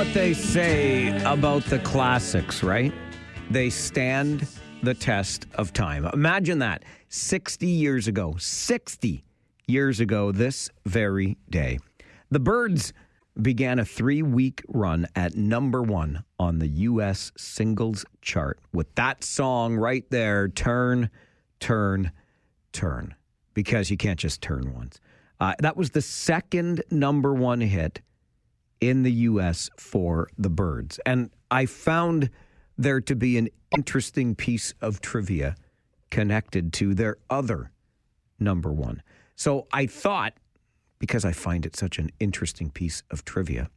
what they say about the classics, right? They stand the test of time. Imagine that. 60 years ago, this very day, the Byrds began a 3-week run at number 1 on the U.S. singles chart with that song right there, Turn, Turn, Turn, because you can't just turn once. That was the second number 1 hit in the U.S. for the Byrds. And I found there to be an interesting piece of trivia connected to their other number 1. So I thought, because I find it such an interesting piece of trivia,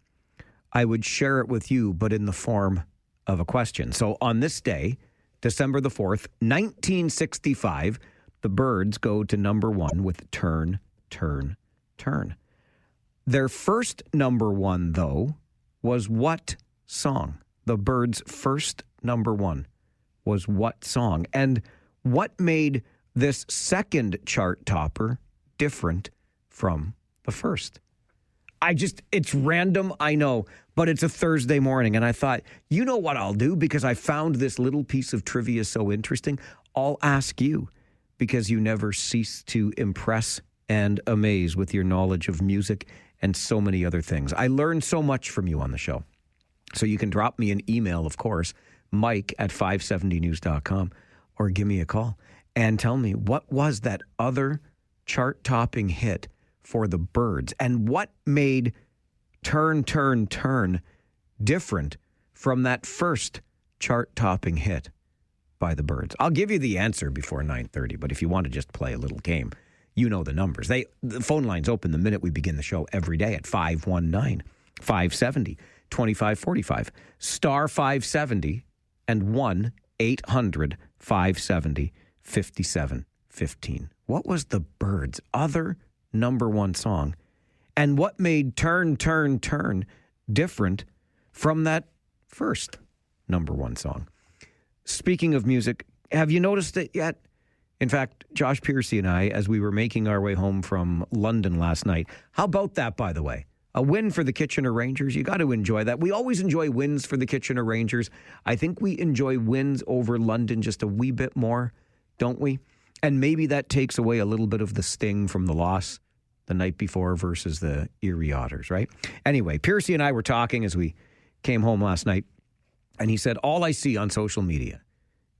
I would share it with you, but in the form of a question. So on this day, December the 4th, 1965, the Byrds go to number 1 with Turn, Turn, Turn. Their first number 1, though, was what song? The Byrds' first number 1 was what song? And what made this second chart topper different from the first? It's random, I know, but it's a Thursday morning, and I thought, you know what I'll do, because I found this little piece of trivia so interesting, I'll ask you, because you never cease to impress and amaze with your knowledge of music and so many other things. I learned so much from you on the show. So you can drop me an email, of course, mike@570news.com, or give me a call and tell me what was that other chart-topping hit for the Byrds, and what made Turn, Turn, Turn different from that first chart-topping hit by the Byrds. I'll give you the answer before 9:30, but if you want to just play a little game, you know the numbers. The phone lines open the minute we begin the show every day at 519-570-2545, star 570 and 1-800-570-5715. What was the Byrds' other number 1 song, and what made Turn, Turn, Turn different from that first number 1 song? Speaking of music, have you noticed it yet? In fact, Josh Piercy and I, as we were making our way home from London last night, how about that, by the way? A win for the Kitchener Rangers. You got to enjoy that. We always enjoy wins for the Kitchener Rangers. I think we enjoy wins over London just a wee bit more, don't we? And maybe that takes away a little bit of the sting from the loss the night before versus the Erie Otters, right? Anyway, Piercy and I were talking as we came home last night, and he said, all I see on social media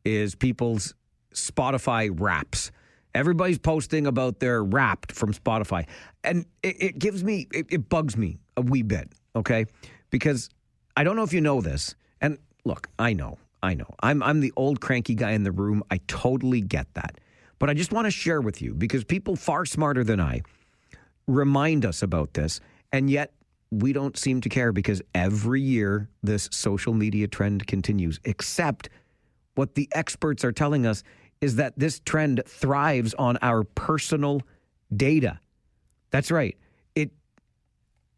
is people's Spotify Wraps. Everybody's posting about their Wrapped from Spotify. And it bugs me a wee bit, okay? Because I don't know if you know this. And look, I know. I'm the old cranky guy in the room. I totally get that. But I just want to share with you, because people far smarter than I remind us about this, and yet we don't seem to care, because every year this social media trend continues, except what the experts are telling us is that this trend thrives on our personal data. That's right. It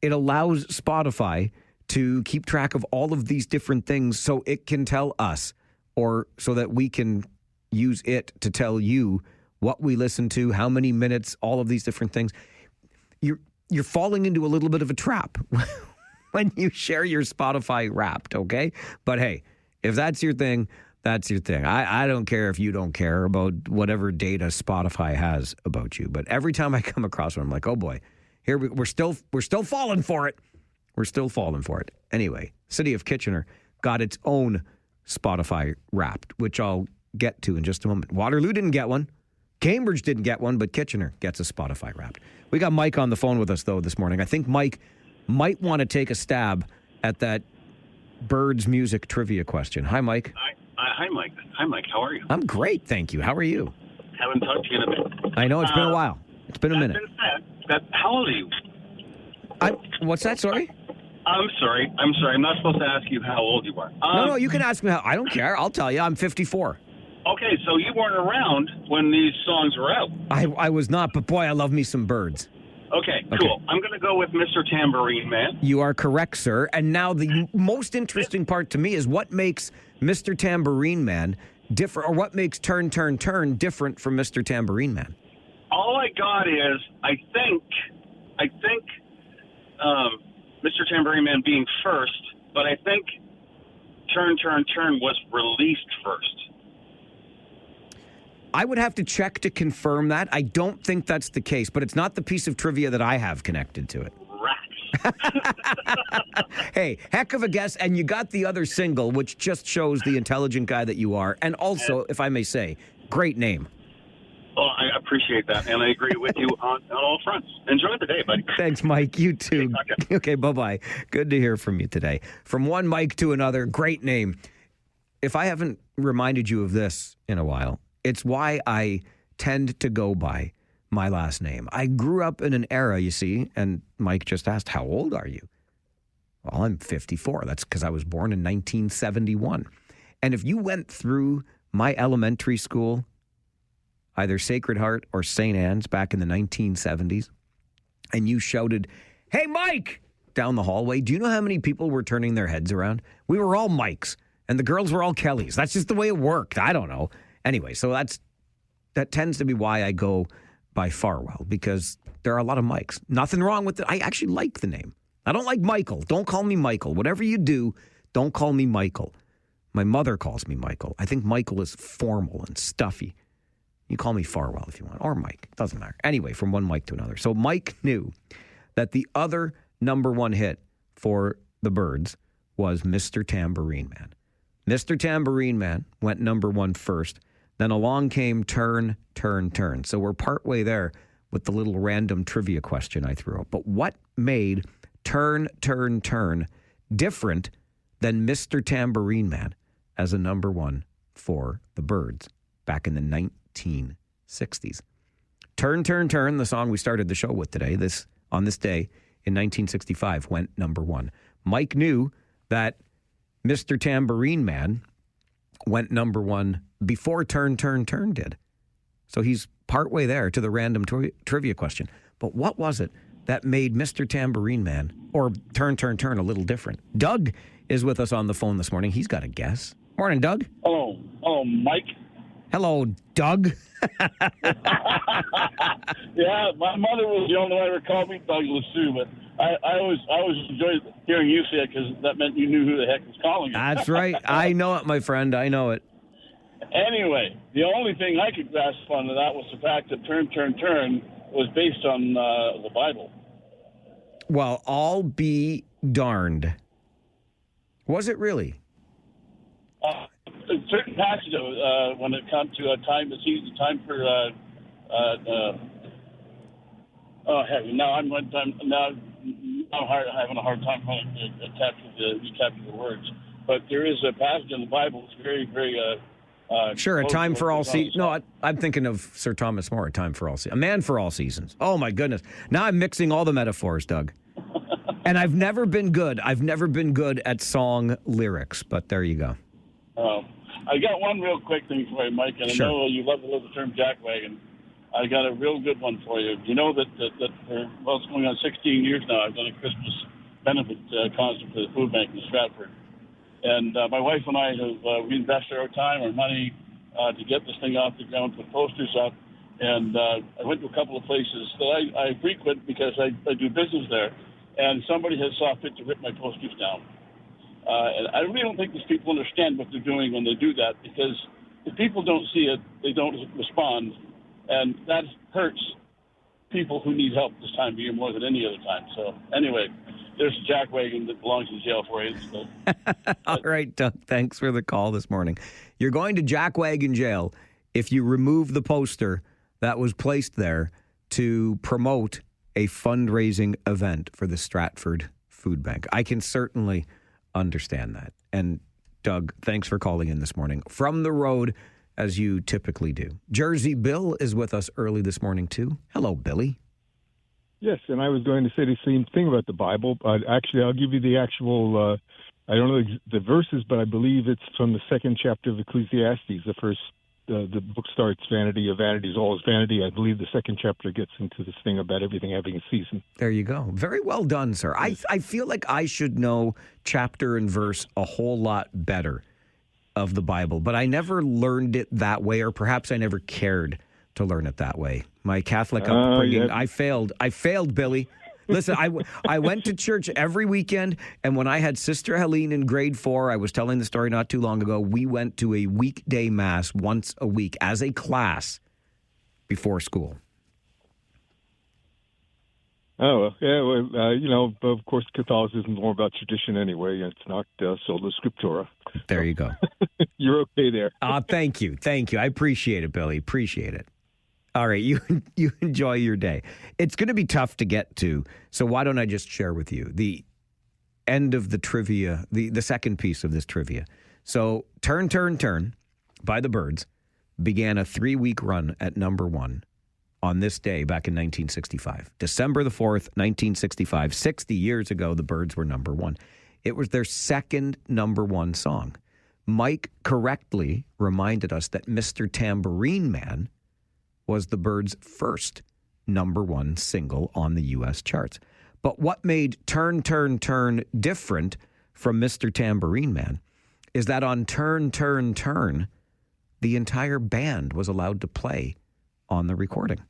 allows Spotify to keep track of all of these different things so it can tell us, or so that we can use it to tell you what we listen to, how many minutes, all of these different things. You're falling into a little bit of a trap when you share your Spotify Wrapped, okay? But hey, if that's your thing, that's your thing. I don't care if you don't care about whatever data Spotify has about you. But every time I come across one, I'm like, oh boy, we're still falling for it. We're still falling for it. Anyway, City of Kitchener got its own Spotify Wrapped, which I'll get to in just a moment. Waterloo didn't get one. Cambridge didn't get one, but Kitchener gets a Spotify Wrapped. We got Mike on the phone with us, though, this morning. I think Mike might want to take a stab at that Byrds music trivia question. Hi, Mike. Hi, Mike. Hi, Mike. How are you? I'm great, thank you. How are you? Haven't talked to you in a bit. I know, it's been a while. It's been a minute. How old are you? What's that, sorry? I'm sorry. I'm not supposed to ask you how old you are. No, you can ask me how. I don't care. I'll tell you. I'm 54. Okay, so you weren't around when these songs were out. I was not, but boy, I love me some Byrds. Okay, cool. I'm going to go with Mr. Tambourine Man. You are correct, sir. And now the most interesting part to me is what makes Mr. Tambourine Man different, or what makes Turn, Turn, Turn different from Mr. Tambourine Man? All I got is, I think Mr. Tambourine Man being first, but I think Turn, Turn, Turn was released first. I would have to check to confirm that. I don't think that's the case, but it's not the piece of trivia that I have connected to it. Hey, heck of a guess, and you got the other single, which just shows the intelligent guy that you are, and also, if I may say, great name. Well, I appreciate that, and I agree with you on all fronts. Enjoy the day, buddy. Thanks, Mike. You too. Okay, bye-bye. Good to hear from you today. From one Mike to another, great name. If I haven't reminded you of this in a while, it's why I tend to go by my last name. I grew up in an era, you see, and Mike just asked, how old are you? Well, I'm 54. That's because I was born in 1971. And if you went through my elementary school, either Sacred Heart or St. Anne's back in the 1970s, and you shouted, hey, Mike, down the hallway, do you know how many people were turning their heads around? We were all Mikes, and the girls were all Kellys. That's just the way it worked. I don't know. Anyway, so that tends to be why I go by Farwell, because there are a lot of Mikes. Nothing wrong with it. I actually like the name. I don't like Michael. Don't call me Michael. Whatever you do, don't call me Michael. My mother calls me Michael. I think Michael is formal and stuffy. You call me Farwell if you want, or Mike. Doesn't matter. Anyway, from one Mike to another. So Mike knew that the other number one hit for the Byrds was Mr. Tambourine Man. Mr. Tambourine Man went number one first. Then along came Turn, Turn, Turn. So we're partway there with the little random trivia question I threw out. But what made Turn, Turn, Turn different than Mr. Tambourine Man as a number one for the Byrds back in the 1960s? Turn, Turn, Turn, the song we started the show with today, on this day in 1965, went number one. Mike knew that Mr. Tambourine Man went number one before Turn, Turn, Turn did. So he's partway there to the random trivia question. But what was it that made Mr. Tambourine Man or Turn, Turn, Turn a little different? Doug is with us on the phone this morning. He's got a guess. Morning, Doug. Hello, Mike. Hello, Doug. Yeah, my mother was the only one who ever called me Douglas too, but I always enjoyed hearing you say it because that meant you knew who the heck was calling you. That's right. I know it, my friend. I know it. Anyway, the only thing I could grasp onto that was the fact that Turn, Turn, Turn was based on the Bible. Well, I'll be darned. Was it really? Certain passages, when it comes to a time, the time for, now I'm having a hard time capturing the words. But there is a passage in the Bible that's very, very... sure, a time for all seasons. No, I'm thinking of Sir Thomas More, a time for all seasons. A man for all seasons. Oh, my goodness. Now I'm mixing all the metaphors, Doug. And I've never been good. I've never been good at song lyrics, but there you go. I got one real quick thing for you, Mike, and Sure. I know you love the term jackwagon. I got a real good one for you. You know that for, it's going on 16 years now, I've done a Christmas benefit concert for the food bank in Stratford. And my wife and I have we invested our time, our money to get this thing off the ground, put posters up. And I went to a couple of places that I frequent because I do business there. And somebody has saw fit to rip my posters down. And I really don't think these people understand what they're doing when they do that, because if people don't see it, they don't respond. And that hurts people who need help this time of year more than any other time. So anyway, there's a jackwagon that belongs in jail for you. So. All right, Doug, thanks for the call this morning. You're going to jackwagon jail if you remove the poster that was placed there to promote a fundraising event for the Stratford Food Bank. I can certainly understand that. And Doug, thanks for calling in this morning from the road, as you typically do. Jersey Bill is with us early this morning, too. Hello, Billy. Yes, and I was going to say the same thing about the Bible. Actually, I'll give you the actual, I don't know the verses, but I believe it's from the second chapter of Ecclesiastes. The first, the book starts, vanity of vanities, all is vanity. I believe the second chapter gets into this thing about everything having a season. There you go. Very well done, sir. I feel like I should know chapter and verse a whole lot better of the Bible, but I never learned it that way, or perhaps I never cared to learn it that way. My Catholic upbringing, I failed, Billy. Listen, I went to church every weekend, and when I had Sister Helene in grade 4, I was telling the story not too long ago, we went to a weekday mass once a week as a class before school. Oh, yeah, well, of course, Catholicism is more about tradition anyway. It's not sola scriptura. There you go. You're okay there. Thank you. I appreciate it, Billy. Appreciate it. All right, you enjoy your day. It's going to be tough to get to, so why don't I just share with you the end of the trivia, the second piece of this trivia. So, Turn, Turn, Turn by the Byrds began a 3-week run at number 1 on this day back in 1965. December the 4th, 1965, 60 years ago, the Byrds were number 1. It was their second number 1 song. Mike correctly reminded us that Mr. Tambourine Man was the Byrds' first number 1 single on the U.S. charts. But what made Turn, Turn, Turn different from Mr. Tambourine Man is that on Turn, Turn, Turn, the entire band was allowed to play on the recording.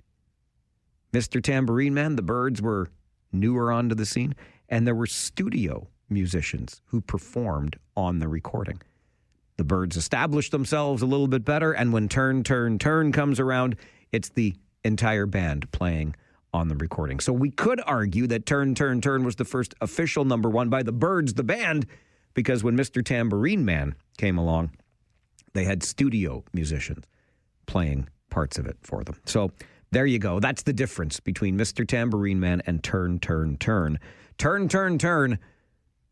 Mr. Tambourine Man, the Byrds were newer onto the scene, and there were studio musicians who performed on the recording. The Byrds established themselves a little bit better, and when Turn, Turn, Turn comes around, it's the entire band playing on the recording. So we could argue that Turn, Turn, Turn was the first official number 1 by the Byrds, the band, because when Mr. Tambourine Man came along, they had studio musicians playing parts of it for them. So there you go. That's the difference between Mr. Tambourine Man and Turn, Turn, Turn. Turn, Turn, Turn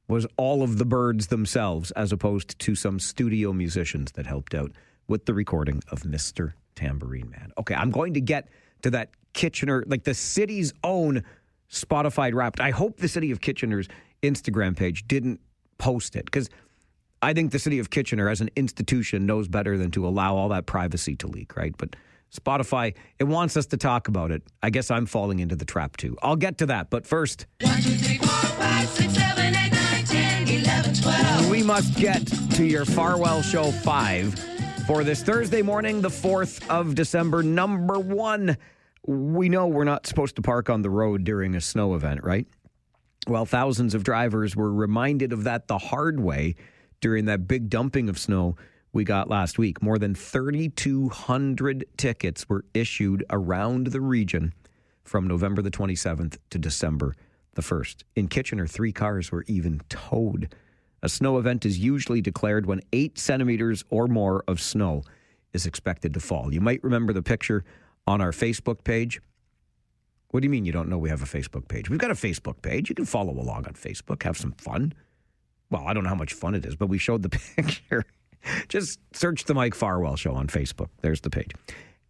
was all of the Byrds themselves, as opposed to some studio musicians that helped out with the recording of Mr. Tambourine Man. Okay, I'm going to get to that Kitchener, like the city's own Spotify Wrapped. I hope the city of Kitchener's Instagram page didn't post it, because I think the city of Kitchener as an institution knows better than to allow all that privacy to leak, right? But Spotify, it wants us to talk about it. I guess I'm falling into the trap too. I'll get to that, but first... 1, 2, 3, 4, 5, 6, 7, 8, 9, 10, 11, 12. We must get to your Farwell Show 5 for this Thursday morning, the 4th of December. Number 1, we know we're not supposed to park on the road during a snow event, right? Well, thousands of drivers were reminded of that the hard way during that big dumping of snow we got last week. More than 3,200 tickets were issued around the region from November the 27th to December the 1st. In Kitchener, 3 cars were even towed. A snow event is usually declared when 8 centimeters or more of snow is expected to fall. You might remember the picture on our Facebook page. What do you mean you don't know we have a Facebook page? We've got a Facebook page. You can follow along on Facebook, have some fun. Well, I don't know how much fun it is, but we showed the picture. Just search the Mike Farwell Show on Facebook. There's the page.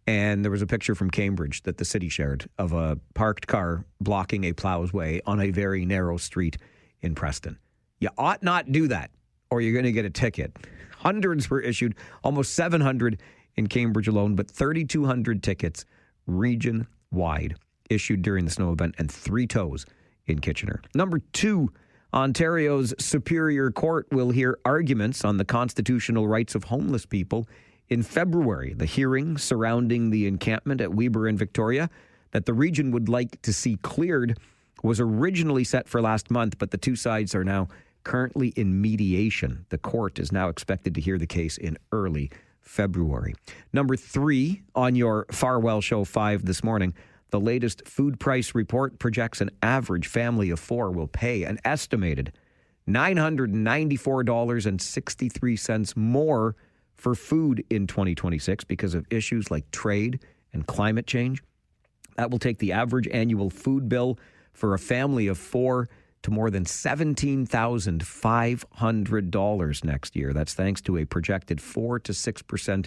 And there was a picture from Cambridge that the city shared of a parked car blocking a plow's way on a very narrow street in Preston. You ought not do that, or you're going to get a ticket. Hundreds were issued, almost 700 in Cambridge alone, but 3,200 tickets region-wide issued during the snow event, and 3 tows in Kitchener. Number 2, Ontario's Superior Court will hear arguments on the constitutional rights of homeless people in February. The hearing surrounding the encampment at Weber in Victoria that the region would like to see cleared was originally set for last month, but the two sides are now currently in mediation. The court is now expected to hear the case in early February. Number 3 on your Farwell Show 5 this morning, the latest food price report projects an average family of 4 will pay an estimated $994.63 more for food in 2026 because of issues like trade and climate change. That will take the average annual food bill for a family of 4 to more than $17,500 next year. That's thanks to a projected 4 to 6%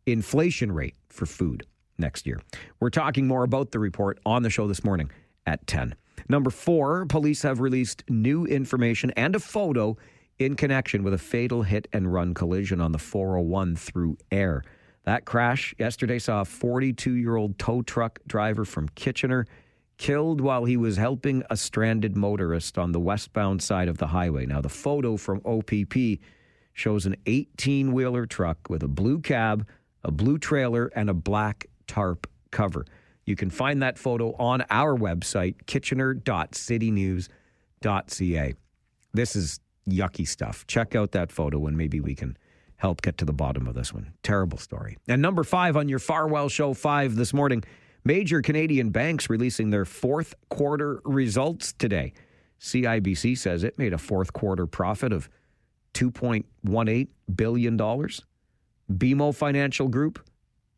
inflation rate for food next year. We're talking more about the report on the show this morning at 10. Number 4, police have released new information and a photo in connection with a fatal hit-and-run collision on the 401 through Ayr. That crash yesterday saw a 42-year-old tow truck driver from Kitchener killed while he was helping a stranded motorist on the westbound side of the highway. Now, the photo from OPP shows an 18-wheeler truck with a blue cab, a blue trailer, and a black tarp cover. You can find that photo on our website, kitchener.citynews.ca. This is yucky stuff. Check out that photo and maybe we can help get to the bottom of this one. Terrible story. And number 5 on your Farwell Show 5 this morning, major Canadian banks releasing their fourth quarter results today. CIBC says it made a fourth quarter profit of $2.18 billion. BMO Financial Group,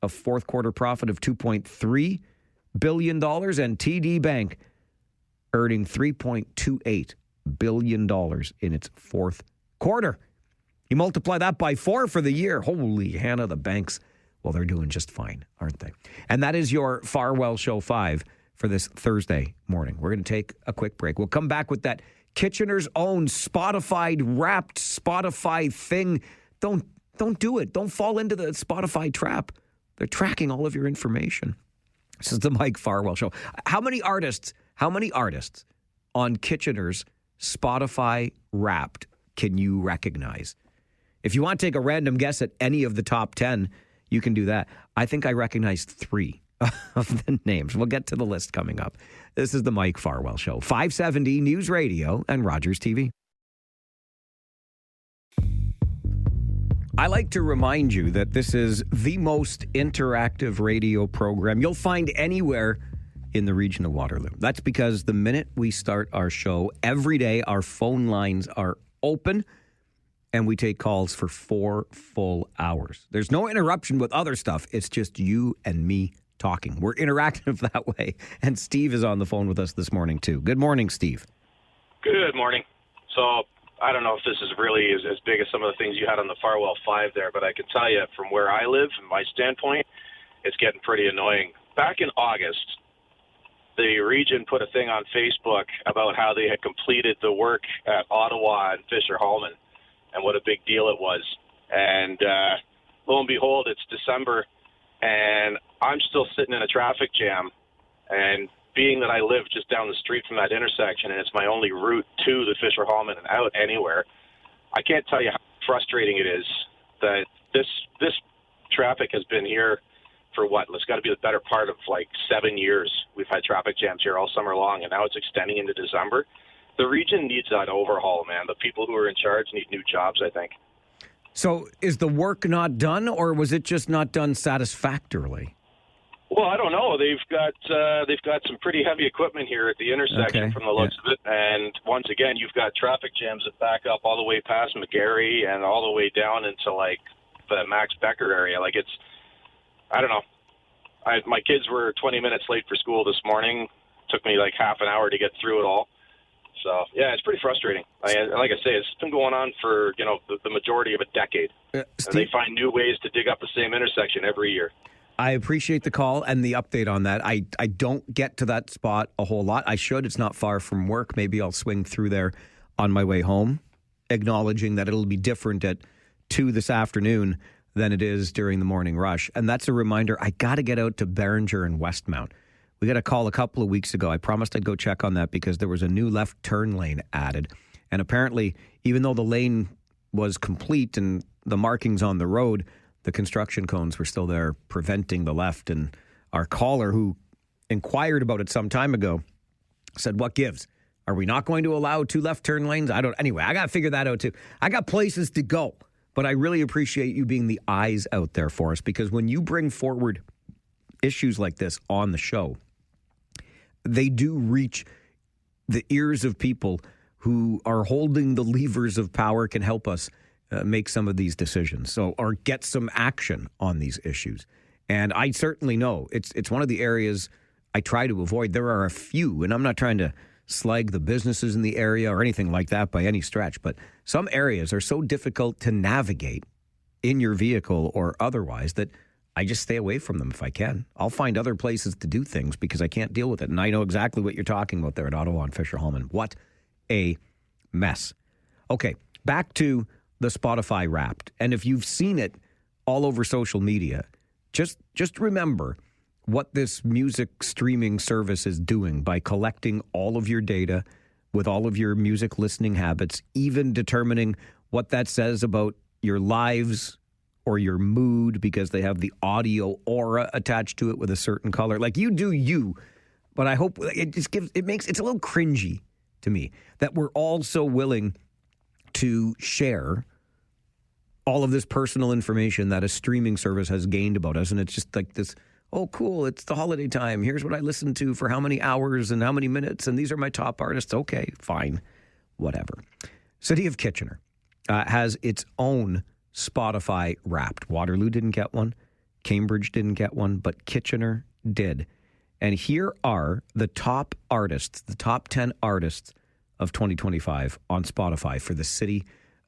a fourth quarter profit of $2.3 billion. And TD Bank earning $3.28 billion in its fourth quarter. You multiply that by 4 for the year. Holy Hannah, the banks, well, they're doing just fine, aren't they? And that is your Farwell Show 5 for this Thursday morning. We're going to take a quick break. We'll come back with that Kitchener's own wrapped Spotify thing. Don't do it. Don't fall into the Spotify trap. They're tracking all of your information. This is the Mike Farwell Show. How many artists on Kitchener's Spotify Wrapped can you recognize? If you want to take a random guess at any of the top 10, you can do that. I think I recognize 3 of the names. We'll get to the list coming up. This is the Mike Farwell Show. 570 News Radio and Rogers TV. I like to remind you that this is the most interactive radio program you'll find anywhere in the region of Waterloo. That's because the minute we start our show, every day our phone lines are open and we take calls for 4 full hours. There's no interruption with other stuff. It's just you and me talking. We're interactive that way. And Steve is on the phone with us this morning, too. Good morning, Steve. Good morning. So I don't know if this is really as big as some of the things you had on the Farwell 5 there, but I can tell you from where I live, from my standpoint, it's getting pretty annoying. Back in August, the region put a thing on Facebook about how they had completed the work at Ottawa and Fisher-Hallman and what a big deal it was. And lo and behold, it's December, and I'm still sitting in a traffic jam. And being that I live just down the street from that intersection and it's my only route to the Fisher-Hallman and out anywhere, I can't tell you how frustrating it is that this traffic has been here for what? It's got to be the better part of like 7 years. We've had traffic jams here all summer long, and now it's extending into December. The region needs that overhaul, man. The people who are in charge need new jobs, I think. So is the work not done, or was it just not done satisfactorily? Well, I don't know. They've got some pretty heavy equipment here at the intersection from the looks of it. And once again, you've got traffic jams that back up all the way past McGarry and all the way down into like the Max Becker area. Like I don't know. My kids were 20 minutes late for school this morning. Took me like half an hour to get through it all. So, yeah, it's pretty frustrating. Like I say, it's been going on for, the majority of a decade. And they find new ways to dig up the same intersection every year. I appreciate the call and the update on that. I don't get to that spot a whole lot. I should. It's not far from work. Maybe I'll swing through there on my way home, acknowledging that it'll be different at 2 this afternoon than it is during the morning rush. And that's a reminder, I got to get out to Behringer and Westmount. We got a call a couple of weeks ago. I promised I'd go check on that because there was a new left turn lane added. And apparently, even though the lane was complete and the markings on the road, the construction cones were still there preventing the left. And our caller, who inquired about it some time ago, said, what gives? Are we not going to allow 2 left turn lanes? Anyway, I got to figure that out too. I got places to go. But I really appreciate you being the eyes out there for us, because when you bring forward issues like this on the show, they do reach the ears of people who are holding the levers of power, can help us make some of these decisions, or get some action on these issues. And I certainly know it's one of the areas I try to avoid. There are a few, and I'm not trying to slag the businesses in the area or anything like that by any stretch, but some areas are so difficult to navigate in your vehicle or otherwise that I just stay away from them if I can. I'll find other places to do things because I can't deal with it. And I know exactly what you're talking about there at Ottawa and Fisher-Hallman. What a mess. Okay, back to the Spotify Wrapped. And if you've seen it all over social media, just remember what this music streaming service is doing by collecting all of your data with all of your music listening habits, even determining what that says about your lives or your mood because they have the audio aura attached to it with a certain color. Like you do you, but I hope it's a little cringy to me that we're all so willing to share all of this personal information that a streaming service has gained about us. And it's just like this, oh, cool, it's the holiday time. Here's what I listened to for how many hours and how many minutes. And these are my top artists. Okay, fine, whatever. City of Kitchener has its own Spotify Wrapped. Waterloo didn't get one. Cambridge didn't get one, but Kitchener did. And here are the top artists, the top 10 artists of 2025 on Spotify for the City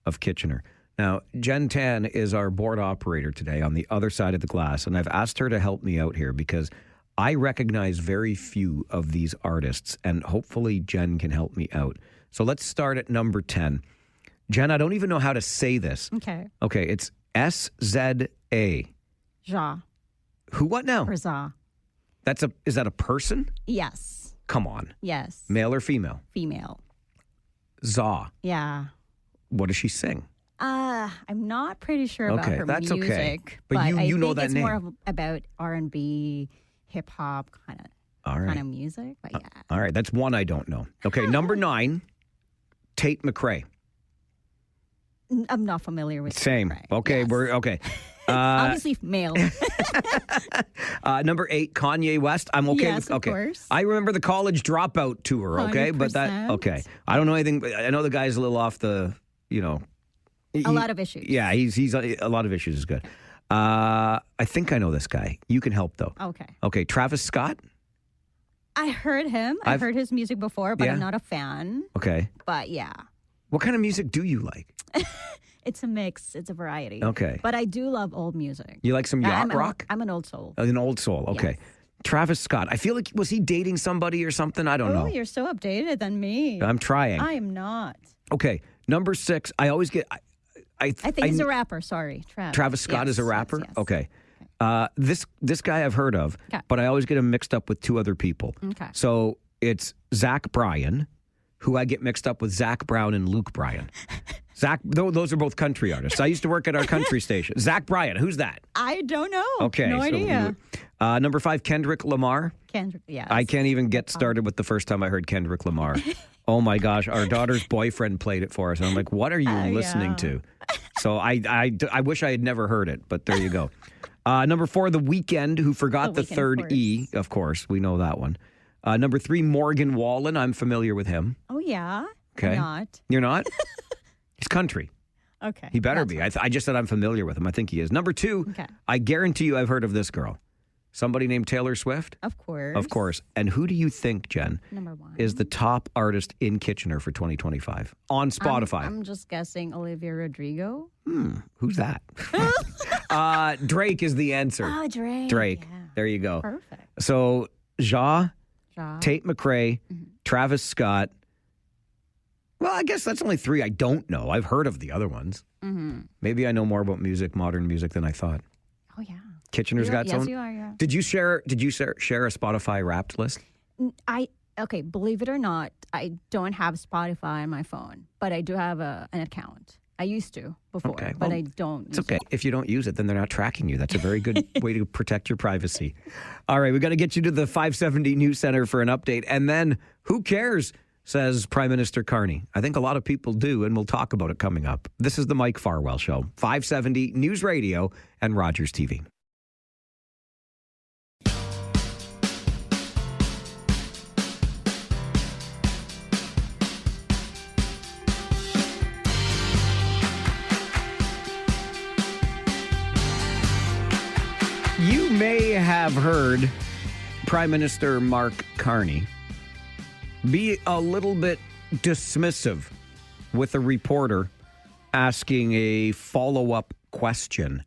of Kitchener. Now, Jen Tan is our board operator today on the other side of the glass, and I've asked her to help me out here because I recognize very few of these artists, and hopefully Jen can help me out. So let's start at number 10. Jen, I don't even know how to say this. Okay. Okay, it's S-Z-A. Ja. Who, what now? Or Za. Is that a person? Yes. Come on. Yes. Male or female? Female. Za. Yeah. What does she sing? I'm not pretty sure about her that's music. okay. But I you know think that it's name. more about R&B, hip hop kind of music. But yeah. All right, that's one I don't know. Okay, number 9, Tate McRae. I'm not familiar with Same. Right. Okay, Yes. we're okay. Obviously male. Number 8, Kanye West. I'm okay Yes, with. of Okay, course. I remember the college dropout tour. Okay, but that 100%. okay. I don't know anything. But I know the guy's a little off the. A lot of issues. Yeah, he's a lot of issues is good. I think I know this guy. You can help though. Okay. Okay, Travis Scott. I heard him. I've heard his music before, but Yeah? I'm not a fan. Okay. But yeah, What kind of music do you like? it's a mix. It's a variety. Okay. But I do love old music. You like some yacht I'm rock? I'm an old soul. An old soul. Okay. Yes. Travis Scott. I feel like, was he dating somebody or something? I don't know. You're so updated than me. I'm trying. I am not. Okay. Number 6. I always get. I think he's a rapper. Sorry, Travis. Travis Scott Yes, is a rapper? yes, yes. Okay. This guy I've heard of, Okay. but I always get him mixed up with 2 other people. Okay. So it's Zach Bryan, who I get mixed up with Zach Brown and Luke Bryan. Those are both country artists. I used to work at our country station. Zach Bryan, who's that? I don't know. Okay. No idea. Number 5, Kendrick Lamar. Kendrick, yes. I can't even get started with the first time I heard Kendrick Lamar. Oh my gosh, our daughter's boyfriend played it for us. And I'm like, what are you listening to? So I wish I had never heard it, but there you go. Number 4, The Weeknd, who forgot the The Weeknd, third of E. Of course, we know that one. Number 3, Morgan Wallen. I'm familiar with him. Oh, yeah. Okay. I'm not. You're not? He's country. Okay. He better That's be. I just said I'm familiar with him. I think he is. Number 2, Okay. I guarantee you I've heard of this girl. Somebody named Taylor Swift? Of course. Of course. And who do you think, Jen, Number 1. is the top artist in Kitchener for 2025 on Spotify? I'm just guessing Olivia Rodrigo. Who's that? Drake is the answer. Oh, Drake. Drake. Yeah. There you go. Perfect. So, Ja, Ja. Tate McRae, Travis Scott. Well, I guess that's only 3 I don't know. I've heard of the other ones. Mm-hmm. Maybe I know more about modern music than I thought. Oh, yeah. Kitchener's got its Yes, own. you are, yeah. Did you share a Spotify Wrapped list? Okay, believe it or not, I don't have Spotify on my phone, but I do have an account. I used to before, Okay, but well, I don't. It's okay. If you don't use it, then they're not tracking you. That's a very good way to protect your privacy. All right, we got to get you to the 570 News Center for an update. And then, who cares, says Prime Minister Carney. I think a lot of people do, and we'll talk about it coming up. This is the Mike Farwell Show, 570 News Radio and Rogers TV. You may have heard Prime Minister Mark Carney be a little bit dismissive with a reporter asking a follow-up question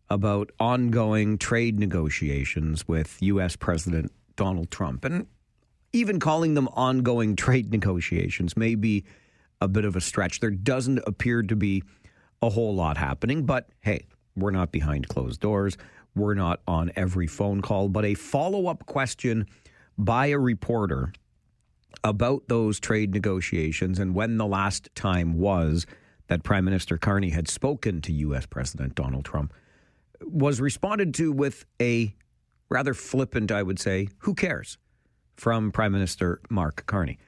about ongoing trade negotiations with U.S. President Donald Trump. And even calling them ongoing trade negotiations may be a bit of a stretch. There doesn't appear to be a whole lot happening, but hey, we're not behind closed doors. We're not on every phone call, but a follow-up question by a reporter about those trade negotiations and when the last time was that Prime Minister Carney had spoken to U.S. President Donald Trump was responded to with a rather flippant, I would say, "Who cares?" from Prime Minister Mark Carney.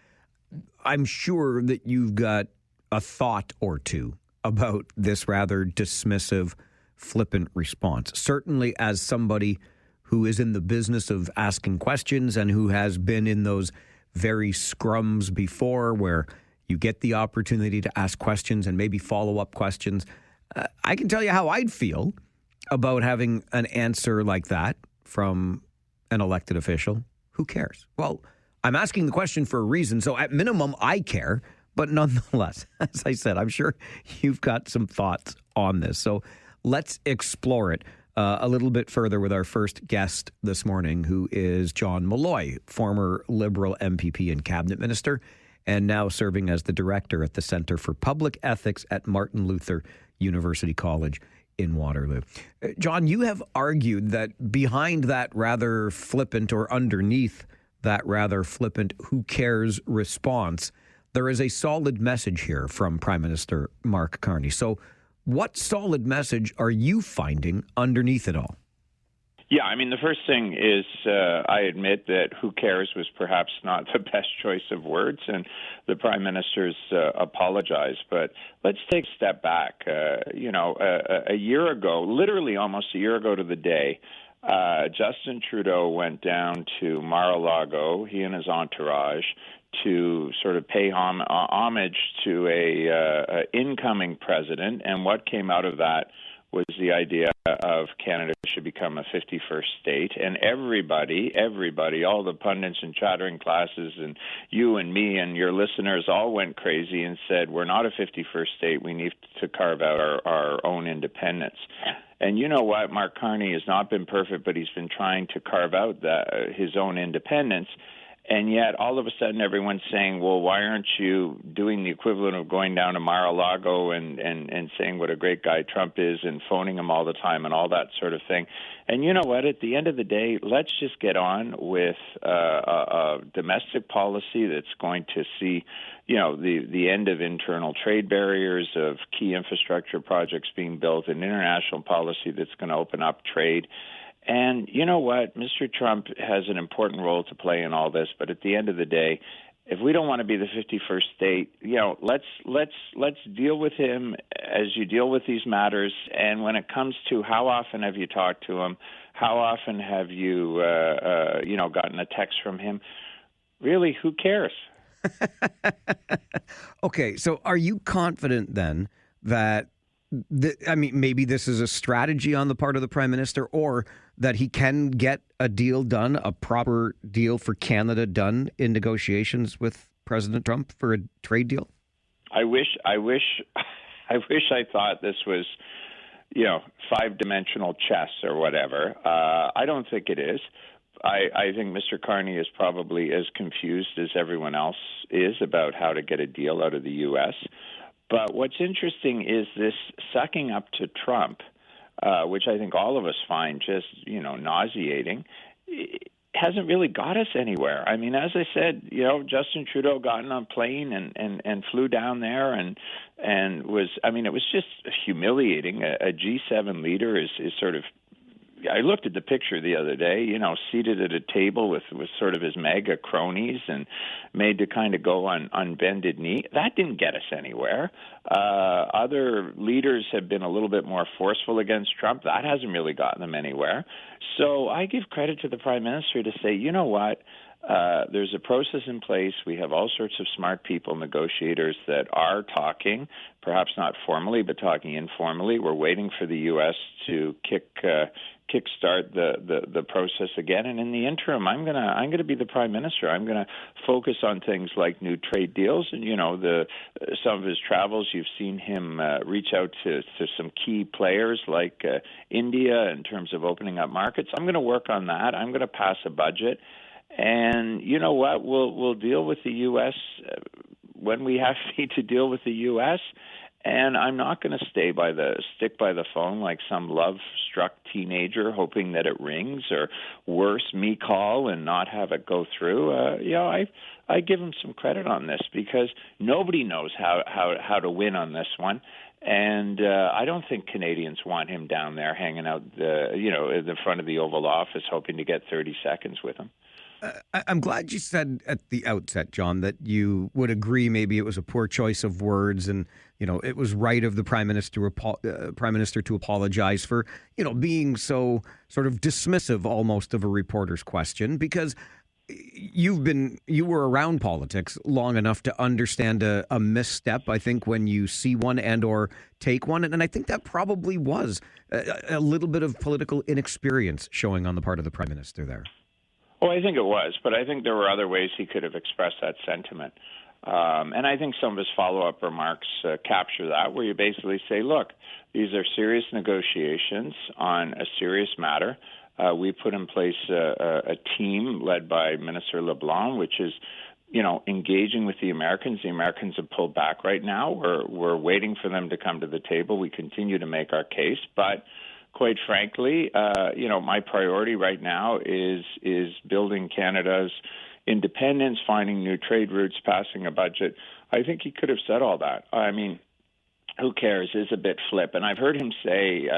I'm sure that you've got a thought or two about this rather dismissive, flippant response. Certainly as somebody who is in the business of asking questions and who has been in those very scrums before where you get the opportunity to ask questions and maybe follow-up questions, I can tell you how I'd feel about having an answer like that from an elected official. Who cares? Well, I'm asking the question for a reason, so at minimum, I care. But nonetheless, as I said, I'm sure you've got some thoughts on this. So let's explore it a little bit further with our first guest this morning, who is John Malloy, former Liberal MPP and cabinet minister, and now serving as the director at the Centre for Public Ethics at Martin Luther University College in Waterloo. John, you have argued that behind that rather flippant, or underneath that rather flippant "who cares" response, there is a solid message here from Prime Minister Mark Carney. So what solid message are you finding underneath it all? Yeah, I mean, the first thing is I admit that "who cares" was perhaps not the best choice of words, and the Prime Minister's apologized. But let's take a step back. A year ago, literally almost a year ago to the day, Justin Trudeau went down to Mar-a-Lago, he and his entourage, to sort of pay homage to a incoming president, and what came out of that was the idea of Canada should become a 51st state. And everybody, all the pundits and chattering classes, and you and me and your listeners all went crazy and said, we're not a 51st state, we need to carve out our own independence. And you know what? Mark Carney has not been perfect, but he's been trying to carve out his own independence. And yet, all of a sudden, everyone's saying, well, why aren't you doing the equivalent of going down to Mar-a-Lago and saying what a great guy Trump is and phoning him all the time and all that sort of thing? And you know what? At the end of the day, let's just get on with a domestic policy that's going to see, the end of internal trade barriers, of key infrastructure projects being built, an international policy that's going to open up trade. And you know what? Mr. Trump has an important role to play in all this, but at the end of the day, if we don't want to be the 51st state, let's deal with him as you deal with these matters. And when it comes to how often have you talked to him, how often have you gotten a text from him, really, who cares? Okay, so are you confident then that maybe this is a strategy on the part of the Prime Minister, or that he can get a deal done, a proper deal for Canada done in negotiations with President Trump for a trade deal? I wish I thought this was, five-dimensional chess or whatever. I don't think it is. I think Mr. Carney is probably as confused as everyone else is about how to get a deal out of the U.S., but what's interesting is this sucking up to Trump, which I think all of us find just, nauseating, hasn't really got us anywhere. I mean, as I said, Justin Trudeau got on a plane and flew down there and was, it was just humiliating. A G7 leader is sort of, I looked at the picture the other day, seated at a table with sort of his mega cronies and made to kind of go on bended knee. That didn't get us anywhere. Other leaders have been a little bit more forceful against Trump. That hasn't really gotten them anywhere. So I give credit to the Prime Minister to say, you know what? There's a process in place. We have all sorts of smart people, negotiators that are talking, perhaps not formally, but talking informally. We're waiting for the U.S. to kickstart the process again. And in the interim, I'm gonna be the Prime Minister. I'm gonna focus on things like new trade deals, and some of his travels. You've seen him reach out to some key players like India in terms of opening up markets. I'm going to work on that. I'm going to pass a budget. And you know what? We'll deal with the U.S. When we have to deal with the U.S. And I'm not going to stick by the phone like some love-struck teenager hoping that it rings, or worse, me call and not have it go through. I give him some credit on this, because nobody knows how to win on this one. And I don't think Canadians want him down there hanging out, in the front of the Oval Office, hoping to get 30 seconds with him. I'm glad you said at the outset, John, that you would agree maybe it was a poor choice of words, and it was right of the Prime Minister to apologize for being so sort of dismissive almost of a reporter's question, because you were around politics long enough to understand a misstep, I think, when you see one and or take one. And I think that probably was a little bit of political inexperience showing on the part of the Prime Minister there. Oh, I think it was, but I think there were other ways he could have expressed that sentiment. And I think some of his follow-up remarks capture that, where you basically say, look, these are serious negotiations on a serious matter. We put in place a team led by Minister LeBlanc, which is, engaging with the Americans. The Americans have pulled back right now. We're waiting for them to come to the table. We continue to make our case, but quite frankly, my priority right now is building Canada's independence, finding new trade routes, passing a budget. I think he could have said all that. I mean, who cares is a bit flip. And I've heard him say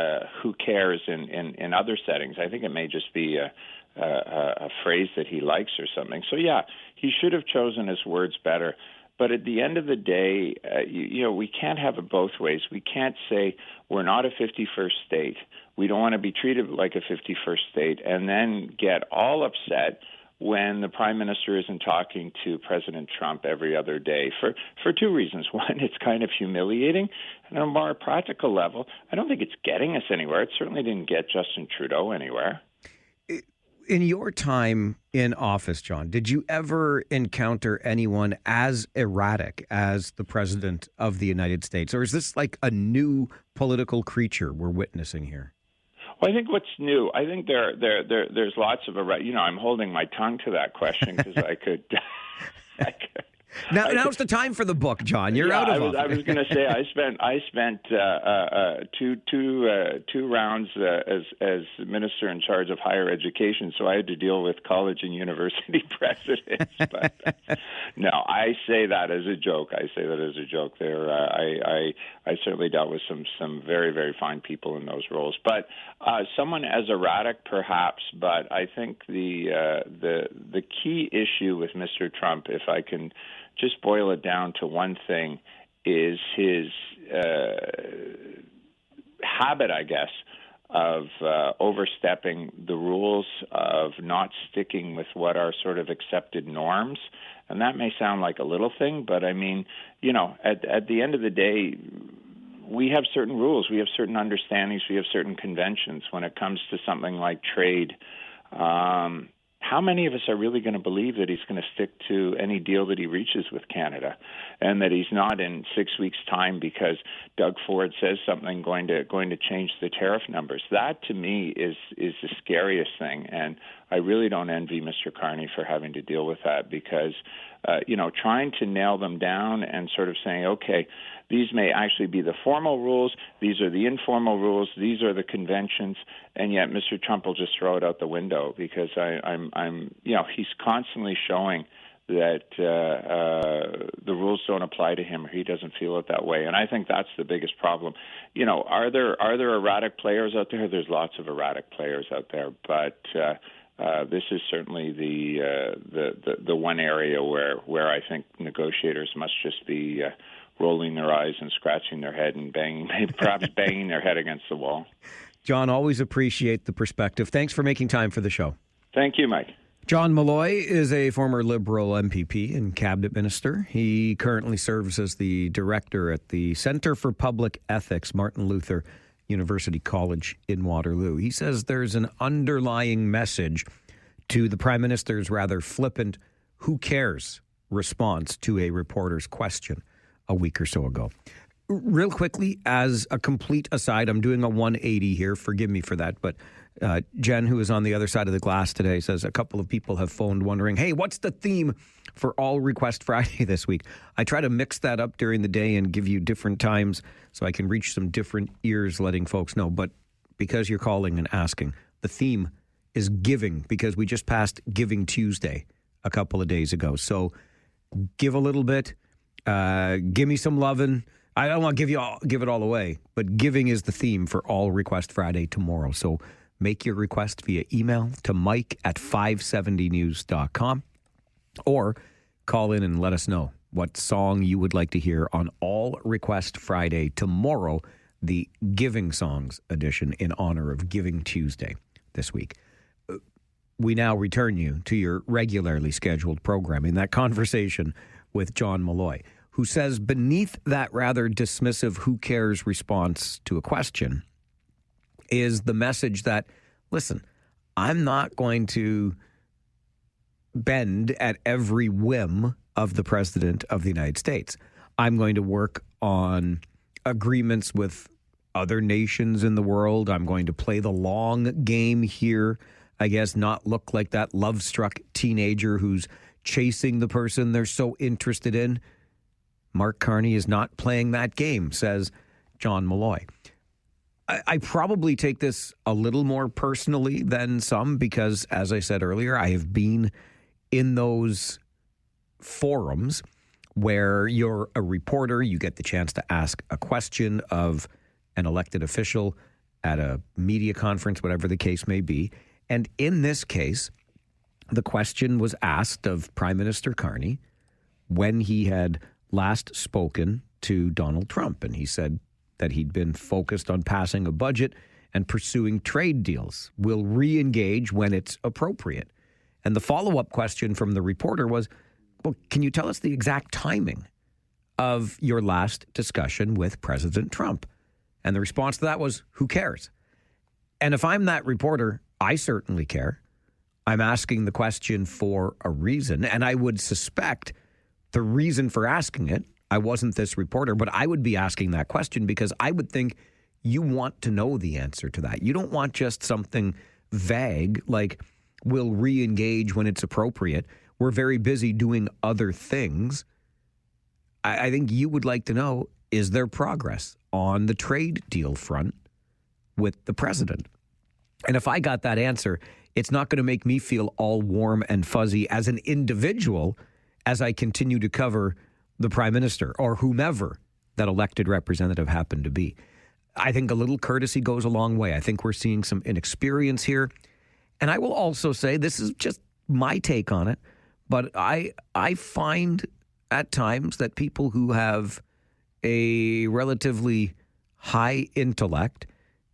who cares in other settings. I think it may just be a phrase that he likes or something. So, yeah, he should have chosen his words better. But at the end of the day, we can't have it both ways. We can't say we're not a 51st state. We don't want to be treated like a 51st state and then get all upset when the Prime Minister isn't talking to President Trump every other day for two reasons. One, it's kind of humiliating. And on a more practical level, I don't think it's getting us anywhere. It certainly didn't get Justin Trudeau anywhere. In your time in office, John, did you ever encounter anyone as erratic as the President of the United States? Or is this like a new political creature we're witnessing here? Well, I think what's new, I think there's lots of, I'm holding my tongue to that question because I could. Now's the time for the book, John. You're out of office. I was going to say I spent two rounds as minister in charge of higher education, so I had to deal with college and university presidents. But no, I say that as a joke. There, I certainly dealt with some very, very fine people in those roles, but someone as erratic, perhaps. But I think the key issue with Mr. Trump, if I can just boil it down to one thing, is his habit, I guess, of overstepping the rules, of not sticking with what are sort of accepted norms. And that may sound like a little thing, but I mean, at the end of the day, we have certain rules, we have certain understandings, we have certain conventions when it comes to something like trade. How many of us are really going to believe that he's going to stick to any deal that he reaches with Canada, and that he's not in 6 weeks' time because Doug Ford says something going to change the tariff numbers? That to me is the scariest thing, and I really don't envy Mr. Carney for having to deal with that because trying to nail them down and sort of saying, okay, these may actually be the formal rules, these are the informal rules, these are the conventions, and yet Mr. Trump will just throw it out the window because he's constantly showing that the rules don't apply to him, or he doesn't feel it that way, and I think that's the biggest problem. Are there erratic players out there? There's lots of erratic players out there, but this is certainly the one area where I think negotiators must just be rolling their eyes and scratching their head and perhaps banging their head against the wall. John, always appreciate the perspective. Thanks for making time for the show. Thank you, Mike. John Malloy is a former Liberal MPP and cabinet minister. He currently serves as the director at the Centre for Public Ethics, Martin Luther University College in Waterloo. He says there's an underlying message to the Prime Minister's rather flippant "who cares" response to a reporter's question a week or so ago. Real quickly, as a complete aside, I'm doing a 180 here. Forgive me for that. But Jen, who is on the other side of the glass today, says a couple of people have phoned wondering, hey, what's the theme for All Request Friday this week? I try to mix that up during the day and give you different times so I can reach some different ears letting folks know. But because you're calling and asking, the theme is giving, because we just passed Giving Tuesday a couple of days ago. So give a little bit. Give me some lovin'. I don't want to give it all away, but giving is the theme for All Request Friday tomorrow. So make your request via email to mike@570news.com or call in and let us know what song you would like to hear on All Request Friday tomorrow, the Giving Songs edition in honor of Giving Tuesday this week. We now return you to your regularly scheduled programming, that conversation with John Malloy, who says beneath that rather dismissive who cares response to a question is the message that, listen, I'm not going to bend at every whim of the President of the United States. I'm going to work on agreements with other nations in the world. I'm going to play the long game here. I guess not look like that love-struck teenager who's chasing the person they're so interested in. Mark Carney is not playing that game, says John Malloy. I probably take this a little more personally than some because, as I said earlier, I have been in those forums where you're a reporter, you get the chance to ask a question of an elected official at a media conference, whatever the case may be. And in this case, the question was asked of Prime Minister Carney when he had last spoken to Donald Trump. And he said that he'd been focused on passing a budget and pursuing trade deals. Will re-engage when it's appropriate. And the follow-up question from the reporter was, well, can you tell us the exact timing of your last discussion with President Trump? And the response to that was, who cares? And if I'm that reporter, I certainly care. I'm asking the question for a reason, and I would suspect the reason for asking it, I wasn't this reporter, but I would be asking that question because I would think you want to know the answer to that. You don't want just something vague like, we'll re-engage when it's appropriate. We're very busy doing other things. I think you would like to know, is there progress on the trade deal front with the president? And if I got that answer, it's not going to make me feel all warm and fuzzy as an individual as I continue to cover the prime minister or whomever that elected representative happened to be. I think a little courtesy goes a long way. I think we're seeing some inexperience here. And I will also say, this is just my take on it, but I find at times that people who have a relatively high intellect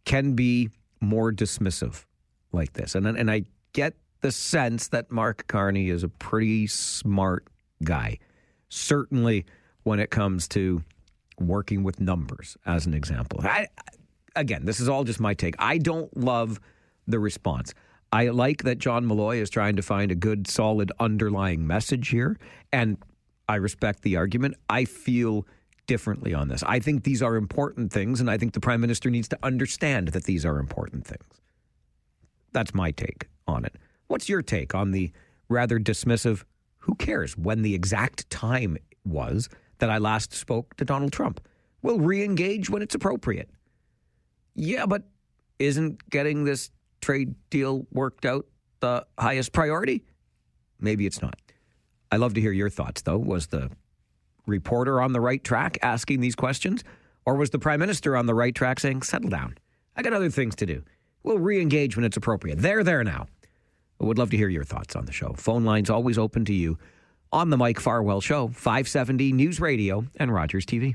can be more dismissive like this. And I get the sense that Mark Carney is a pretty smart guy, certainly when it comes to working with numbers, as an example. Again, this is all just my take. I don't love the response. I like that John Malloy is trying to find a good, solid underlying message here, and I respect the argument. I feel differently on this. I think these are important things, and I think the Prime Minister needs to understand that these are important things. That's my take on it. What's your take on the rather dismissive, who cares when the exact time was that I last spoke to Donald Trump? We'll re-engage when it's appropriate. Yeah, but isn't getting this trade deal worked out the highest priority? Maybe it's not. I love to hear your thoughts, though. Was the reporter on the right track asking these questions? Or was the Prime Minister on the right track saying, settle down, I got other things to do. We'll re-engage when it's appropriate. There now. I would love to hear your thoughts on the show. Phone lines always open to you on the Mike Farwell Show, 570 News Radio and Rogers TV.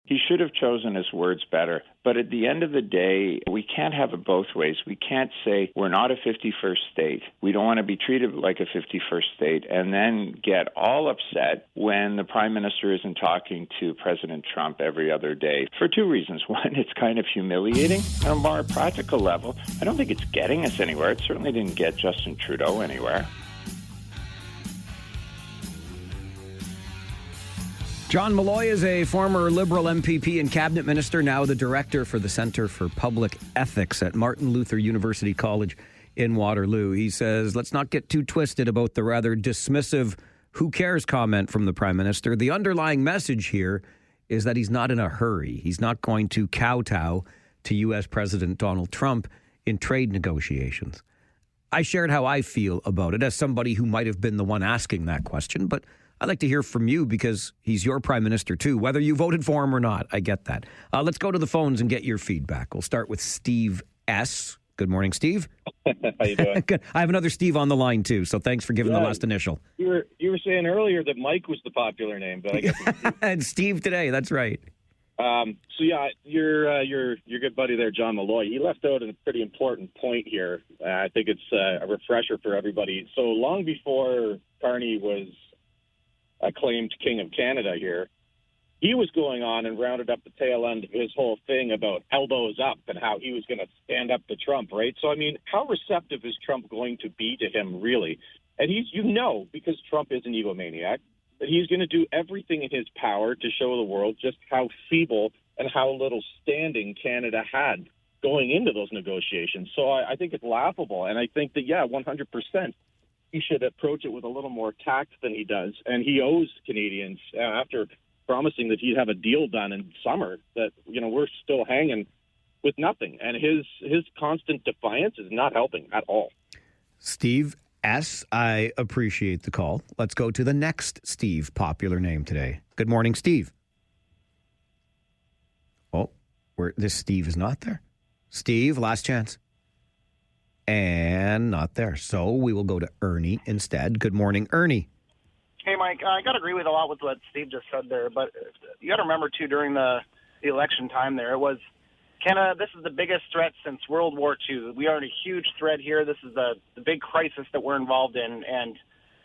He should have chosen his words better. But at the end of the day, we can't have it both ways. We can't say we're not a 51st state. We don't want to be treated like a 51st state and then get all upset when the Prime Minister isn't talking to President Trump every other day for two reasons. One, it's kind of humiliating. On a more practical level, I don't think it's getting us anywhere. It certainly didn't get Justin Trudeau anywhere. John Malloy is a former Liberal MPP and cabinet minister, now the director for the Centre for Public Ethics at Martin Luther University College in Waterloo. He says, let's not get too twisted about the rather dismissive who cares comment from the Prime Minister. The underlying message here is that he's not in a hurry. He's not going to kowtow to U.S. President Donald Trump in trade negotiations. I shared how I feel about it as somebody who might have been the one asking that question, but I'd like to hear from you because he's your prime minister too, whether you voted for him or not. I get that. Let's go to the phones and get your feedback. We'll start with Steve S. Good morning, Steve. How you doing? Good. I have another Steve on the line too, so thanks for giving the last initial. You were saying earlier that Mike was the popular name, but I guess it's Steve. And Steve today, that's right. So yeah, your good buddy there, John Malloy, he left out a pretty important point here. I think it's a refresher for everybody. So long before Carney was acclaimed King of Canada here, he was going on and rounded up the tail end of his whole thing about elbows up and how he was going to stand up to Trump, right? So, I mean, how receptive is Trump going to be to him, really? And he's, because Trump is an egomaniac, that he's going to do everything in his power to show the world just how feeble and how little standing Canada had going into those negotiations. So I think it's laughable. And I think that, 100%, he should approach it with a little more tact than he does. And he owes Canadians, after promising that he'd have a deal done in summer, that, we're still hanging with nothing. And his constant defiance is not helping at all. Steve S., I appreciate the call. Let's go to the next Steve, popular name today. Good morning, Steve. Oh, this Steve is not there. Steve, last chance. And not there. So we will go to Ernie instead. Good morning, Ernie. Hey, Mike, I got to agree with a lot with what Steve just said there, but you got to remember, too, during the election time there, it was Canada, this is the biggest threat since World War II. We are in a huge threat here. This is the big crisis that we're involved in, and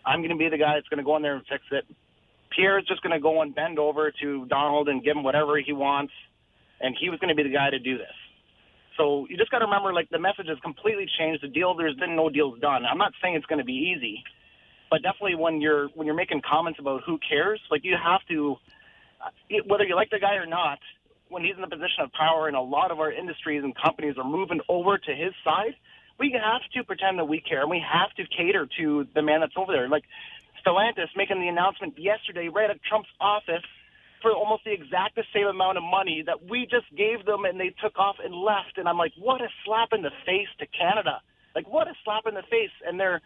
I'm going to be the guy that's going to go in there and fix it. Pierre's just going to go and bend over to Donald and give him whatever he wants, and he was going to be the guy to do this. So you just got to remember, the message has completely changed. The deal, there's been no deals done. I'm not saying it's going to be easy, but definitely when you're making comments about who cares, you have to, whether you like the guy or not, when he's in a position of power and a lot of our industries and companies are moving over to his side, we have to pretend that we care, and we have to cater to the man that's over there. Like Stellantis making the announcement yesterday right at Trump's office for almost the exact same amount of money that we just gave them, and they took off and left. And I'm like, what a slap in the face to Canada. What a slap in the face. And they're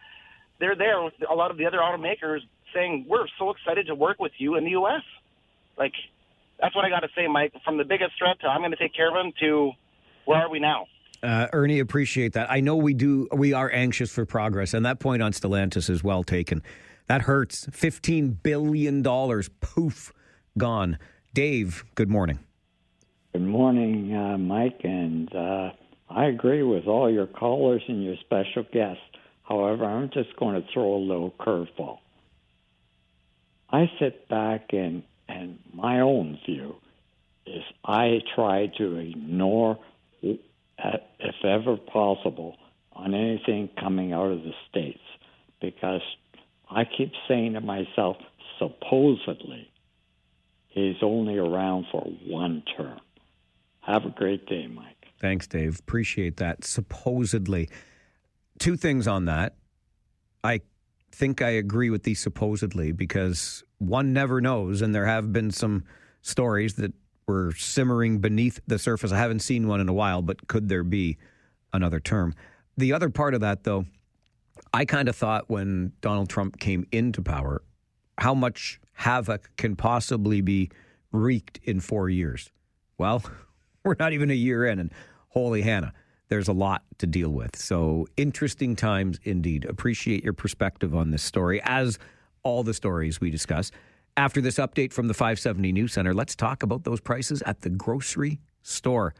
there with a lot of the other automakers saying, we're so excited to work with you in the U.S. That's what I got to say, Mike. From the biggest threat to I'm going to take care of him to where are we now? Ernie, appreciate that. I know we are anxious for progress, and that point on Stellantis is well taken. That hurts. $15 billion, poof, gone. Dave, good morning. Good morning, Mike, and I agree with all your callers and your special guests. However, I'm just going to throw a little curveball. I sit back and my own view is I try to ignore, if ever possible, on anything coming out of the States, because I keep saying to myself, supposedly, he's only around for one term. Have a great day, Mike. Thanks, Dave. Appreciate that. Supposedly. Two things on that. I think I agree with the supposedly, because one never knows, and there have been some stories that were simmering beneath the surface. I haven't seen one in a while, but could there be another term? The other part of that, though, I kind of thought when Donald Trump came into power, how much havoc can possibly be wreaked in 4 years? Well, we're not even a year in, and holy Hannah, there's a lot to deal with. So interesting times indeed. Appreciate your perspective on this story, as all the stories we discuss. After this update from the 570 News Center, let's talk about those prices at the grocery store.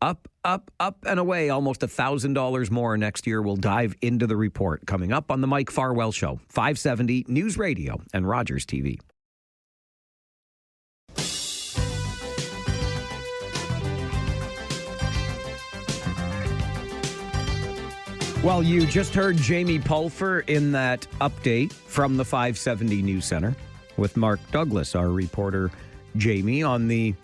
Up, up, up and away, almost $1,000 more next year. We'll dive into the report coming up on the Mike Farwell Show, 570 News Radio and Rogers TV. Well, you just heard Jamie Pulfer in that update from the 570 News Center with Mark Douglas, our reporter, Jamie, on the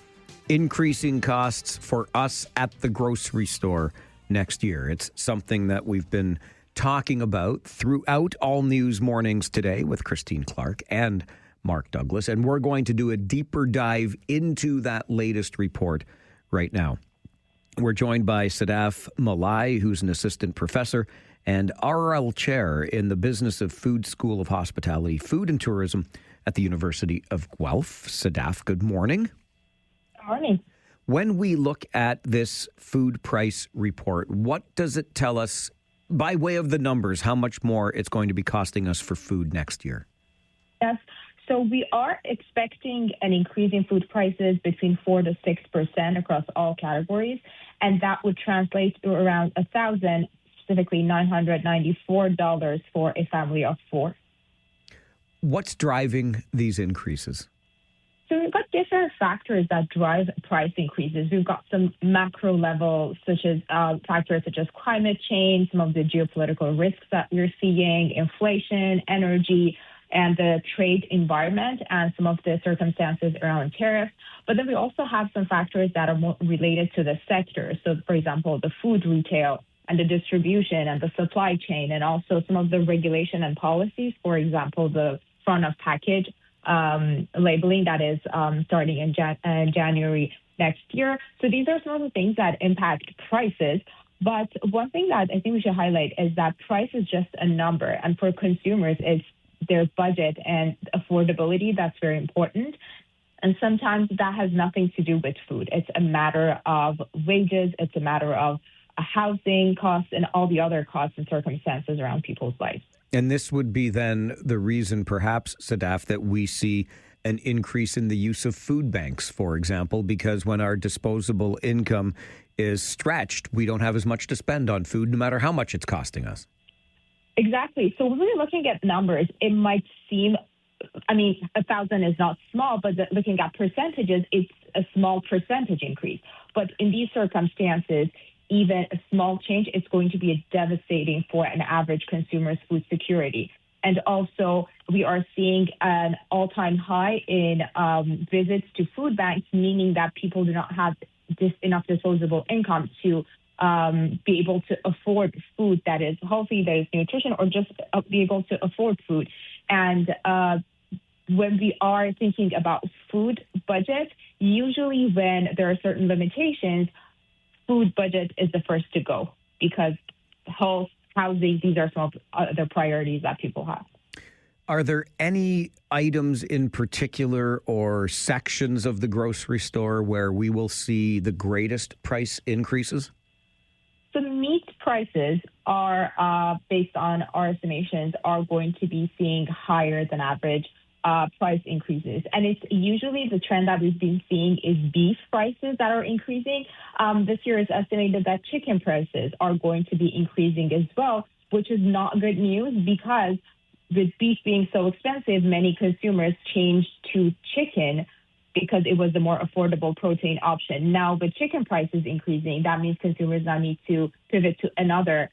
increasing costs for us at the grocery store next year. It's something that we've been talking about throughout all news mornings today with Christine Clark and Mark Douglas, and we're going to do a deeper dive into that latest report right now. We're joined by Sadaf Malai, who's an assistant professor and RL Chair in the Business of Food School of Hospitality, Food and Tourism at the University of Guelph. Sadaf, good morning. Good morning. When we look at this food price report, what does it tell us by way of the numbers, how much more it's going to be costing us for food next year? Yes. So we are expecting an increase in food prices between 4 to 6% across all categories, and that would translate to around $1,000, specifically $994 for a family of 4. What's driving these increases? So we've got different factors that drive price increases. We've got some macro level, such as factors such as climate change, some of the geopolitical risks that we're seeing, inflation, energy, and the trade environment, and some of the circumstances around tariffs. But then we also have some factors that are more related to the sector. So, for example, the food retail and the distribution and the supply chain, and also some of the regulation and policies, for example, the front of package labeling that is starting in January next year. So these are some of the things that impact prices. But one thing that I think we should highlight is that price is just a number. And for consumers, it's their budget and affordability that's very important. And sometimes that has nothing to do with food. It's a matter of wages. It's a matter of housing costs and all the other costs and circumstances around people's lives. And this would be then the reason, perhaps, Sadaf, that we see an increase in the use of food banks, for example, because when our disposable income is stretched, we don't have as much to spend on food, no matter how much it's costing us. Exactly. So when we're looking at numbers, it might seem, 1,000 is not small, but looking at percentages, it's a small percentage increase. But in these circumstances, even a small change is going to be devastating for an average consumer's food security. And also, we are seeing an all-time high in visits to food banks, meaning that people do not have enough disposable income to be able to afford food that is healthy, that is nutrition, or just be able to afford food. And when we are thinking about food budget, usually when there are certain limitations, food budget is the first to go because health, housing, these are some of the priorities that people have. Are there any items in particular or sections of the grocery store where we will see the greatest price increases? So meat prices are, based on our estimations, are going to be seeing higher than average price increases. And it's usually the trend that we've been seeing is beef prices that are increasing. This year it's estimated that chicken prices are going to be increasing as well, which is not good news because with beef being so expensive, many consumers changed to chicken because it was the more affordable protein option. Now, with chicken prices increasing, that means consumers now need to pivot to another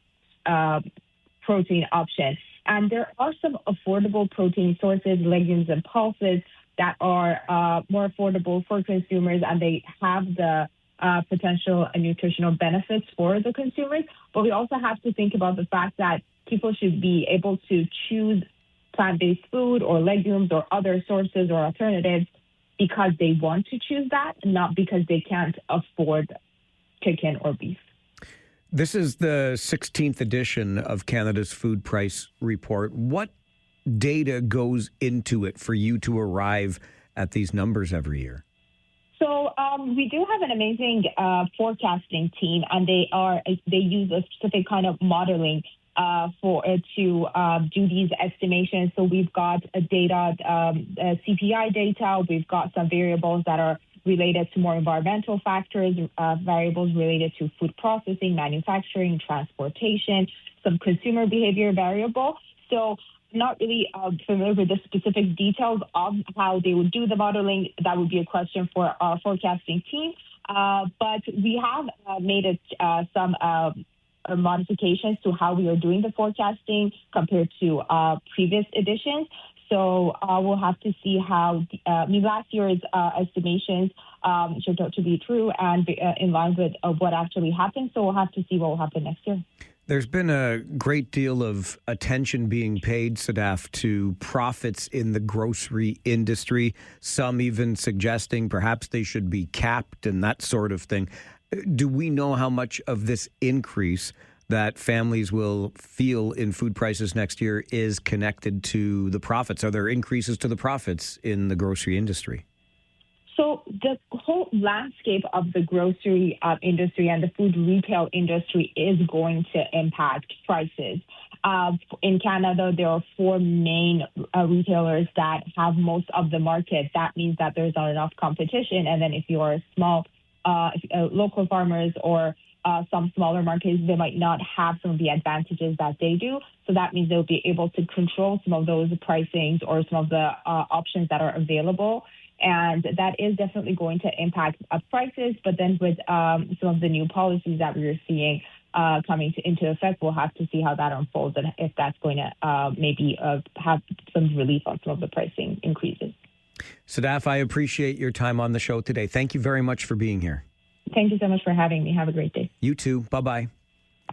protein option. And there are some affordable protein sources, legumes and pulses, that are more affordable for consumers, and they have the potential nutritional benefits for the consumers. But we also have to think about the fact that people should be able to choose plant-based food or legumes or other sources or alternatives because they want to choose that, not because they can't afford chicken or beef. This is the 16th edition of Canada's Food Price Report. What data goes into it for you to arrive at these numbers every year? So we do have an amazing forecasting team, and they use a specific kind of modeling to do these estimations. So we've got data, CPI data. We've got some variables that are related to more environmental factors, variables related to food processing, manufacturing, transportation, some consumer behavior variable. So not really familiar with the specific details of how they would do the modeling. That would be a question for our forecasting team. But we have made some modifications to how we are doing the forecasting compared to previous editions. So we'll have to see how last year's estimations turned out to be true and in line with what actually happened. So we'll have to see what will happen next year. There's been a great deal of attention being paid, Sadaf, to profits in the grocery industry, some even suggesting perhaps they should be capped and that sort of thing. Do we know how much of this increase that families will feel in food prices next year is connected to the profits? Are there increases to the profits in the grocery industry? So the whole landscape of the grocery industry and the food retail industry is going to impact prices. In Canada, there are 4 main retailers that have most of the market. That means that there's not enough competition. And then if you're a small local farmers or some smaller markets, they might not have some of the advantages that they do. So that means they'll be able to control some of those pricings or some of the options that are available. And that is definitely going to impact prices. But then with some of the new policies that we are seeing coming into effect, we'll have to see how that unfolds and if that's going to maybe have some relief on some of the pricing increases. Sadaf, I appreciate your time on the show today. Thank you very much for being here. Thank you so much for having me. Have a great day. You too. Bye-bye.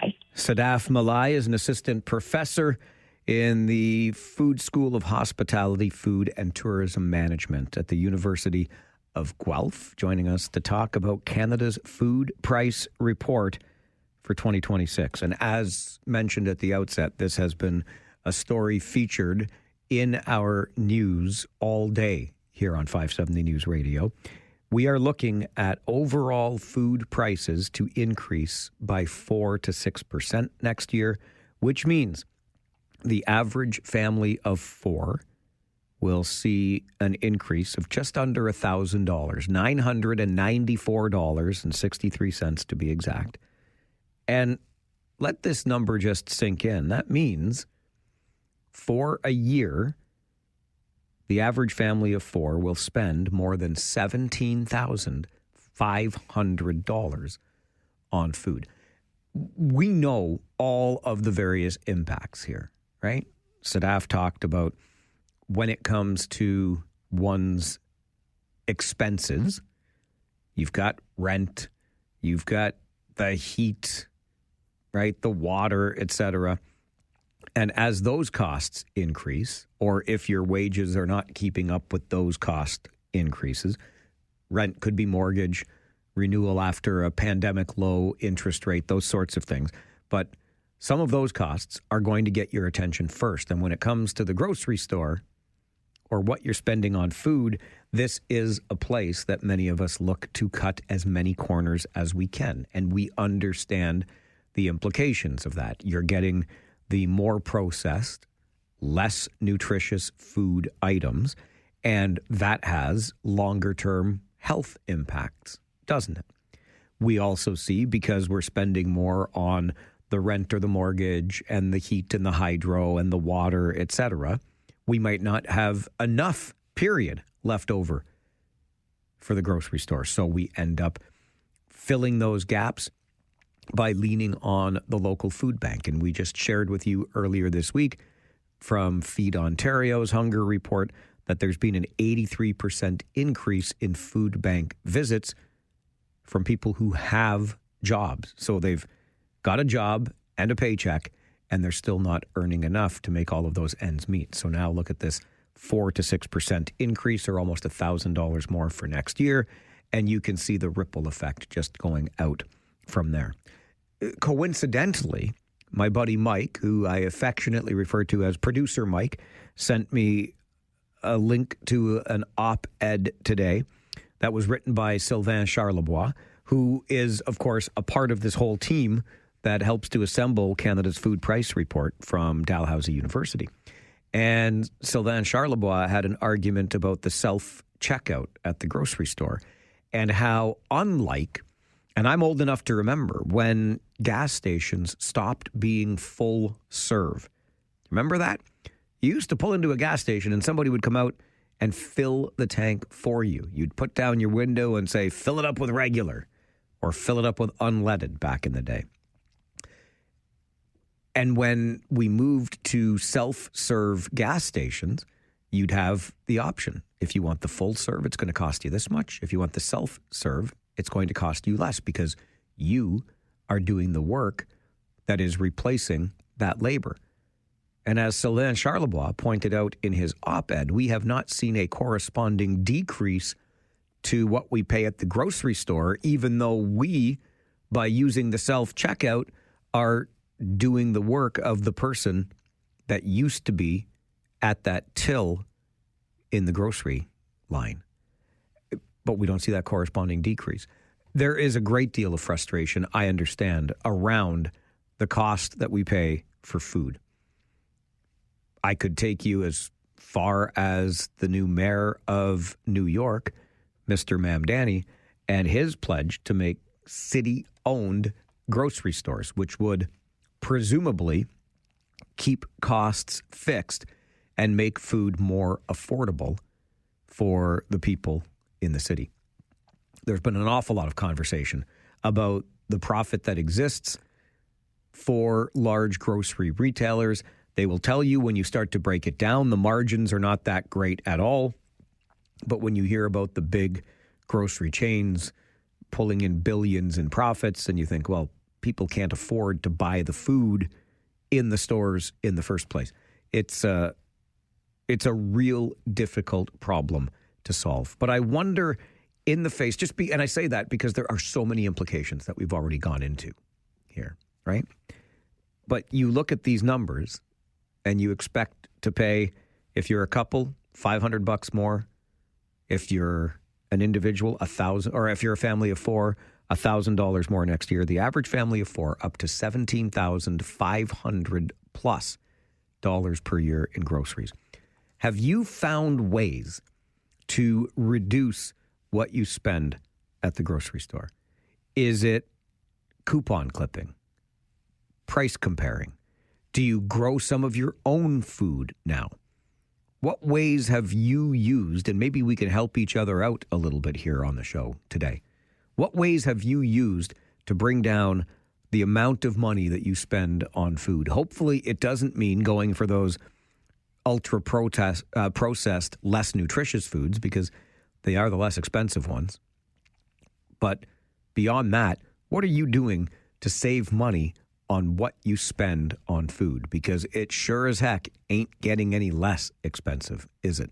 Bye. Sadaf Malai is an assistant professor in the Food School of Hospitality, Food and Tourism Management at the University of Guelph, joining us to talk about Canada's food price report for 2026. And as mentioned at the outset, this has been a story featured in our news all day here on 570 News Radio. We are looking at overall food prices to increase by 4 to 6% next year, which means the average family of 4 will see an increase of just under $1,000, $994.63 to be exact. And let this number just sink in. That means for a year, the average family of 4 will spend more than $17,500 on food. We know all of the various impacts here, right? Sadaf talked about when it comes to one's expenses, you've got rent, you've got the heat, right? The water, etc. And as those costs increase, or if your wages are not keeping up with those cost increases, rent could be mortgage, renewal after a pandemic low interest rate, those sorts of things. But some of those costs are going to get your attention first. And when it comes to the grocery store or what you're spending on food, this is a place that many of us look to cut as many corners as we can. And we understand the implications of that. You're getting the more processed, less nutritious food items, and that has longer-term health impacts, doesn't it? We also see, because we're spending more on the rent or the mortgage and the heat and the hydro and the water, etc., we might not have enough, period, left over for the grocery store. So we end up filling those gaps by leaning on the local food bank. And we just shared with you earlier this week from Feed Ontario's Hunger Report that there's been an 83% increase in food bank visits from people who have jobs. So they've got a job and a paycheck, and they're still not earning enough to make all of those ends meet. So now look at this 4 to 6% increase, or almost $1,000 more for next year, and you can see the ripple effect just going out from there. Coincidentally, my buddy Mike, who I affectionately refer to as Producer Mike, sent me a link to an op-ed today that was written by Sylvain Charlebois, who is, of course, a part of this whole team that helps to assemble Canada's food price report from Dalhousie University. And Sylvain Charlebois had an argument about the self-checkout at the grocery store and how, unlike, and I'm old enough to remember when gas stations stopped being full serve. Remember that? You used to pull into a gas station and somebody would come out and fill the tank for you. You'd put down your window and say, fill it up with regular, or fill it up with unleaded back in the day. And when we moved to self-serve gas stations, you'd have the option. If you want the full serve, it's going to cost you this much. If you want the self-serve, it's going to cost you less, because you are doing the work that is replacing that labor. And as Sylvain Charlebois pointed out in his op-ed, we have not seen a corresponding decrease to what we pay at the grocery store, even though we, by using the self-checkout, are doing the work of the person that used to be at that till in the grocery line. But we don't see that corresponding decrease. There is a great deal of frustration, I understand, around the cost that we pay for food. I could take you as far as the new mayor of New York, Mr. Mamdani, and his pledge to make city-owned grocery stores, which would presumably keep costs fixed and make food more affordable for the people in the city. There's been an awful lot of conversation about the profit that exists for large grocery retailers. They will tell you when you start to break it down, the margins are not that great at all. But when you hear about the big grocery chains pulling in billions in profits, and you think, well, people can't afford to buy the food in the stores in the first place. It's a real difficult problem to solve. But I wonder, in the face, and I say that because there are so many implications that we've already gone into here, right? But you look at these numbers and you expect to pay, if you're a couple, $500 more. If you're an individual, $1,000, or if you're a family of four, $1,000 more next year. The average family of four, up to $17,500 plus per year in groceries. Have you found ways to reduce what you spend at the grocery store? Is it coupon clipping? Price comparing? Do you grow some of your own food now? What ways have you used, and maybe we can help each other out a little bit here on the show today. What ways have you used to bring down the amount of money that you spend on food? Hopefully it doesn't mean going for those ultra-processed, less nutritious foods, because they are the less expensive ones. But beyond that, what are you doing to save money on what you spend on food? Because it sure as heck ain't getting any less expensive, is it?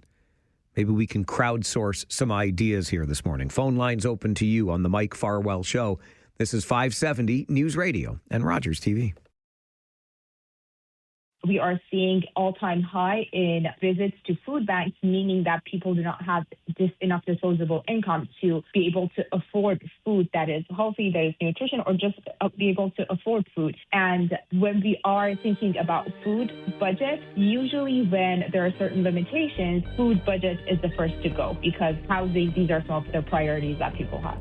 Maybe we can crowdsource some ideas here this morning. Phone lines open to you on the Mike Farwell Show. This is 570 News Radio and Rogers TV. We are seeing all-time high in visits to food banks, meaning that people do not have enough disposable income to be able to afford food that is healthy, that is nutrition, or just be able to afford food. And when we are thinking about food budget, usually when there are certain limitations, food budget is the first to go, because these are some of the priorities that people have.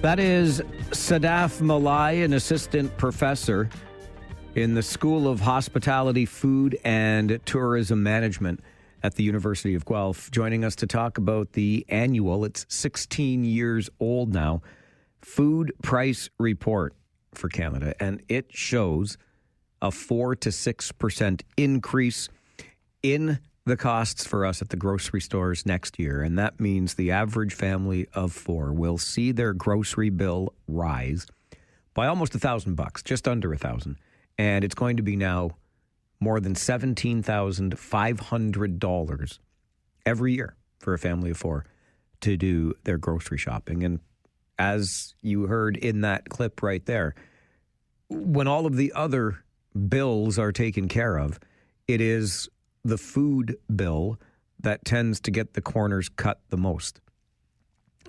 That is Sadaf Malai, an assistant professor in the School of Hospitality, Food and Tourism Management at the University of Guelph, joining us to talk about the annual, it's 16 years old now, food price report for Canada. And it shows a 4 to 6% increase in the costs for us at the grocery stores next year. And that means the average family of four will see their grocery bill rise by almost $1,000, just under $1,000. And it's going to be now more than $17,500 every year for a family of four to do their grocery shopping. And as you heard in that clip right there, when all of the other bills are taken care of, it is the food bill that tends to get the corners cut the most.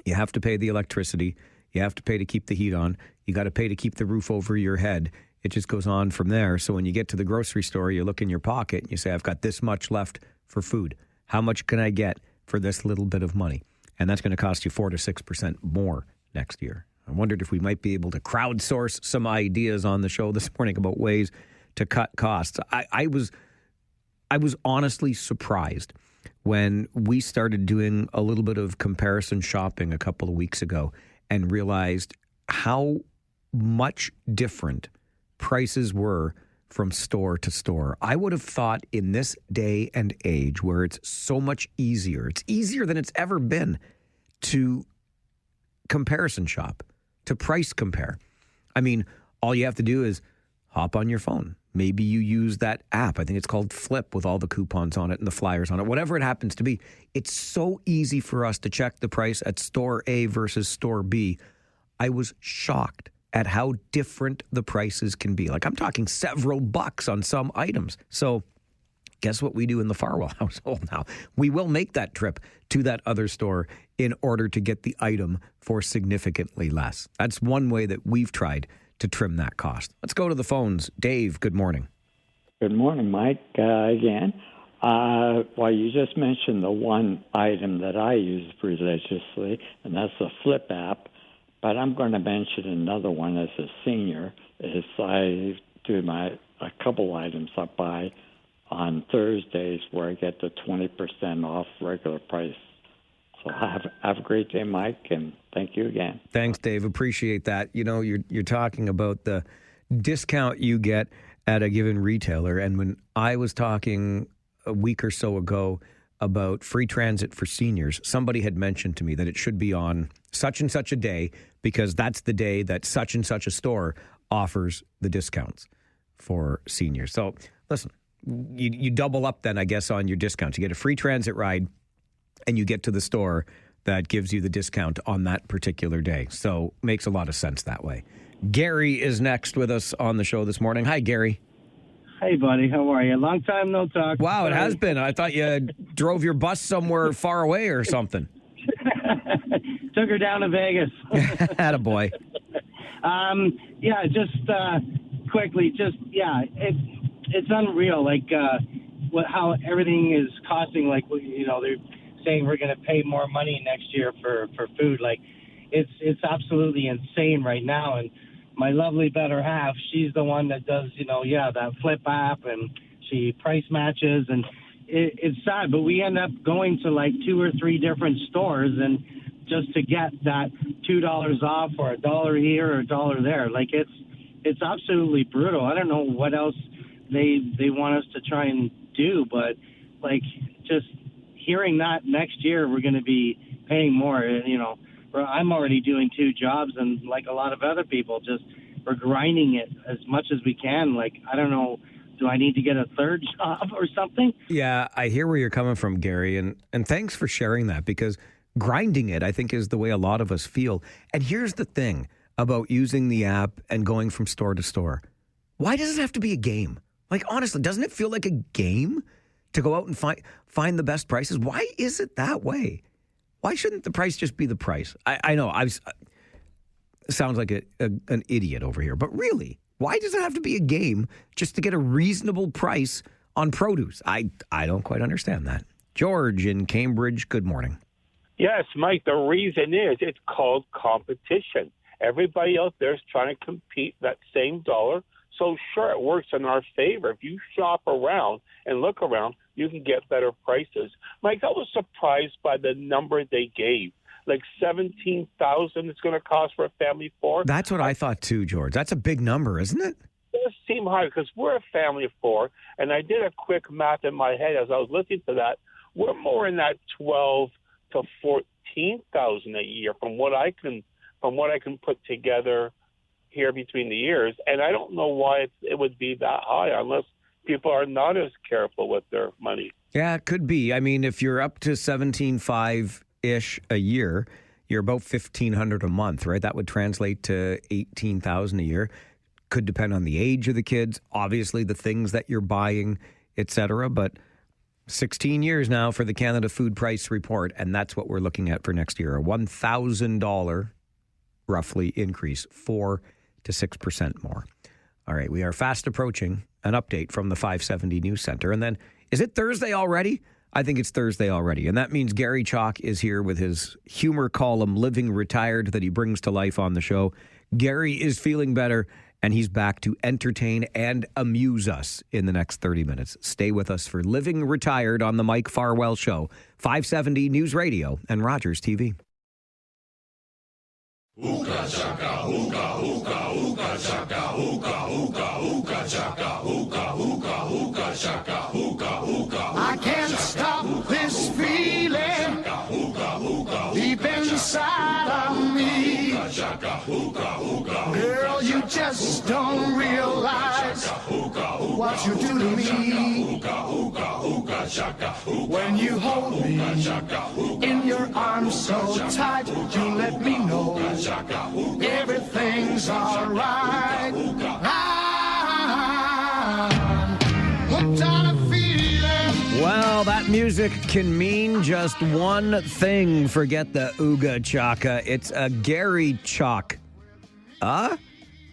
You have to pay the electricity. You have to pay to keep the heat on. You got to pay to keep the roof over your head. It just goes on from there. So when you get to the grocery store, you look in your pocket and you say, I've got this much left for food. How much can I get for this little bit of money? And that's going to cost you 4 to 6% more next year. I wondered if we might be able to crowdsource some ideas on the show this morning about ways to cut costs. I was honestly surprised when we started doing a little bit of comparison shopping a couple of weeks ago and realized how much different prices were from store to store. I would have thought in this day and age where it's so much easier, it's easier than it's ever been to comparison shop, to price compare. I mean, all you have to do is hop on your phone. Maybe you use that app. I think it's called Flip with all the coupons on it and the flyers on it, whatever it happens to be. It's so easy for us to check the price at store A versus store B. I was shocked at how different the prices can be. Like I'm talking several bucks on some items. So guess what we do in the Farwell household now? We will make that trip to that other store in order to get the item for significantly less. That's one way that we've tried to trim that cost. Let's go to the phones. Dave, good morning. Good morning, Mike, again. Well, you just mentioned the one item that I use religiously, and that's the Flip app. But I'm going to mention another one as a senior. Is I do a couple items I buy on Thursdays where I get the 20% off regular price. So have a great day, Mike, and thank you again. Thanks, Dave. Appreciate that. You know, you're talking about the discount you get at a given retailer, and when I was talking a week or so ago about free transit for seniors, somebody had mentioned to me that it should be on such and such a day because that's the day that such and such a store offers the discounts for seniors. So listen, you double up then, I guess, on your discounts. You get a free transit ride and you get to the store that gives you the discount on that particular day. So makes a lot of sense that way. Gary is next with us on the show this morning. Hi, Gary. Hey, buddy. How are you? Long time no talk. Wow, it has been. I thought you drove your bus somewhere far away or something. Took her down to Vegas. Attaboy. Yeah, just quickly, it's unreal. Like how everything is costing. Like, you know, they're saying we're going to pay more money next year for food. Like, it's absolutely insane right now. And my lovely better half, she's the one that does, that Flip app, and she price matches, and it's sad, but we end up going to like 2 or 3 different stores and just to get that $2 off or $1 here or $1 there. Like it's absolutely brutal. I don't know what else they want us to try and do, but like just hearing that next year we're going to be paying more, I'm already doing 2 jobs, and like a lot of other people, just we're grinding it as much as we can. Like, I don't know, do I need to get a 3rd job or something? Yeah, I hear where you're coming from, Gary, and thanks for sharing that, because grinding it, I think, is the way a lot of us feel. And here's the thing about using the app and going from store to store. Why does it have to be a game? Like, honestly, doesn't it feel like a game to go out and find the best prices? Why is it that way? Why shouldn't the price just be the price? I know, sounds like an idiot over here, but really, why does it have to be a game just to get a reasonable price on produce? I don't quite understand that. George in Cambridge, good morning. Yes, Mike, the reason is it's called competition. Everybody out there is trying to compete that same dollar. So sure, it works in our favor. If you shop around and look around, you can get better prices. Mike, I was surprised by the number they gave. Like $17,000 it's going to cost for a family of 4. That's what I thought too, George. That's a big number, isn't it? It does seem high because we're a family of 4, and I did a quick math in my head as I was listening to that. We're more in that $12,000 to $14,000 a year from what I can put together here between the years, and I don't know why it would be that high unless people are not as careful with their money. Yeah, it could be. I mean, if you're up to $17,500-ish a year, you're about $1,500 a month, right? That would translate to $18,000 a year. Could depend on the age of the kids, obviously the things that you're buying, etc. But 16 years now for the Canada Food Price Report, and that's what we're looking at for next year. A $1,000 roughly increase, 4 to 6% more. All right, we are fast approaching an update from the 570 News Center. And then, is it Thursday already? I think it's Thursday already. And that means Gary Chalk is here with his humor column, Living Retired, that he brings to life on the show. Gary is feeling better, and he's back to entertain and amuse us in the next 30 minutes. Stay with us for Living Retired on the Mike Farwell Show, 570 News Radio and Rogers TV. Hookah chaka, hookah, hookah, hookah chaka, hookah, hookah, hookah chaka, hookah, hookah, hookah chaka, hookah, hookah. I can't stop this feeling deep inside of me. Girl, you just don't realize what you do to me. When you hold me in your arms so tight, you let me know everything's alright. I'm hooked on a feeling. Well, that music can mean just one thing. Forget the ooga chaka. It's a Gary Chalk.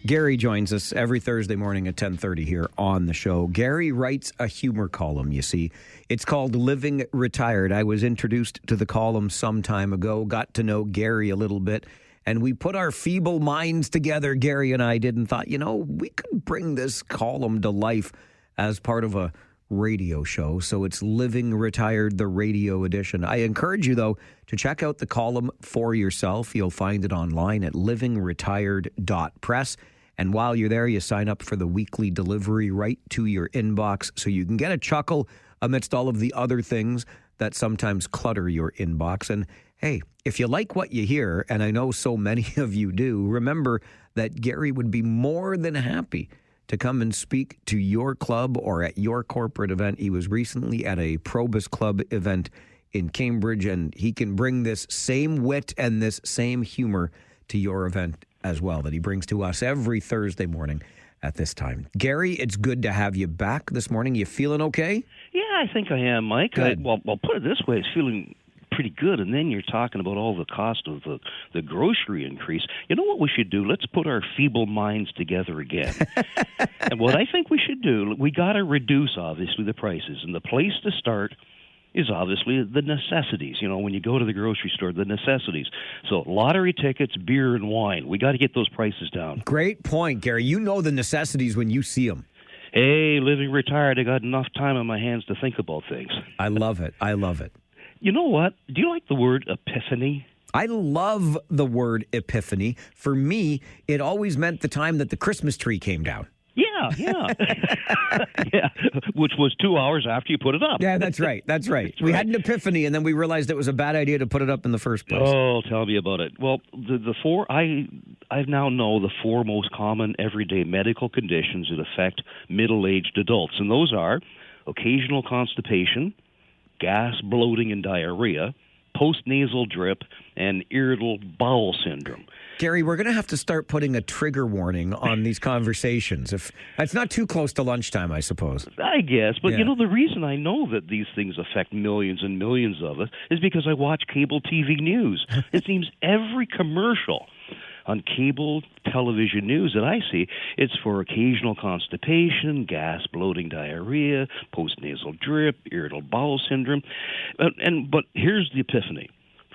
Gary joins us every Thursday morning at 10:30 here on the show. Gary writes a humor column, you see. It's called Living Retired. I was introduced to the column some time ago, got to know Gary a little bit, and we put our feeble minds together, Gary and I did, and thought, we could bring this column to life as part of a radio show. So it's Living Retired, the radio edition. I encourage you, though, to check out the column for yourself. You'll find it online at livingretired.press. And while you're there, you sign up for the weekly delivery right to your inbox so you can get a chuckle amidst all of the other things that sometimes clutter your inbox. And hey, if you like what you hear, and I know so many of you do, remember that Gary would be more than happy to come and speak to your club or at your corporate event. He was recently at a Probus Club event in Cambridge, and he can bring this same wit and this same humor to your event as well that he brings to us every Thursday morning at this time. Gary, it's good to have you back this morning. You feeling okay? Yeah, I think I am, Mike. Well, put it this way, it's feeling pretty good, and then you're talking about all the cost of the grocery increase. You know what we should do? Let's put our feeble minds together again. And what I think we should do, we got to reduce, obviously, the prices, and the place to start is obviously the necessities. When you go to the grocery store, the necessities. So lottery tickets, beer, and wine. We got to get those prices down. Great point, Gary. You know the necessities when you see them. Hey, living retired, I got enough time on my hands to think about things. I love it. I love it. You know what? Do you like the word epiphany? I love the word epiphany. For me, it always meant the time that the Christmas tree came down. Yeah. Yeah, which was 2 hours after you put it up. Yeah, that's right. That's right. We had an epiphany, and then we realized it was a bad idea to put it up in the first place. Oh, tell me about it. Well, the four, I now know the four most common everyday medical conditions that affect middle-aged adults, and those are occasional constipation, gas, bloating, and diarrhea, postnasal drip, and irritable bowel syndrome. Gary, we're going to have to start putting a trigger warning on these conversations. If it's not too close to lunchtime, I suppose. I guess. But, the reason I know that these things affect millions and millions of us is because I watch cable TV news. It seems every commercial on cable television news that I see, it's for occasional constipation, gas, bloating, diarrhea, postnasal drip, irritable bowel syndrome. But here's the epiphany.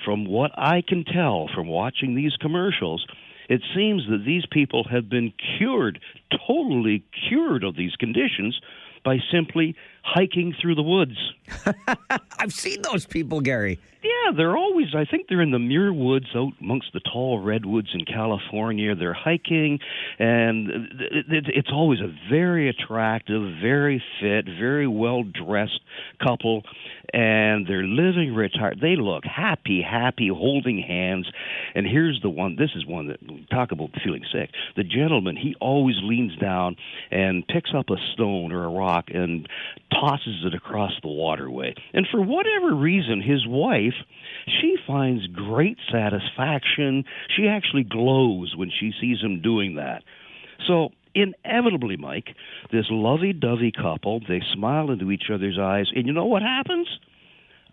From what I can tell from watching these commercials, it seems that these people have been cured, totally cured of these conditions by simply hiking through the woods. I've seen those people, Gary. Yeah, they're always, I think they're in the Muir Woods out amongst the tall redwoods in California. They're hiking, and it's always a very attractive, very fit, very well-dressed couple, and they're living retired. They look happy, holding hands. And here's the one, this is one that, talk about feeling sick. The gentleman, he always leans down and picks up a stone or a rock and tosses it across the waterway. And for whatever reason, his wife, she finds great satisfaction. She actually glows when she sees him doing that. So inevitably, Mike, this lovey-dovey couple, they smile into each other's eyes, and you know what happens?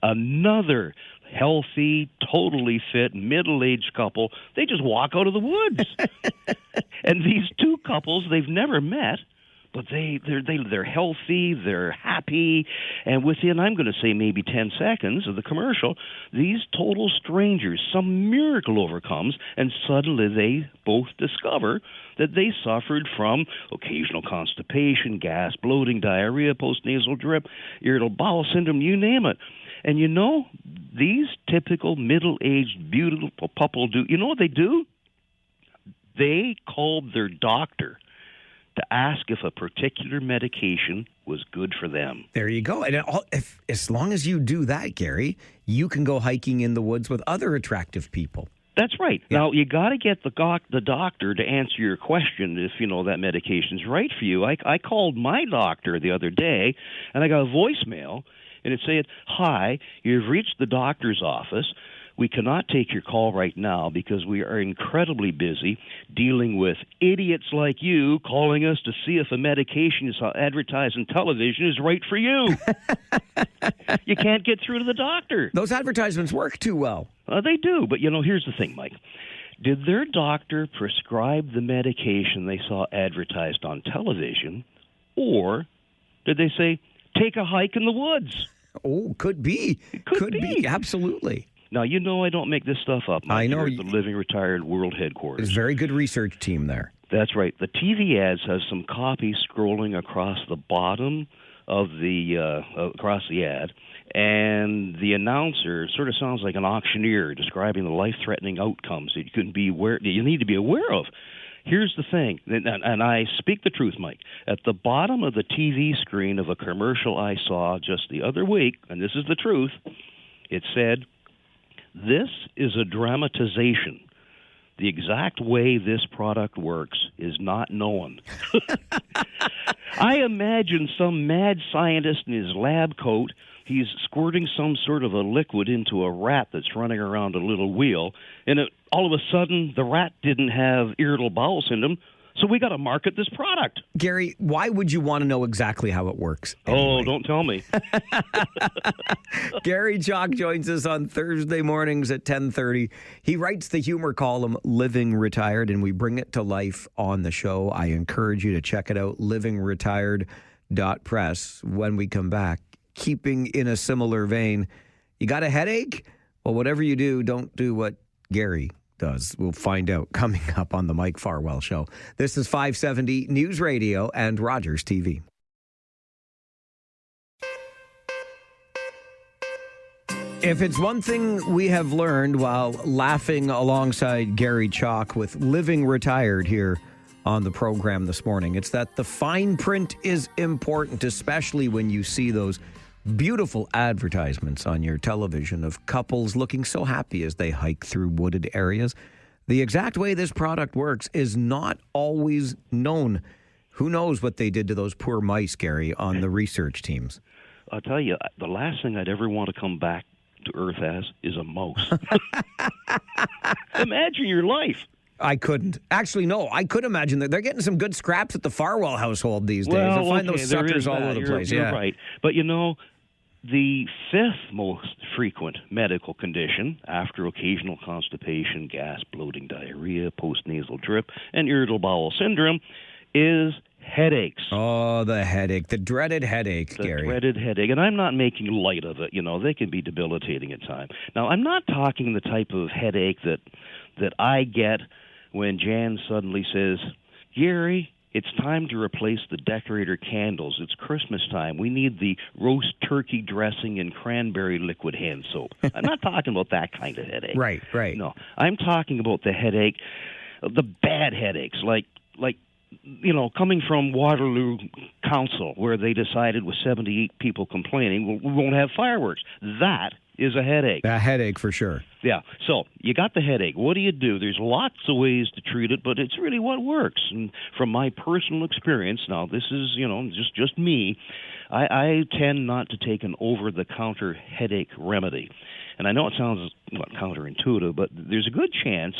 Another healthy, totally fit, middle-aged couple, they just walk out of the woods. And these two couples, they've never met, but they're healthy, they're happy, and within, I'm going to say, maybe 10 seconds of the commercial, these total strangers, some miracle overcomes, and suddenly they both discover that they suffered from occasional constipation, gas, bloating, diarrhea, postnasal drip, irritable bowel syndrome, you name it. And these typical middle-aged, beautiful couple do, you know what they do? They called their doctor to ask if a particular medication was good for them. There you go. And as long as you do that, Gary, you can go hiking in the woods with other attractive people. That's right. Yeah. Now, you got to get the doctor to answer your question if, that medication's right for you. I called my doctor the other day, and I got a voicemail, and it said, "Hi, you've reached the doctor's office. We cannot take your call right now because we are incredibly busy dealing with idiots like you calling us to see if a medication is advertised on television is right for you." You can't get through to the doctor. Those advertisements work too well. They do, but here's the thing, Mike. Did their doctor prescribe the medication they saw advertised on television, or did they say, "Take a hike in the woods"? Oh, could be. Could be, absolutely. Now, I don't make this stuff up. I know. Here at the Living Retired World Headquarters. It's a very good research team there. That's right. The TV ads has some copy scrolling across the bottom of across the ad, and the announcer sort of sounds like an auctioneer describing the life-threatening outcomes that you need to be aware of. Here's the thing, and I speak the truth, Mike. At the bottom of the TV screen of a commercial I saw just the other week, and this is the truth, it said, "This is a dramatization. The exact way this product works is not known." I imagine some mad scientist in his lab coat, he's squirting some sort of a liquid into a rat that's running around a little wheel, and all of a sudden the rat didn't have irritable bowel syndrome, so we got to market this product. Gary, why would you want to know exactly how it works? Anyway? Oh, don't tell me. Gary Chalk joins us on Thursday mornings at 10:30. He writes the humor column Living Retired, and we bring it to life on the show. I encourage you to check it out, livingretired.press. When we come back, keeping in a similar vein, you got a headache? Well, whatever you do, don't do what Gary does. We'll find out coming up on the Mike Farwell Show. This is 570 News Radio and Rogers TV. If it's one thing we have learned while laughing alongside Gary Chalk with Living Retired here on the program this morning, it's that the fine print is important, especially when you see those beautiful advertisements on your television of couples looking so happy as they hike through wooded areas. The exact way this product works is not always known. Who knows what they did to those poor mice, Gary, on the research teams? I'll tell you, the last thing I'd ever want to come back to Earth as is a mouse. Imagine your life. I couldn't. Actually, no, I could imagine that they're getting some good scraps at the Farwell household these days. I find those suckers all over the place. You're right. But the fifth most frequent medical condition after occasional constipation, gas, bloating, diarrhea, postnasal drip, and irritable bowel syndrome is headaches. Oh, the headache. The dreaded headache, Gary. The dreaded headache. And I'm not making light of it. They can be debilitating at times. Now, I'm not talking the type of headache that I get when Jan suddenly says, "Gary, it's time to replace the decorator candles. It's Christmas time. We need the roast turkey dressing and cranberry liquid hand soap." I'm not talking about that kind of headache. Right. No, I'm talking about the headache, the bad headaches, like coming from Waterloo Council, where they decided with 78 people complaining, we won't have fireworks. That is a headache. A headache for sure. Yeah. So you got the headache. What do you do? There's lots of ways to treat it, but it's really what works. And from my personal experience, now this is, just me, I tend not to take an over-the-counter headache remedy. And I know it sounds counterintuitive, but there's a good chance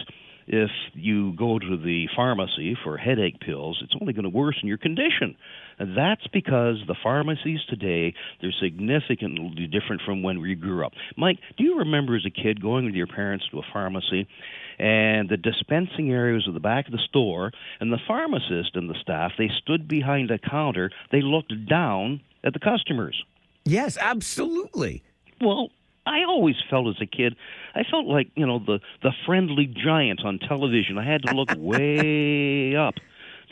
if you go to the pharmacy for headache pills, it's only going to worsen your condition. And that's because the pharmacies today, they're significantly different from when we grew up. Mike, do you remember as a kid going with your parents to a pharmacy, and the dispensing area was at the back of the store, and the pharmacist and the staff, they stood behind a counter, they looked down at the customers? Yes, absolutely. Well, I always felt as a kid, I felt like, the friendly giant on television. I had to look way up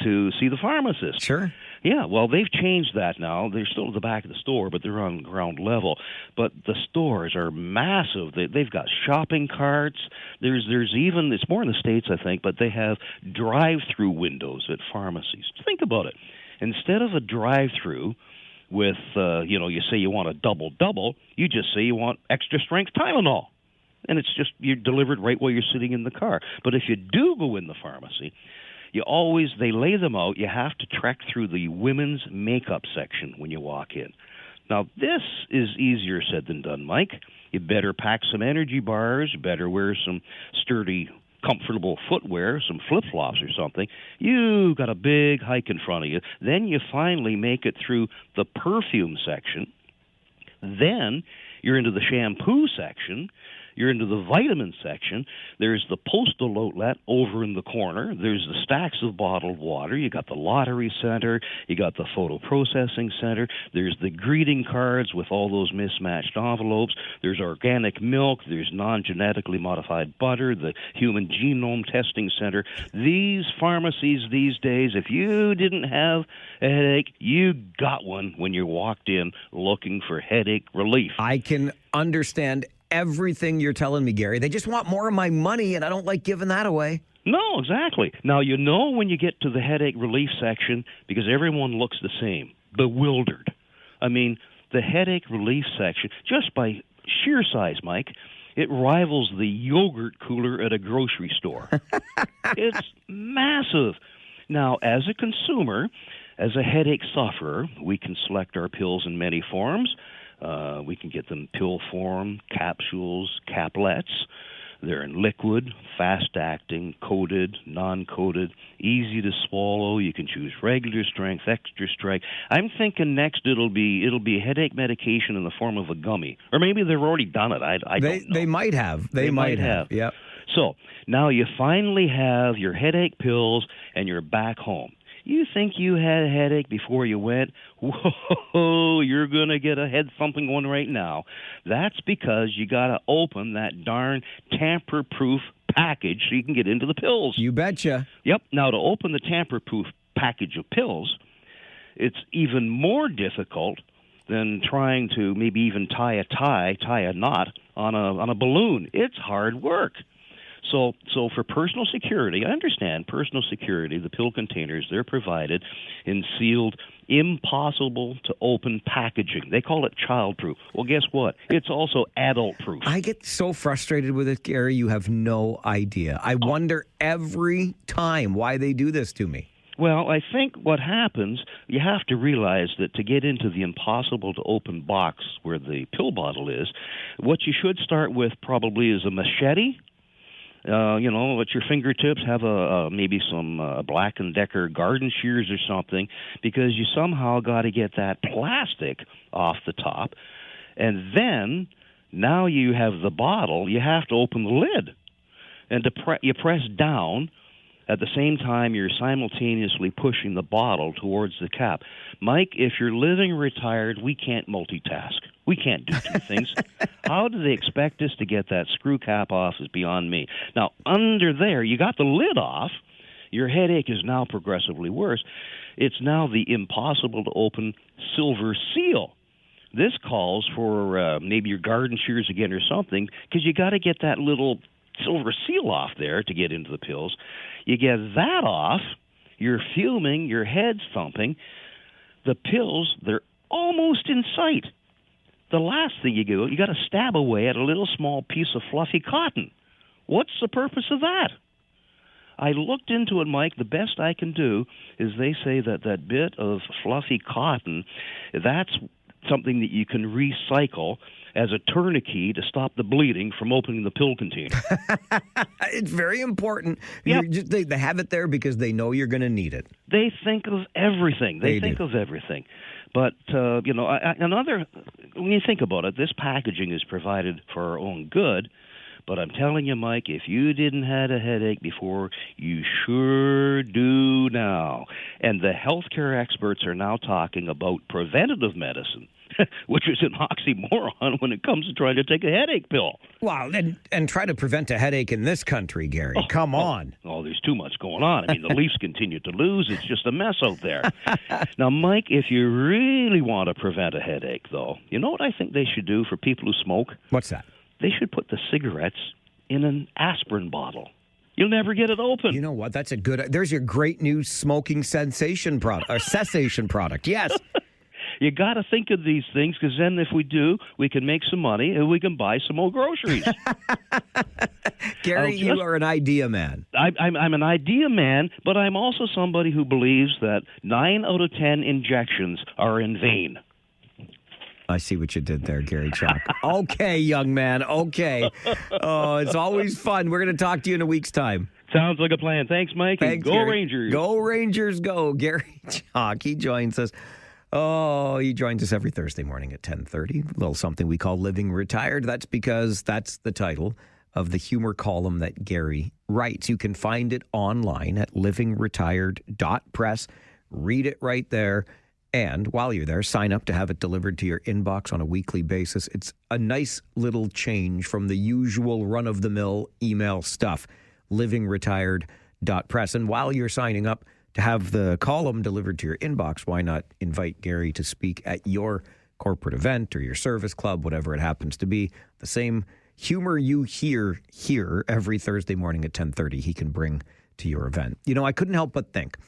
to see the pharmacist. Sure. Yeah, well, they've changed that now. They're still at the back of the store, but they're on ground level. But the stores are massive. They've got shopping carts. There's even, it's more in the States, I think, but they have drive-through windows at pharmacies. Think about it. Instead of a drive-through with, you say you want a double-double, you just say you want extra-strength Tylenol. and it's just you're delivered right while you're sitting in the car. But if you do go in the pharmacy, they lay them out. You have to trek through the women's makeup section when you walk in. Now, this is easier said than done, Mike. You better pack some energy bars, you better wear some sturdy, comfortable footwear, some flip-flops or something. You got a big hike in front of you. Then you finally make it through the perfume section. Then you're into the shampoo section. You're into the vitamin section. There's the postal outlet over in the corner. There's the stacks of bottled water. You got the lottery center. You got the photo processing center. There's the greeting cards with all those mismatched envelopes. There's organic milk. There's non-genetically modified butter. The human genome testing center. These pharmacies these days, if you didn't have a headache, you got one when you walked in looking for headache relief. I can understand everything you're telling me, Gary. They just want more of my money, and I don't like giving that away. No, exactly. Now, you know when you get to the headache relief section, because everyone looks the same, bewildered. I mean, the headache relief section, just by sheer size, Mike, it rivals the yogurt cooler at a grocery store. It's massive. Now, as a consumer, as a headache sufferer, we can select our pills in many forms. We can get them pill form, capsules, caplets. They're in liquid, fast-acting, coated, non-coated, easy to swallow. You can choose regular strength, extra strength. I'm thinking next it'll be headache medication in the form of a gummy, or maybe they've already done it. I don't know. They might have. They might have. Yep. So now you finally have your headache pills, and you're back home. You think you had a headache before you went? Whoa, you're going to get a head-thumping one right now. That's because you got to open that darn tamper-proof package so you can get into the pills. You betcha. Yep. Now, to open the tamper-proof package of pills, it's even more difficult than trying to maybe even tie a knot on a balloon. It's hard work. So for personal security, I understand personal security, the pill containers, they're provided in sealed, impossible-to-open packaging. They call it child-proof. Well, guess what? It's also adult-proof. I get so frustrated with it, Gary, you have no idea. I wonder every time why they do this to me. Well, I think what happens, you have to realize that to get into the impossible-to-open box where the pill bottle is, what you should start with probably is a machete. At your fingertips, have maybe some Black & Decker garden shears or something, because you somehow got to get that plastic off the top. And then, now you have the bottle, you have to open the lid. And you press down. At the same time, you're simultaneously pushing the bottle towards the cap. Mike, if you're living retired, we can't multitask. We can't do two things. How do they expect us to get that screw cap off is beyond me. Now, under there, you got the lid off. Your headache is now progressively worse. It's now the impossible-to-open silver seal. This calls for maybe your garden shears again or something, because you got to get that little silver seal off there to get into the pills. You get that off, you're fuming, your head's thumping. The pills, they're almost in sight. The last thing you do, you got to stab away at a little small piece of fluffy cotton. What's the purpose of that? I looked into it, Mike. The best I can do is they say that bit of fluffy cotton, that's something that you can recycle as a tourniquet to stop the bleeding from opening the pill container. It's very important. Yep. They have it there because they know you're going to need it. They think of everything. They think of everything. But, when you think about it, this packaging is provided for our own good. But I'm telling you, Mike, if you didn't have a headache before, you sure do now. And the healthcare experts are now talking about preventative medicine, which is an oxymoron when it comes to trying to take a headache pill. Wow, and try to prevent a headache in this country, Gary. Come on. Oh, there's too much going on. I mean, the Leafs continue to lose. It's just a mess out there. Now, Mike, if you really want to prevent a headache, though, you know what I think they should do for people who smoke? What's that? They should put the cigarettes in an aspirin bottle. You'll never get it open. You know what? That's a good... There's your great new smoking cessation product. Yes. You got to think of these things, because then if we do, we can make some money and we can buy some more groceries. Gary, you are an idea man. I'm an idea man, but I'm also somebody who believes that 9 out of 10 injections are in vain. I see what you did there, Gary Chalk. Okay, young man. Okay. Oh, it's always fun. We're going to talk to you in a week's time. Sounds like a plan. Thanks, Mike. Thanks, go Gary. Rangers. Go Rangers, go. Gary Chalk, he joins us. Oh, he joins us every Thursday morning at 10:30. A little something we call Living Retired. That's because that's the title of the humor column that Gary writes. You can find it online at livingretired.press. Read it right there. And while you're there, sign up to have it delivered to your inbox on a weekly basis. It's a nice little change from the usual run-of-the-mill email stuff, livingretired.press. And while you're signing up to have the column delivered to your inbox, why not invite Gary to speak at your corporate event or your service club, whatever it happens to be. The same humor you hear here every Thursday morning at 10:30, he can bring to your event. You know, I couldn't help but think,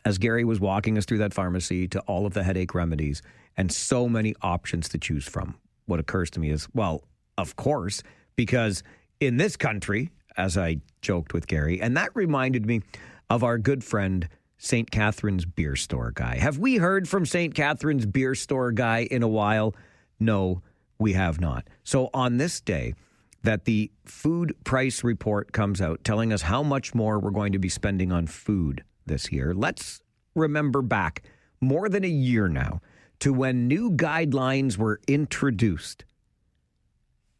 as Gary was walking us through that pharmacy to all of the headache remedies and so many options to choose from, what occurs to me is, well, of course, because in this country, as I joked with Gary, and that reminded me of our good friend, St. Catherine's Beer Store guy. Have we heard from St. Catherine's Beer Store guy in a while? No, we have not. So on this day that the food price report comes out telling us how much more we're going to be spending on food this year, let's remember back more than a year now to when new guidelines were introduced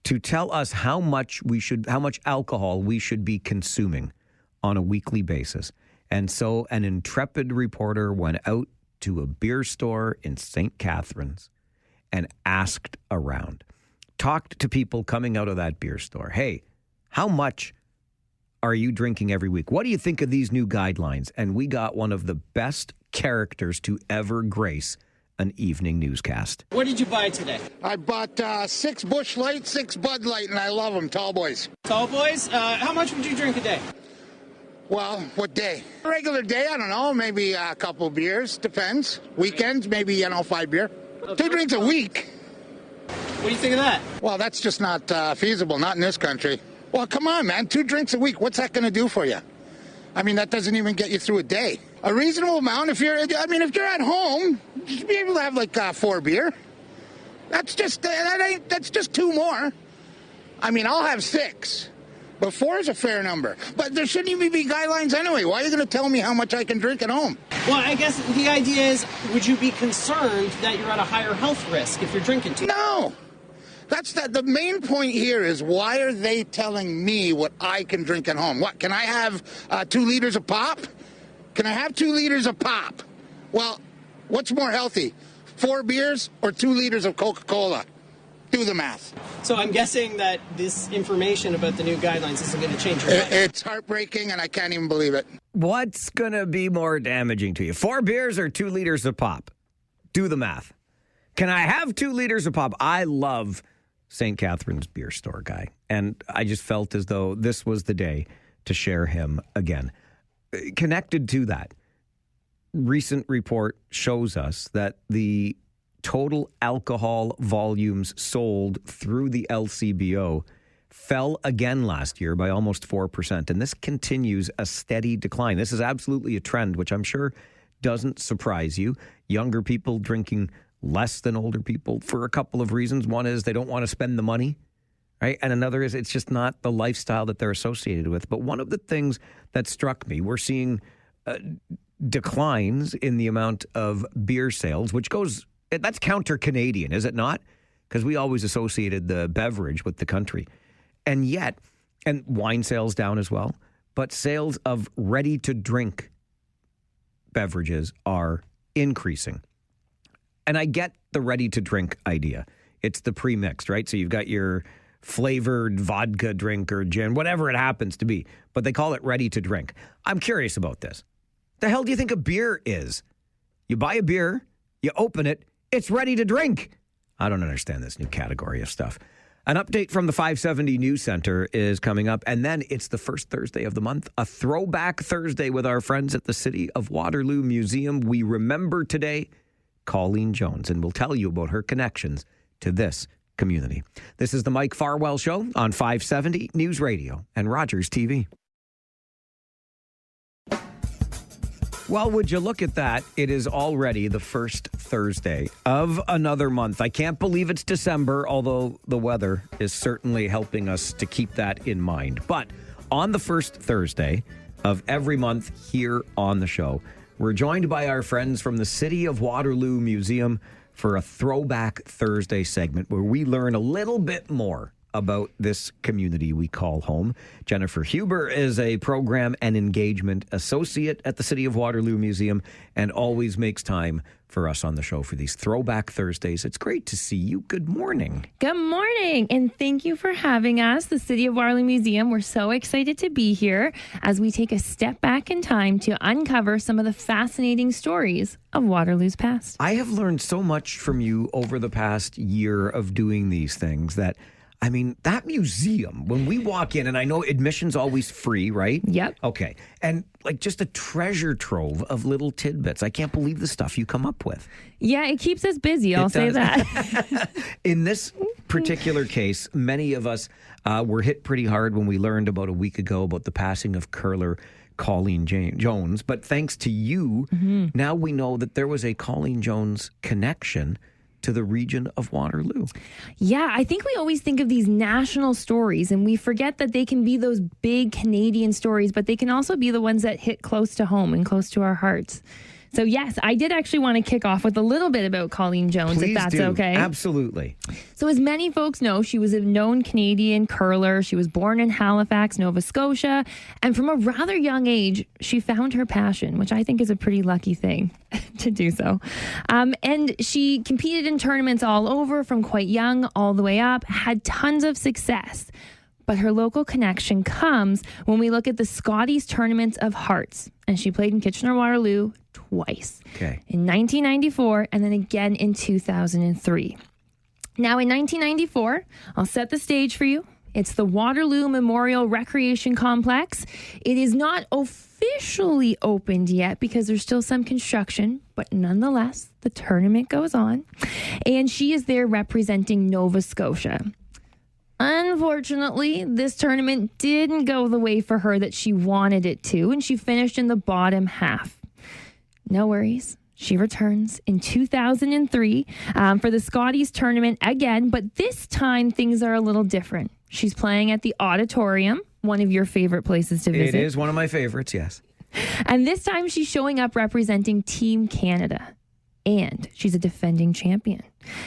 to tell us how much alcohol we should be consuming on a weekly basis. And so an intrepid reporter went out to a beer store in St. Catherine's and asked around, talked to people coming out of that beer store. Hey, how much are you drinking every week? What do you think of these new guidelines? And we got one of the best characters to ever grace an evening newscast. What did you buy today? I bought 6 Busch Light, 6 Bud Light, and I love them, tall boys. Tall boys? How much would you drink a day? Well, what day? Regular day, I don't know, maybe a couple beers, depends. Weekends, maybe, 5 beer. 2 drinks a week. What do you think of that? Well, that's just not feasible, not in this country. Well, come on, man, 2 drinks a week, what's that going to do for you? I mean, that doesn't even get you through a day. A reasonable amount, if you're at home, you should be able to have like 4 beer. That's just 2 more. I mean, I'll have 6. But 4 is a fair number. But there shouldn't even be guidelines anyway. Why are you going to tell me how much I can drink at home? Well, I guess the idea is, would you be concerned that you're at a higher health risk if you're drinking too much? No. The main point here is, why are they telling me what I can drink at home? What, can I have 2 liters of pop? Can I have 2 liters of pop? Well, what's more healthy, 4 beers or 2 liters of Coca-Cola? Do the math. So I'm guessing that this information about the new guidelines isn't going to change your life. It's heartbreaking, and I can't even believe it. What's going to be more damaging to you, 4 beers or 2 liters of pop? Do the math. Can I have 2 liters of pop? I love St. Catherine's Beer Store guy, and I just felt as though this was the day to share him again. Connected to that, recent report shows us that the total alcohol volumes sold through the LCBO fell again last year by almost 4%. And this continues a steady decline. This is absolutely a trend, which I'm sure doesn't surprise you. Younger people drinking less than older people for a couple of reasons. One is they don't want to spend the money, right? And another is it's just not the lifestyle that they're associated with. But one of the things that struck me, we're seeing declines in the amount of beer sales, which goes... That's counter-Canadian, is it not? Because we always associated the beverage with the country. And yet, and wine sales down as well, but sales of ready-to-drink beverages are increasing. And I get the ready-to-drink idea. It's the pre-mixed, right? So you've got your flavored vodka drink or gin, whatever it happens to be, but they call it ready-to-drink. I'm curious about this. The hell do you think a beer is? You buy a beer, you open it, it's ready to drink. I don't understand this new category of stuff. An update from the 570 News Center is coming up, and then it's the first Thursday of the month, a Throwback Thursday with our friends at the City of Waterloo Museum. We remember today Colleen Jones, and we'll tell you about her connections to this community. This is the Mike Farwell Show on 570 News Radio and Rogers TV. Well, would you look at that? It is already the first Thursday of another month. I can't believe it's December, although the weather is certainly helping us to keep that in mind. But on the first Thursday of every month here on the show, we're joined by our friends from the City of Waterloo Museum for a Throwback Thursday segment where we learn a little bit more about this community we call home. Jennifer Huber is a program and engagement associate at the City of Waterloo Museum and always makes time for us on the show for these Throwback Thursdays. It's great to see you. Good morning. Good morning, and thank you for having us, the City of Waterloo Museum. We're so excited to be here as we take a step back in time to uncover some of the fascinating stories of Waterloo's past. I have learned so much from you over the past year of doing these things that I mean, that museum, when we walk in, and I know admission's always free, right? Yep. Okay. And like just a treasure trove of little tidbits. I can't believe the stuff you come up with. Yeah, it keeps us busy, I'll say that. In this particular case, many of us were hit pretty hard when we learned about a week ago about the passing of curler Colleen Jones. But thanks to you, now we know that there was a Colleen Jones connection to the region of Waterloo. Yeah, I think we always think of these national stories and we forget that they can be those big Canadian stories, but they can also be the ones that hit close to home and close to our hearts. So yes, I did actually want to kick off with a little bit about Colleen Jones, Please if that's do. okay. Absolutely. So as many folks know, she was a known Canadian curler. She was born in Halifax, Nova Scotia. And from a rather young age, she found her passion, which I think is a pretty lucky thing to do so. And she competed in tournaments all over from quite young all the way up, had tons of success. But her local connection comes when we look at the Scotties Tournaments of Hearts. And she played in Kitchener-Waterloo twice. Okay. In 1994 and then again in 2003. Now in 1994, I'll set the stage for you. It's the Waterloo Memorial Recreation Complex. It is not officially opened yet because there's still some construction, but nonetheless, the tournament goes on. And she is there representing Nova Scotia. Unfortunately, this tournament didn't go the way for her that she wanted it to, and she finished in the bottom half. No worries. She returns in 2003 for the Scotties tournament again, but this time things are a little different. She's playing at the Auditorium, one of your favorite places to visit. It is one of my favorites, yes. And this time she's showing up representing Team Canada. And she's a defending champion.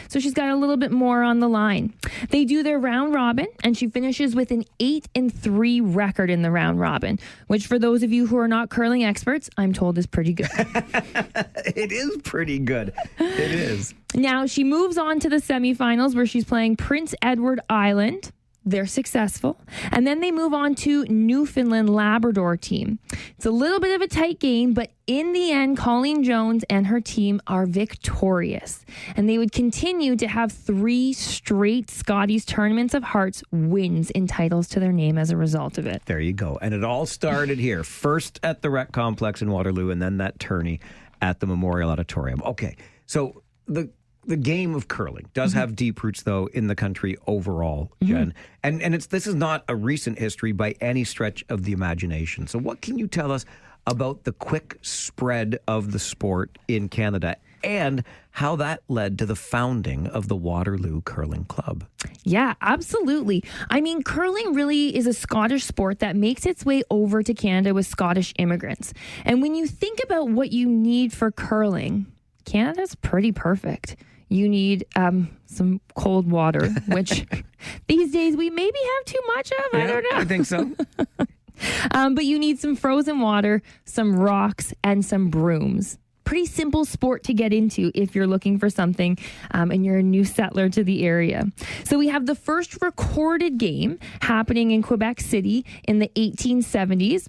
So she's got a little bit more on the line. They do their round robin, and she finishes with an 8-3 record in the round robin, which for those of you who are not curling experts, I'm told is pretty good. It is pretty good. It is. Now she moves on to the semifinals where she's playing Prince Edward Island. They're successful. And then they move on to Newfoundland Labrador team. It's a little bit of a tight game, but in the end, Colleen Jones and her team are victorious. And they would continue to have 3 straight Scotties Tournaments of Hearts wins in titles to their name as a result of it. There you go. And it all started here. First at the Rec Complex in Waterloo, and then that tourney at the Memorial Auditorium. Okay, so the game of curling does have deep roots, though, in the country overall, Jen. And this is not a recent history by any stretch of the imagination. So what can you tell us about the quick spread of the sport in Canada and how that led to the founding of the Waterloo Curling Club? Yeah, absolutely. I mean, curling really is a Scottish sport that makes its way over to Canada with Scottish immigrants. And when you think about what you need for curling, Canada's pretty perfect. You need some cold water, which these days we maybe have too much of. I don't know. I think so. But you need some frozen water, some rocks, and some brooms. Pretty simple sport to get into if you're looking for something and you're a new settler to the area. So we have the first recorded game happening in Quebec City in the 1870s.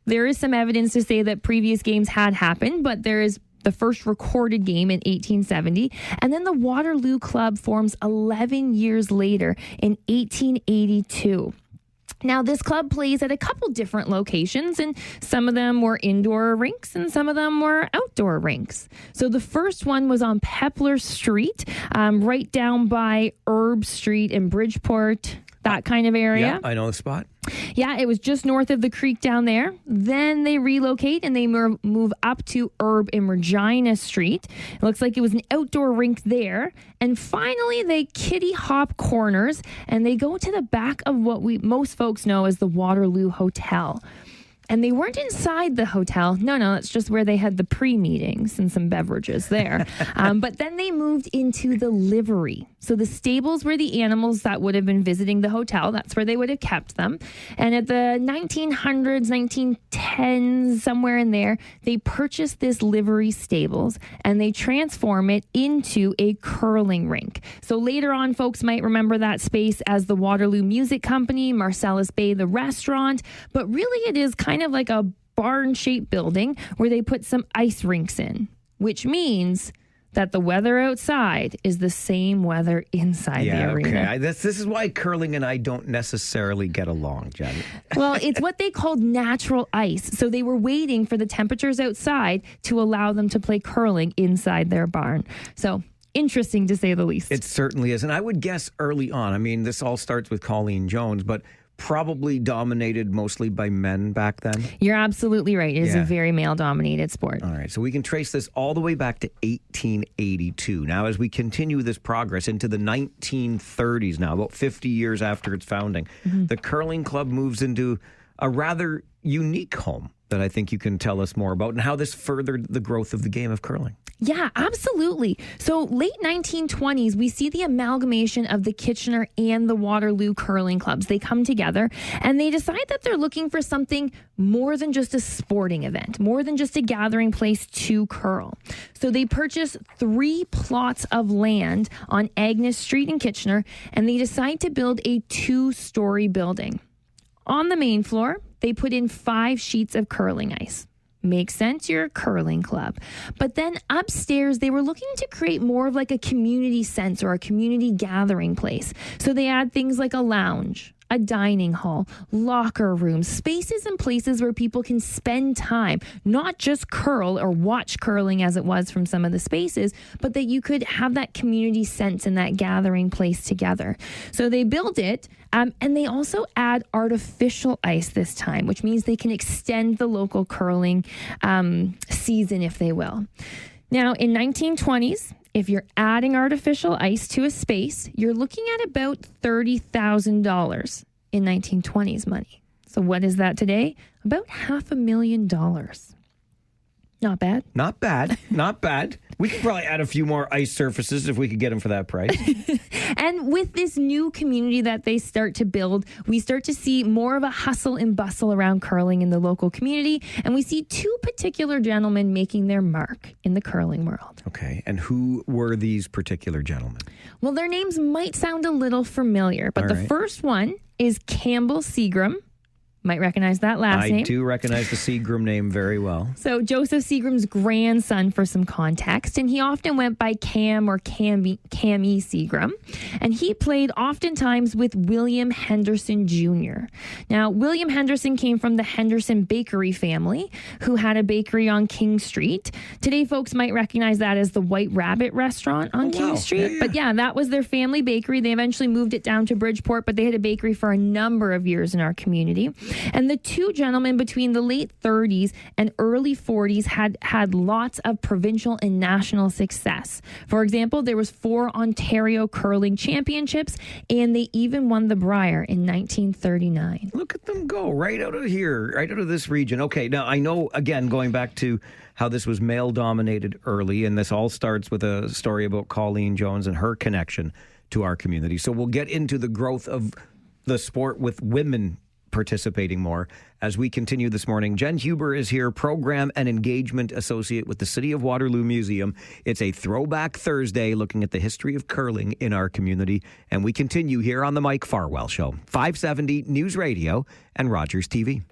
There is some evidence to say that previous games had happened, but there is the first recorded game in 1870. And then the Waterloo Club forms 11 years later in 1882. Now, this club plays at a couple different locations, and some of them were indoor rinks and some of them were outdoor rinks. So the first one was on Pepler Street, right down by Herb Street in Bridgeport, that kind of area. Yeah, I know the spot. Yeah, it was just north of the creek down there. Then they relocate and they move up to Herb in Regina Street. It looks like it was an outdoor rink there. And finally, they kitty hop corners and they go to the back of what most folks know as the Waterloo Hotel. And they weren't inside the hotel. No, that's just where they had the pre-meetings and some beverages there. But then they moved into the livery. So the stables were the animals that would have been visiting the hotel. That's where they would have kept them. And at the 1900s, 1910s, somewhere in there, they purchased this livery stables and they transform it into a curling rink. So later on, folks might remember that space as the Waterloo Music Company, Marcellus Bay, the restaurant. But really, it is kind of like a barn-shaped building where they put some ice rinks in, which means that the weather outside is the same weather inside the arena. Okay. This is why curling and I don't necessarily get along, Jen. Well, it's what they called natural ice. So they were waiting for the temperatures outside to allow them to play curling inside their barn. So interesting to say the least. It certainly is. And I would guess early on, I mean, this all starts with Colleen Jones, but probably dominated mostly by men back then. You're absolutely right. It is a very male-dominated sport. All right, so we can trace this all the way back to 1882. Now, as we continue this progress into the 1930s now, about 50 years after its founding, the curling club moves into a rather unique home that I think you can tell us more about and how this furthered the growth of the game of curling. Yeah, absolutely. So late 1920s, we see the amalgamation of the Kitchener and the Waterloo curling clubs. They come together and they decide that they're looking for something more than just a sporting event, more than just a gathering place to curl. So they purchase 3 plots of land on Agnes Street in Kitchener, and they decide to build a 2-story building. On the main floor, they put in 5 sheets of curling ice. Makes sense, you're a curling club. But then upstairs, they were looking to create more of like a community sense or a community gathering place. So they add things like a lounge, a dining hall, locker rooms, spaces and places where people can spend time, not just curl or watch curling as it was from some of the spaces, but that you could have that community sense and that gathering place together. So they build it, and they also add artificial ice this time, which means they can extend the local curling season, if they will. Now, in 1920s, if you're adding artificial ice to a space, you're looking at about $30,000 in 1920s money. So what is that today? About $500,000. Not bad. Not bad. Not bad. We could probably add a few more ice surfaces if we could get them for that price. And with this new community that they start to build, we start to see more of a hustle and bustle around curling in the local community. And we see 2 particular gentlemen making their mark in the curling world. Okay. And who were these particular gentlemen? Well, their names might sound a little familiar, but the first one is Campbell Seagram. Might recognize that last name. I do recognize the Seagram name very well. So Joseph Seagram's grandson, for some context, and he often went by Cam or Cammy Seagram, and he played oftentimes with William Henderson Jr. Now, William Henderson came from the Henderson Bakery family, who had a bakery on King Street. Today, folks might recognize that as the White Rabbit restaurant on King Street. But yeah, that was their family bakery. They eventually moved it down to Bridgeport, but they had a bakery for a number of years in our community. And the 2 gentlemen between the late 30s and early 40s had lots of provincial and national success. For example, there was 4 Ontario curling championships, and they even won the Brier in 1939. Look at them go, right out of here, right out of this region. Okay, now I know, again, going back to how this was male-dominated early, and this all starts with a story about Colleen Jones and her connection to our community. So we'll get into the growth of the sport with women participating more as we continue this morning. Jen Huber is here, Program and Engagement Associate with the City of Waterloo Museum. It's a Throwback Thursday looking at the history of curling in our community. And we continue here on the Mike Farwell Show, 570 News Radio and Rogers TV.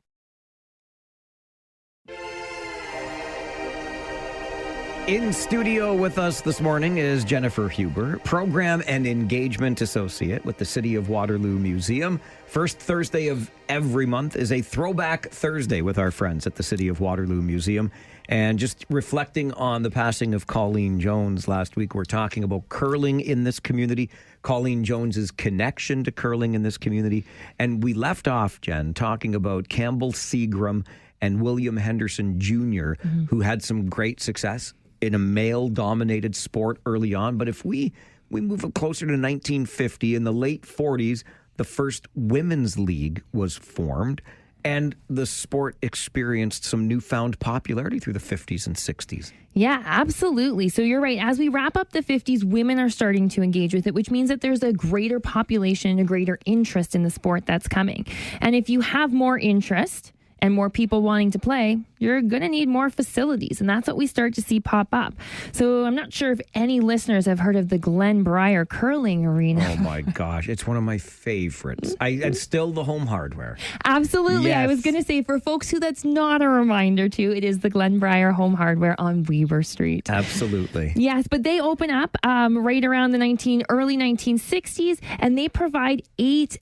In studio with us this morning is Jennifer Huber, Program and Engagement Associate with the City of Waterloo Museum. First Thursday of every month is a Throwback Thursday with our friends at the City of Waterloo Museum. And just reflecting on the passing of Colleen Jones last week, we're talking about curling in this community, Colleen Jones's connection to curling in this community. And we left off, Jen, talking about Campbell Seagram and William Henderson Jr., who had some great success in a male-dominated sport early on. But if we move it closer to 1950, in the late 40s, the first women's league was formed, and the sport experienced some newfound popularity through the 50s and 60s. Yeah, absolutely. So you're right. As we wrap up the 50s, women are starting to engage with it, which means that there's a greater population, a greater interest in the sport that's coming. And if you have more interest and more people wanting to play, you're going to need more facilities. And that's what we start to see pop up. So I'm not sure if any listeners have heard of the Glen Briar Curling Arena. Oh, my gosh. It's one of my favorites. It's still the Home Hardware. Absolutely. Yes. I was going to say, for folks who that's not a reminder to, it is the Glen Briar Home Hardware on Weber Street. Absolutely. Yes, but they open up right around the early 1960s, and they provide 8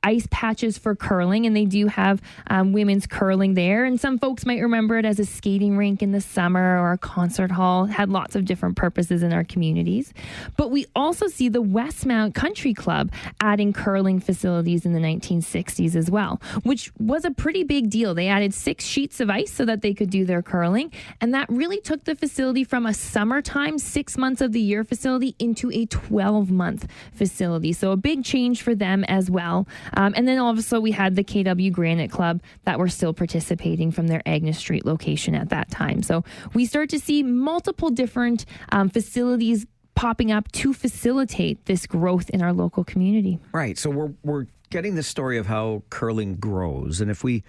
ice patches for curling, and they do have women's curling there. And some folks might remember it as a skating rink in the summer or a concert hall. It had lots of different purposes in our communities. But we also see the Westmount Country Club adding curling facilities in the 1960s as well, which was a pretty big deal. They added 6 sheets of ice so that they could do their curling, and that really took the facility from a summertime 6 months of the year facility into a 12-month facility. So a big change for them as well. And then also we had the KW Granite Club that were still participating from their Agnes Street location at that time. So we start to see multiple different facilities popping up to facilitate this growth in our local community. Right. So we're getting the story of how curling grows. And if we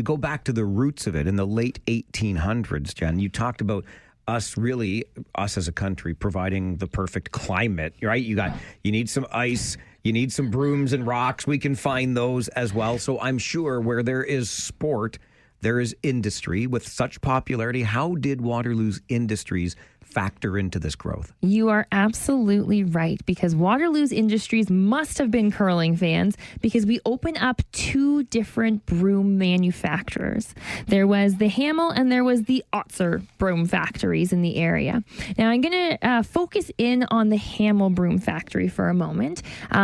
go back to the roots of it in the late 1800s, Jen, you talked about us as a country providing the perfect climate, right? You need some ice, you need some brooms and rocks. We can find those as well. So I'm sure where there is sport, there is industry. With such popularity, how did Waterloo's industries factor into this growth? You are absolutely right, because Waterloo's industries must have been curling fans, because we open up 2 different broom manufacturers. There was the Hamel and there was the Otzer broom factories in the area. Now I'm going to focus in on the Hamel broom factory for a moment,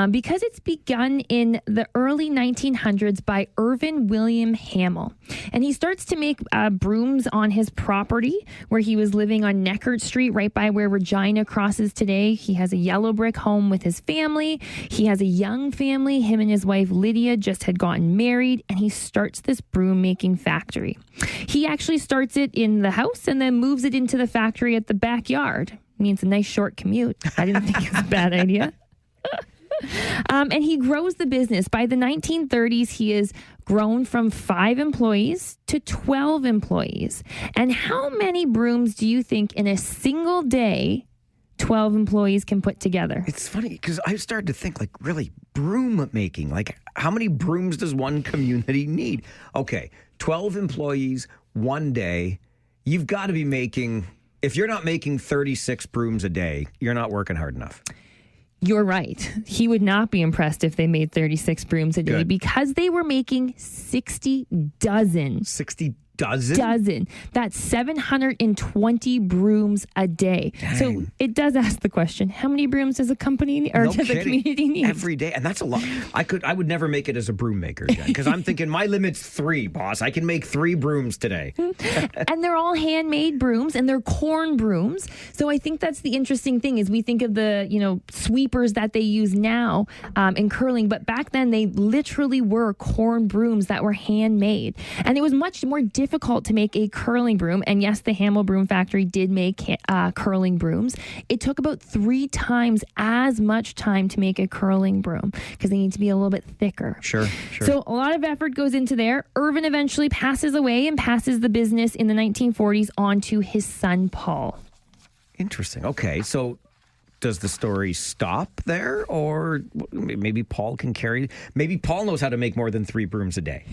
because it's begun in the early 1900s by Irvin William Hamel. And he starts to make brooms on his property where he was living on Neckert Street, right by where Regina crosses today. He has a yellow brick home with his family. He has a young family. Him and his wife Lydia just had gotten married, and he starts this broom making factory. He actually starts it in the house and then moves it into the factory at the backyard. I mean, it's a nice short commute. I didn't think it was a bad idea. And he grows the business. By the 1930s, he is grown from 5 employees to 12 employees. And how many brooms do you think in a single day 12 employees can put together? It's funny because I started to think, really, broom making. How many brooms does one community need? Okay, 12 employees, one day. You've got to be making, if you're not making 36 brooms a day, you're not working hard enough. You're right. He would not be impressed if they made 36 brooms a day. Good. Because they were making 60 dozen. 60 dozen? Dozen. That's 720 brooms a day. Dang. So it does ask the question, how many brooms does a company or does a community need? Every day. And that's a lot. I would never make it as a broom maker, Jen, because I'm thinking my limit's 3, boss. I can make 3 brooms today. And they're all handmade brooms, and they're corn brooms. So I think that's the interesting thing is we think of the, sweepers that they use now in curling, but back then they literally were corn brooms that were handmade. And it was much more difficult to make a curling broom. And yes, the Hamel Broom Factory did make curling brooms. It took about 3 times as much time to make a curling broom because they need to be a little bit thicker. Sure. So a lot of effort goes into there. Irvin eventually passes away and passes the business in the 1940s on to his son, Paul. Interesting. Okay, so does the story stop there? Or maybe Paul can carry... Maybe Paul knows how to make more than 3 brooms a day.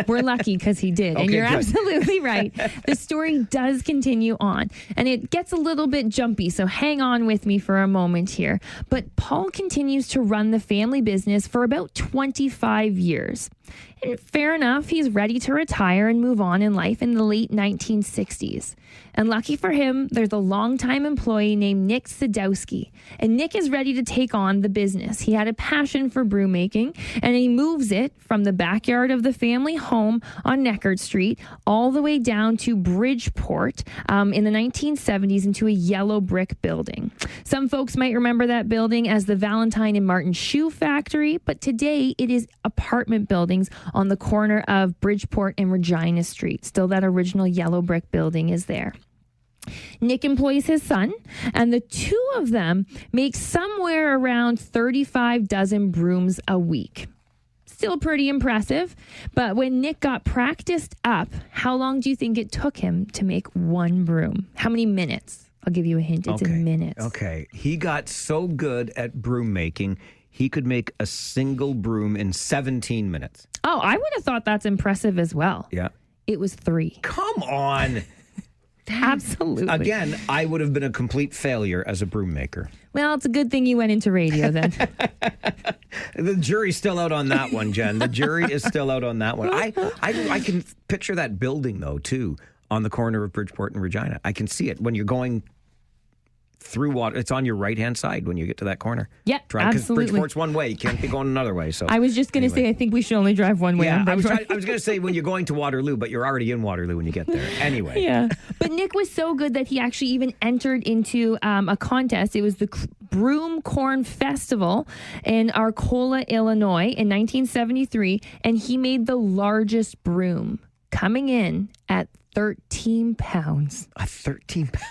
We're lucky because he did. And Okay, you're good. absolutely right. The story does continue on. And it gets a little bit jumpy, so hang on with me for a moment here. But Paul continues to run the family business for about 25 years. And fair enough, he's ready to retire and move on in life in the late 1960s. And lucky for him, there's a longtime employee named Nick Sadowski. And Nick is ready to take on the business. He had a passion for brew making, and he moves it from the backyard of the family home on Neckard Street all the way down to Bridgeport in the 1970s into a yellow brick building. Some folks might remember that building as the Valentine and Martin Shoe Factory, but today it is apartment buildings on the corner of Bridgeport and Regina Street. Still, that original yellow brick building is there. Nick employs his son, and the two of them make somewhere around 35 dozen brooms a week. Still pretty impressive, but when Nick got practiced up, how long do you think it took him to make one broom? How many minutes? I'll give you a hint. It's in minutes. Okay. He got so good at broom making, he could make a single broom in 17 minutes. Oh, I would have thought that's impressive as well. Yeah. It was 3. Come on. Absolutely. Again, I would have been a complete failure as a broom maker. Well, it's a good thing you went into radio then. The jury's still out on that one, Jen. The jury is still out on that one. I can picture that building, though, too, on the corner of Bridgeport and Regina. I can see it when you're going through water. It's on your right-hand side when you get to that corner. Yeah, Because absolutely. Bridgeport's one way. You can't be going another way. So I was just going to say, I think we should only drive one way. Yeah, on I was Bridgeport. going to say when you're going to Waterloo, but you're already in Waterloo when you get there. Anyway. Yeah. But Nick was so good that he actually even entered into a contest. It was the Broom Corn Festival in Arcola, Illinois in 1973, and he made the largest broom, coming in at 13 pounds. A 13 pound.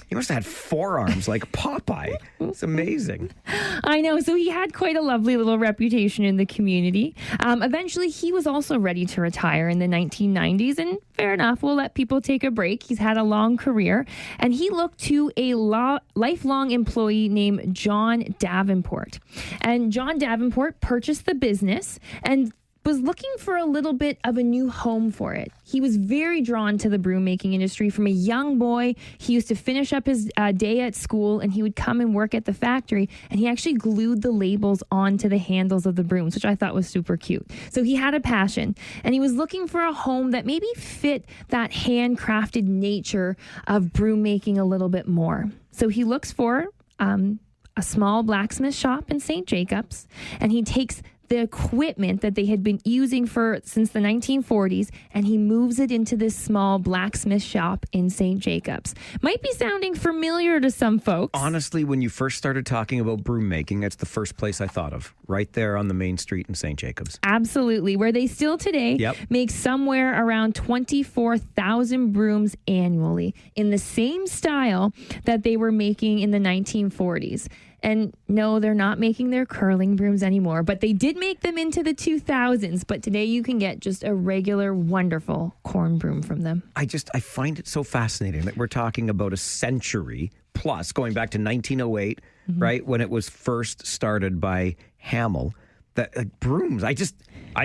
He must have had forearms like Popeye. It's amazing. I know. So he had quite a lovely little reputation in the community. Eventually, he was also ready to retire in the 1990s. And fair enough, we'll let people take a break. He's had a long career. And he looked to a lifelong employee named John Davenport. And John Davenport purchased the business and was looking for a little bit of a new home for it. He was very drawn to the broom making industry from a young boy. He used to finish up his day at school and he would come and work at the factory, and he actually glued the labels onto the handles of the brooms, which I thought was super cute. So he had a passion, and he was looking for a home that maybe fit that handcrafted nature of broom making a little bit more. So he looks for a small blacksmith shop in St. Jacobs, and he takes the equipment that they had been using since the 1940s, and he moves it into this small blacksmith shop in St. Jacobs. Might be sounding familiar to some folks. Honestly, when you first started talking about broom making, that's the first place I thought of, right there on the main street in St. Jacobs. Absolutely, where they still today make somewhere around 24,000 brooms annually in the same style that they were making in the 1940s. And no, they're not making their curling brooms anymore, but they did make them into the 2000s. But today you can get just a regular, wonderful corn broom from them. I find it so fascinating that we're talking about a century plus, going back to 1908, right, when it was first started by Hamel, that brooms. I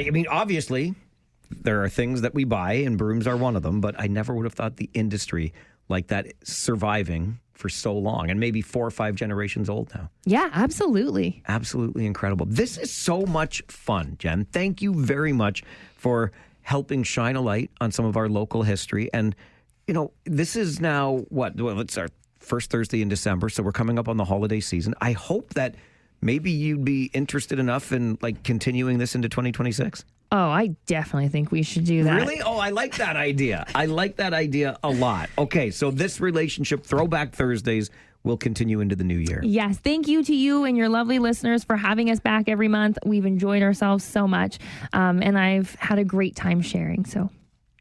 mean, obviously, there are things that we buy, and brooms are one of them, but I never would have thought the industry like that surviving for so long, and maybe 4 or 5 generations old now. Yeah, absolutely. Absolutely incredible. This is so much fun, Jen. Thank you very much for helping shine a light on some of our local history. And, you know, this is now it's our first Thursday in December, so we're coming up on the holiday season. I hope that maybe you'd be interested enough in continuing this into 2026. Oh, I definitely think we should do that. Really? Oh, I like that idea. I like that idea a lot. Okay, so this relationship, Throwback Thursdays, will continue into the new year. Yes. Thank you to you and your lovely listeners for having us back every month. We've enjoyed ourselves so much, and I've had a great time sharing. So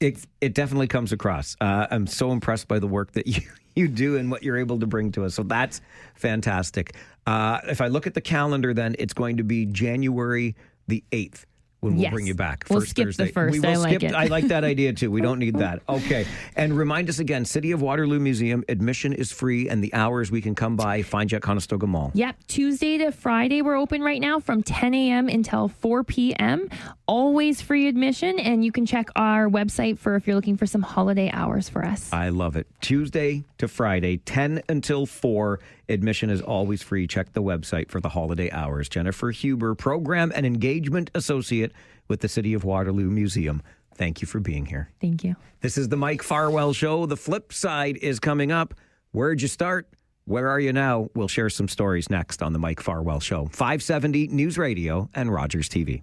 it definitely comes across. I'm so impressed by the work that you do and what you're able to bring to us. So that's fantastic. If I look at the calendar, then it's going to be January the 8th. when we'll Yes. bring you back. We'll First skip the Thursday. first. We will I like skip. it. I like that idea too. We don't need that. Okay. And remind us again, City of Waterloo Museum, admission is free, and the hours we can come by, find you at Conestoga Mall. Yep. Tuesday to Friday, we're open right now from 10 a.m. until 4 p.m. Always free admission. And you can check our website for if you're looking for some holiday hours for us. I love it. Tuesday to Friday, 10 until 4. Admission is always free. Check the website for the holiday hours. Jennifer Huber, Program and Engagement Associate with the City of Waterloo Museum. Thank you for being here. Thank you. This is the Mike Farwell Show. The flip side is coming up. Where'd you start? Where are you now? We'll share some stories next on the Mike Farwell Show. 570 News Radio and Rogers TV.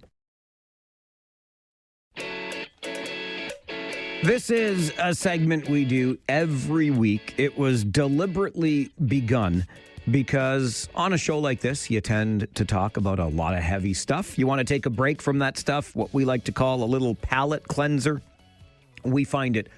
This is a segment we do every week. It was deliberately begun because on a show like this, you tend to talk about a lot of heavy stuff. You want to take a break from that stuff, what we like to call a little palate cleanser. We find it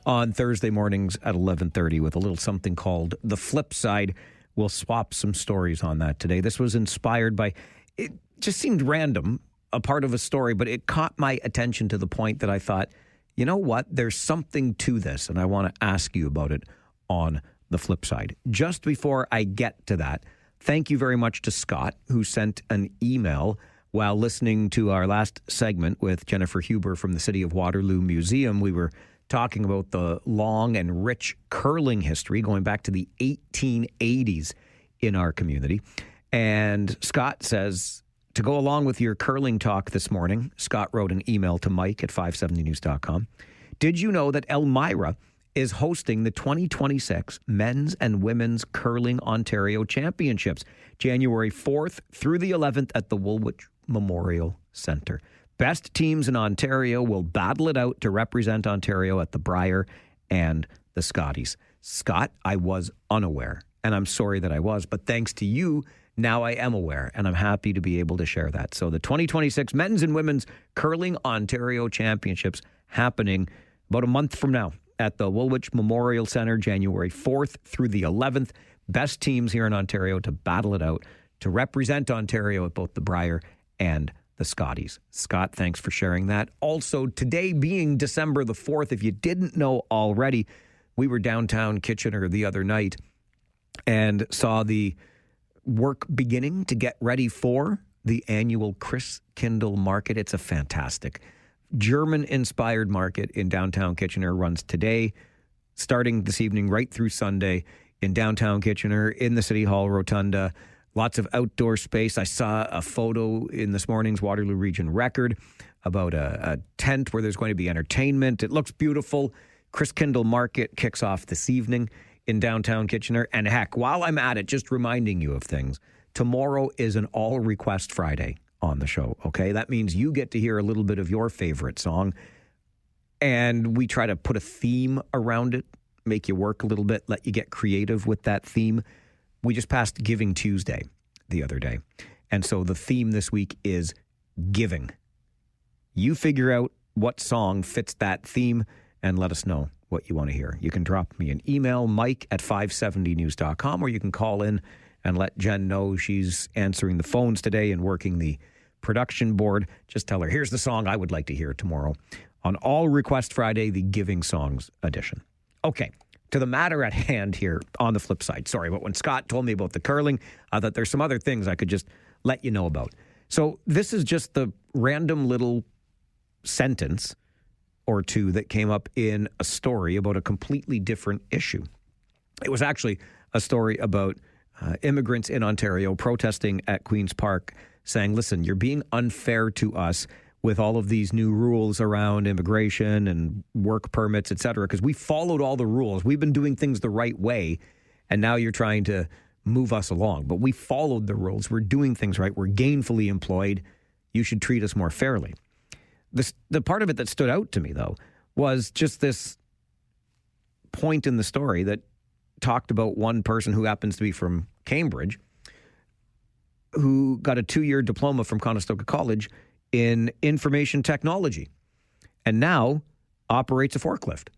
on Thursday mornings at 11:30 with a little something called The Flip Side. We'll swap some stories on that today. This was inspired by, it just seemed random, a part of a story, but it caught my attention to the point that I thought, you know what? There's something to this, and I want to ask you about it on the flip side. Just before I get to that, thank you very much to Scott, who sent an email while listening to our last segment with Jennifer Huber from the City of Waterloo Museum. We were talking about the long and rich curling history going back to the 1880s in our community. And Scott says, to go along with your curling talk this morning, Scott wrote an email to Mike at 570news.com. Did you know that Elmira is hosting the 2026 Men's and Women's Curling Ontario Championships, January 4th through the 11th at the Woolwich Memorial Centre. Best teams in Ontario will battle it out to represent Ontario at the Brier and the Scotties. Scott, I was unaware, and I'm sorry that I was, but thanks to you, now I am aware, and I'm happy to be able to share that. So the 2026 Men's and Women's Curling Ontario Championships happening about a month from now at the Woolwich Memorial Centre, January 4th through the 11th. Best teams here in Ontario to battle it out to represent Ontario at both the Brier and the Scotties. Scott, thanks for sharing that. Also, today being December the 4th, if you didn't know already, we were downtown Kitchener the other night and saw the work beginning to get ready for the annual Chris Kindle Market. It's a fantastic German-inspired market in downtown Kitchener. Runs today, starting this evening, right through Sunday in downtown Kitchener, in the City Hall Rotunda. Lots of outdoor space. I saw a photo in this morning's Waterloo Region Record about a tent where there's going to be entertainment. It looks beautiful. Chris Kindle Market kicks off this evening in downtown Kitchener. And heck, while I'm at it, just reminding you of things, tomorrow is an all request Friday on the show, okay? That means you get to hear a little bit of your favorite song, and we try to put a theme around it, make you work a little bit, let you get creative with that theme. We just passed Giving Tuesday the other day, and so the theme this week is giving. You figure out what song fits that theme and let us know what you want to hear. You can drop me an email, Mike at 570news.com, or you can call in and let Jen know. She's answering the phones today and working the production board. Just tell her, here's the song I would like to hear tomorrow on All Request Friday, the Giving Songs edition. Okay, to the matter at hand here on the flip side. Sorry, but when Scott told me about the curling, I thought there's some other things I could just let you know about. So this is just the random little sentence or two that came up in a story about a completely different issue. It was actually a story about immigrants in Ontario protesting at Queen's Park, saying, listen, you're being unfair to us with all of these new rules around immigration and work permits, et cetera, because we followed all the rules. We've been doing things the right way, and now you're trying to move us along. But we followed the rules. We're doing things right. We're gainfully employed. You should treat us more fairly. The part of it that stood out to me, though, was just this point in the story that talked about one person who happens to be from Cambridge who got a 2-year diploma from Conestoga College in information technology and now operates a forklift.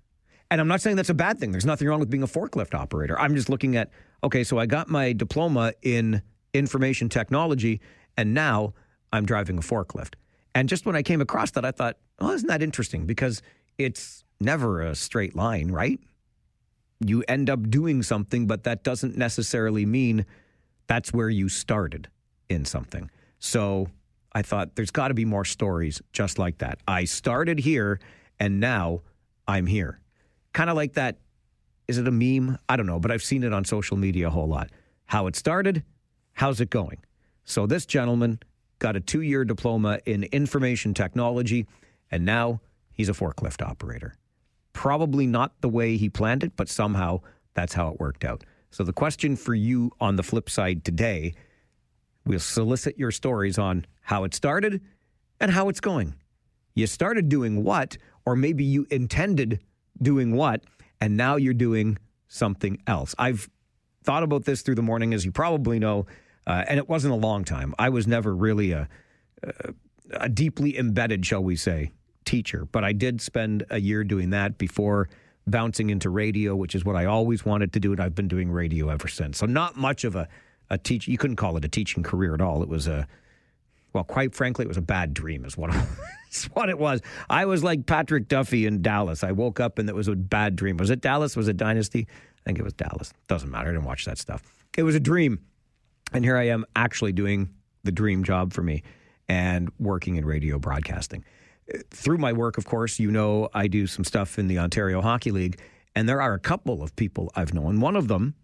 And I'm not saying that's a bad thing. There's nothing wrong with being a forklift operator. I'm just looking at, okay, so I got my diploma in information technology and now I'm driving a forklift. And just when I came across that, I thought, oh, isn't that interesting? Because it's never a straight line, right? You end up doing something, but that doesn't necessarily mean that's where you started in something. So I thought there's got to be more stories just like that. I started here and now I'm here. Kind of like that. Is it a meme? I don't know, but I've seen it on social media a whole lot. How it started, how's it going? So this gentleman got a 2-year diploma in information technology, and now he's a forklift operator. Probably not the way he planned it, but somehow that's how it worked out. So the question for you on the flip side today, we'll solicit your stories on how it started and how it's going. You started doing what, or maybe you intended doing what, and now you're doing something else. I've thought about this through the morning, as you probably know, and it wasn't a long time. I was never really a deeply embedded, shall we say, teacher, but I did spend a year doing that before bouncing into radio, which is what I always wanted to do, and I've been doing radio ever since. So not much of a teach. You couldn't call it a teaching career at all. It was quite frankly, it was a bad dream is what it was. I was like Patrick Duffy in Dallas. I woke up and it was a bad dream. Was it Dallas? Was it Dynasty? I think it was Dallas. Doesn't matter. I didn't watch that stuff. It was a dream. And here I am actually doing the dream job for me and working in radio broadcasting. Through my work, of course, you know, I do some stuff in the Ontario Hockey League, and there are a couple of people I've known. One of them,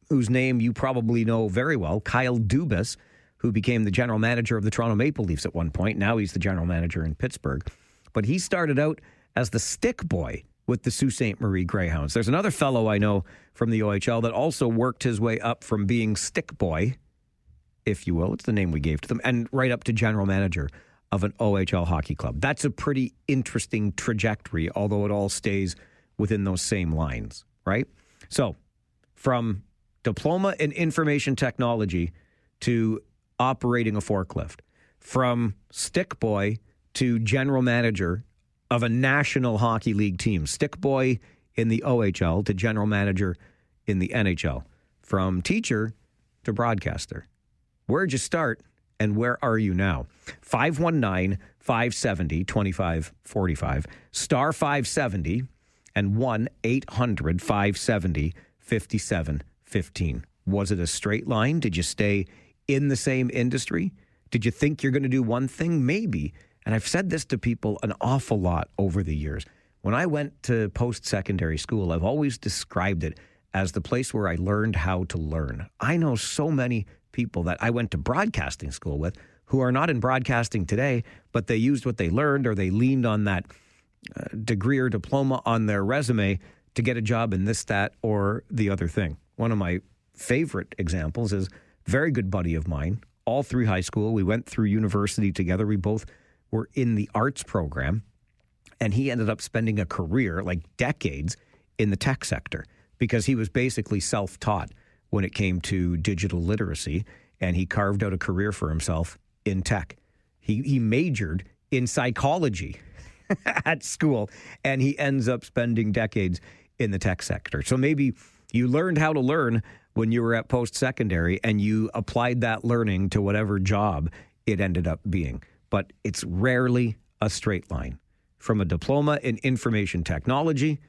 whose name you probably know very well, Kyle Dubas, who became the general manager of the Toronto Maple Leafs at one point. Now he's the general manager in Pittsburgh. But he started out as the stick boy with the Sault Ste. Marie Greyhounds. There's another fellow I know from the OHL that also worked his way up from being stick boy, if you will. It's the name we gave to them, and right up to general manager of an OHL hockey club. That's a pretty interesting trajectory, although it all stays within those same lines, right? So from diploma in information technology to operating a forklift, from stick boy to general manager of a national hockey league team, stick boy in the OHL to general manager in the NHL, from teacher to broadcaster. Where'd you start and where are you now? 519-570-2545, star 570 and 1-800-570-5715. Was it a straight line? Did you stay in the same industry? Did you think you're going to do one thing? Maybe. And I've said this to people an awful lot over the years. When I went to post-secondary school, I've always described it as the place where I learned how to learn. I know so many people that I went to broadcasting school with who are not in broadcasting today, but they used what they learned, or they leaned on that degree or diploma on their resume to get a job in this, that, or the other thing. One of my favorite examples is a very good buddy of mine. All through high school, we went through university together. We both were in the arts program, and he ended up spending a career, like decades, in the tech sector because he was basically self-taught when it came to digital literacy, and he carved out a career for himself in tech. He majored in psychology at school, and he ends up spending decades in the tech sector. So maybe you learned how to learn when you were at post-secondary, and you applied that learning to whatever job it ended up being. But it's rarely a straight line. From a diploma in information technology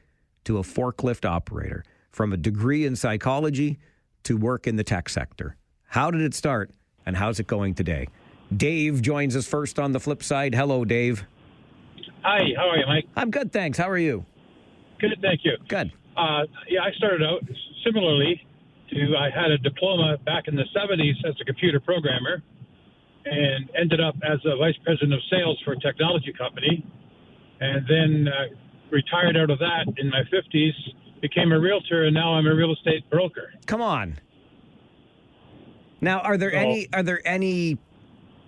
to a forklift operator, from a degree in psychology to work in the tech sector. How did it start, and how's it going today? Dave joins us first on the flip side. Hello, Dave. Hi, how are you, Mike? I'm good, thanks. How are you? Good, thank you. Good. I started out similarly I had a diploma back in the 70s as a computer programmer, and ended up as a vice president of sales for a technology company, and then retired out of that in my 50s, became a realtor, and now I'm a real estate broker. Come on. Now, are there any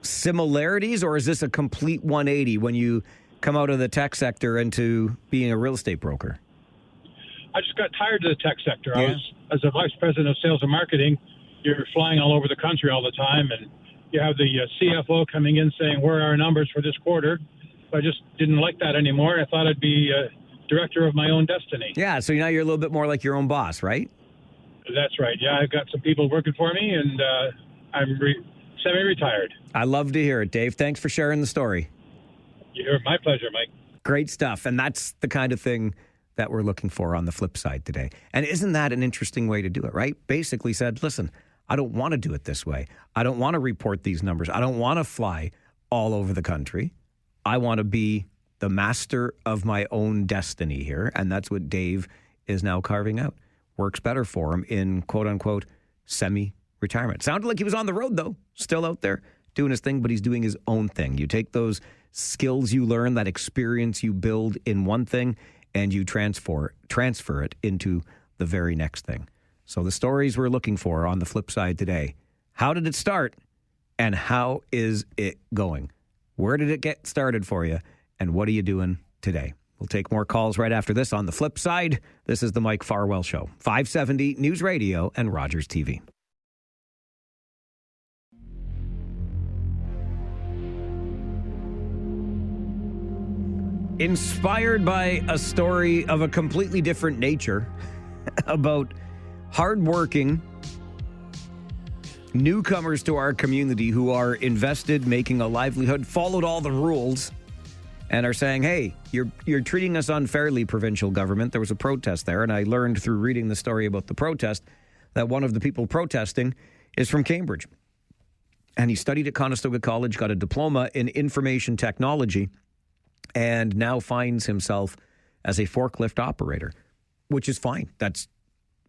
similarities, or is this a complete 180 when you come out of the tech sector into being a real estate broker? I just got tired of the tech sector. Yeah. I was, as a vice president of sales and marketing, you're flying all over the country all the time, and you have the CFO coming in saying, where are our numbers for this quarter? I just didn't like that anymore. I thought I'd be director of my own destiny. Yeah, so now you're a little bit more like your own boss, right? That's right. Yeah, I've got some people working for me, and I'm semi-retired. I love to hear it, Dave. Thanks for sharing the story. My pleasure, Mike. Great stuff. And that's the kind of thing that we're looking for on the flip side today. And isn't that an interesting way to do it, right? Basically said, listen, I don't want to do it this way. I don't want to report these numbers. I don't want to fly all over the country. I want to be the master of my own destiny here. And that's what Dave is now carving out. Works better for him in quote unquote semi-retirement. Sounded like he was on the road though, still out there doing his thing, but he's doing his own thing. You take those skills you learn, that experience you build in one thing, and you transfer it into the very next thing. So the stories we're looking for on the flip side today. How did it start and how is it going? Where did it get started for you and what are you doing today? We'll take more calls right after this on the flip side. This is the Mike Farwell Show, 570 News Radio and Rogers TV. Inspired by a story of a completely different nature about hardworking newcomers to our community who are invested, making a livelihood, followed all the rules, and are saying, hey, you're treating us unfairly, provincial government. There was a protest there, and I learned through reading the story about the protest that one of the people protesting is from Cambridge. And he studied at Conestoga College, got a diploma in information technology, and now finds himself as a forklift operator, which is fine. That's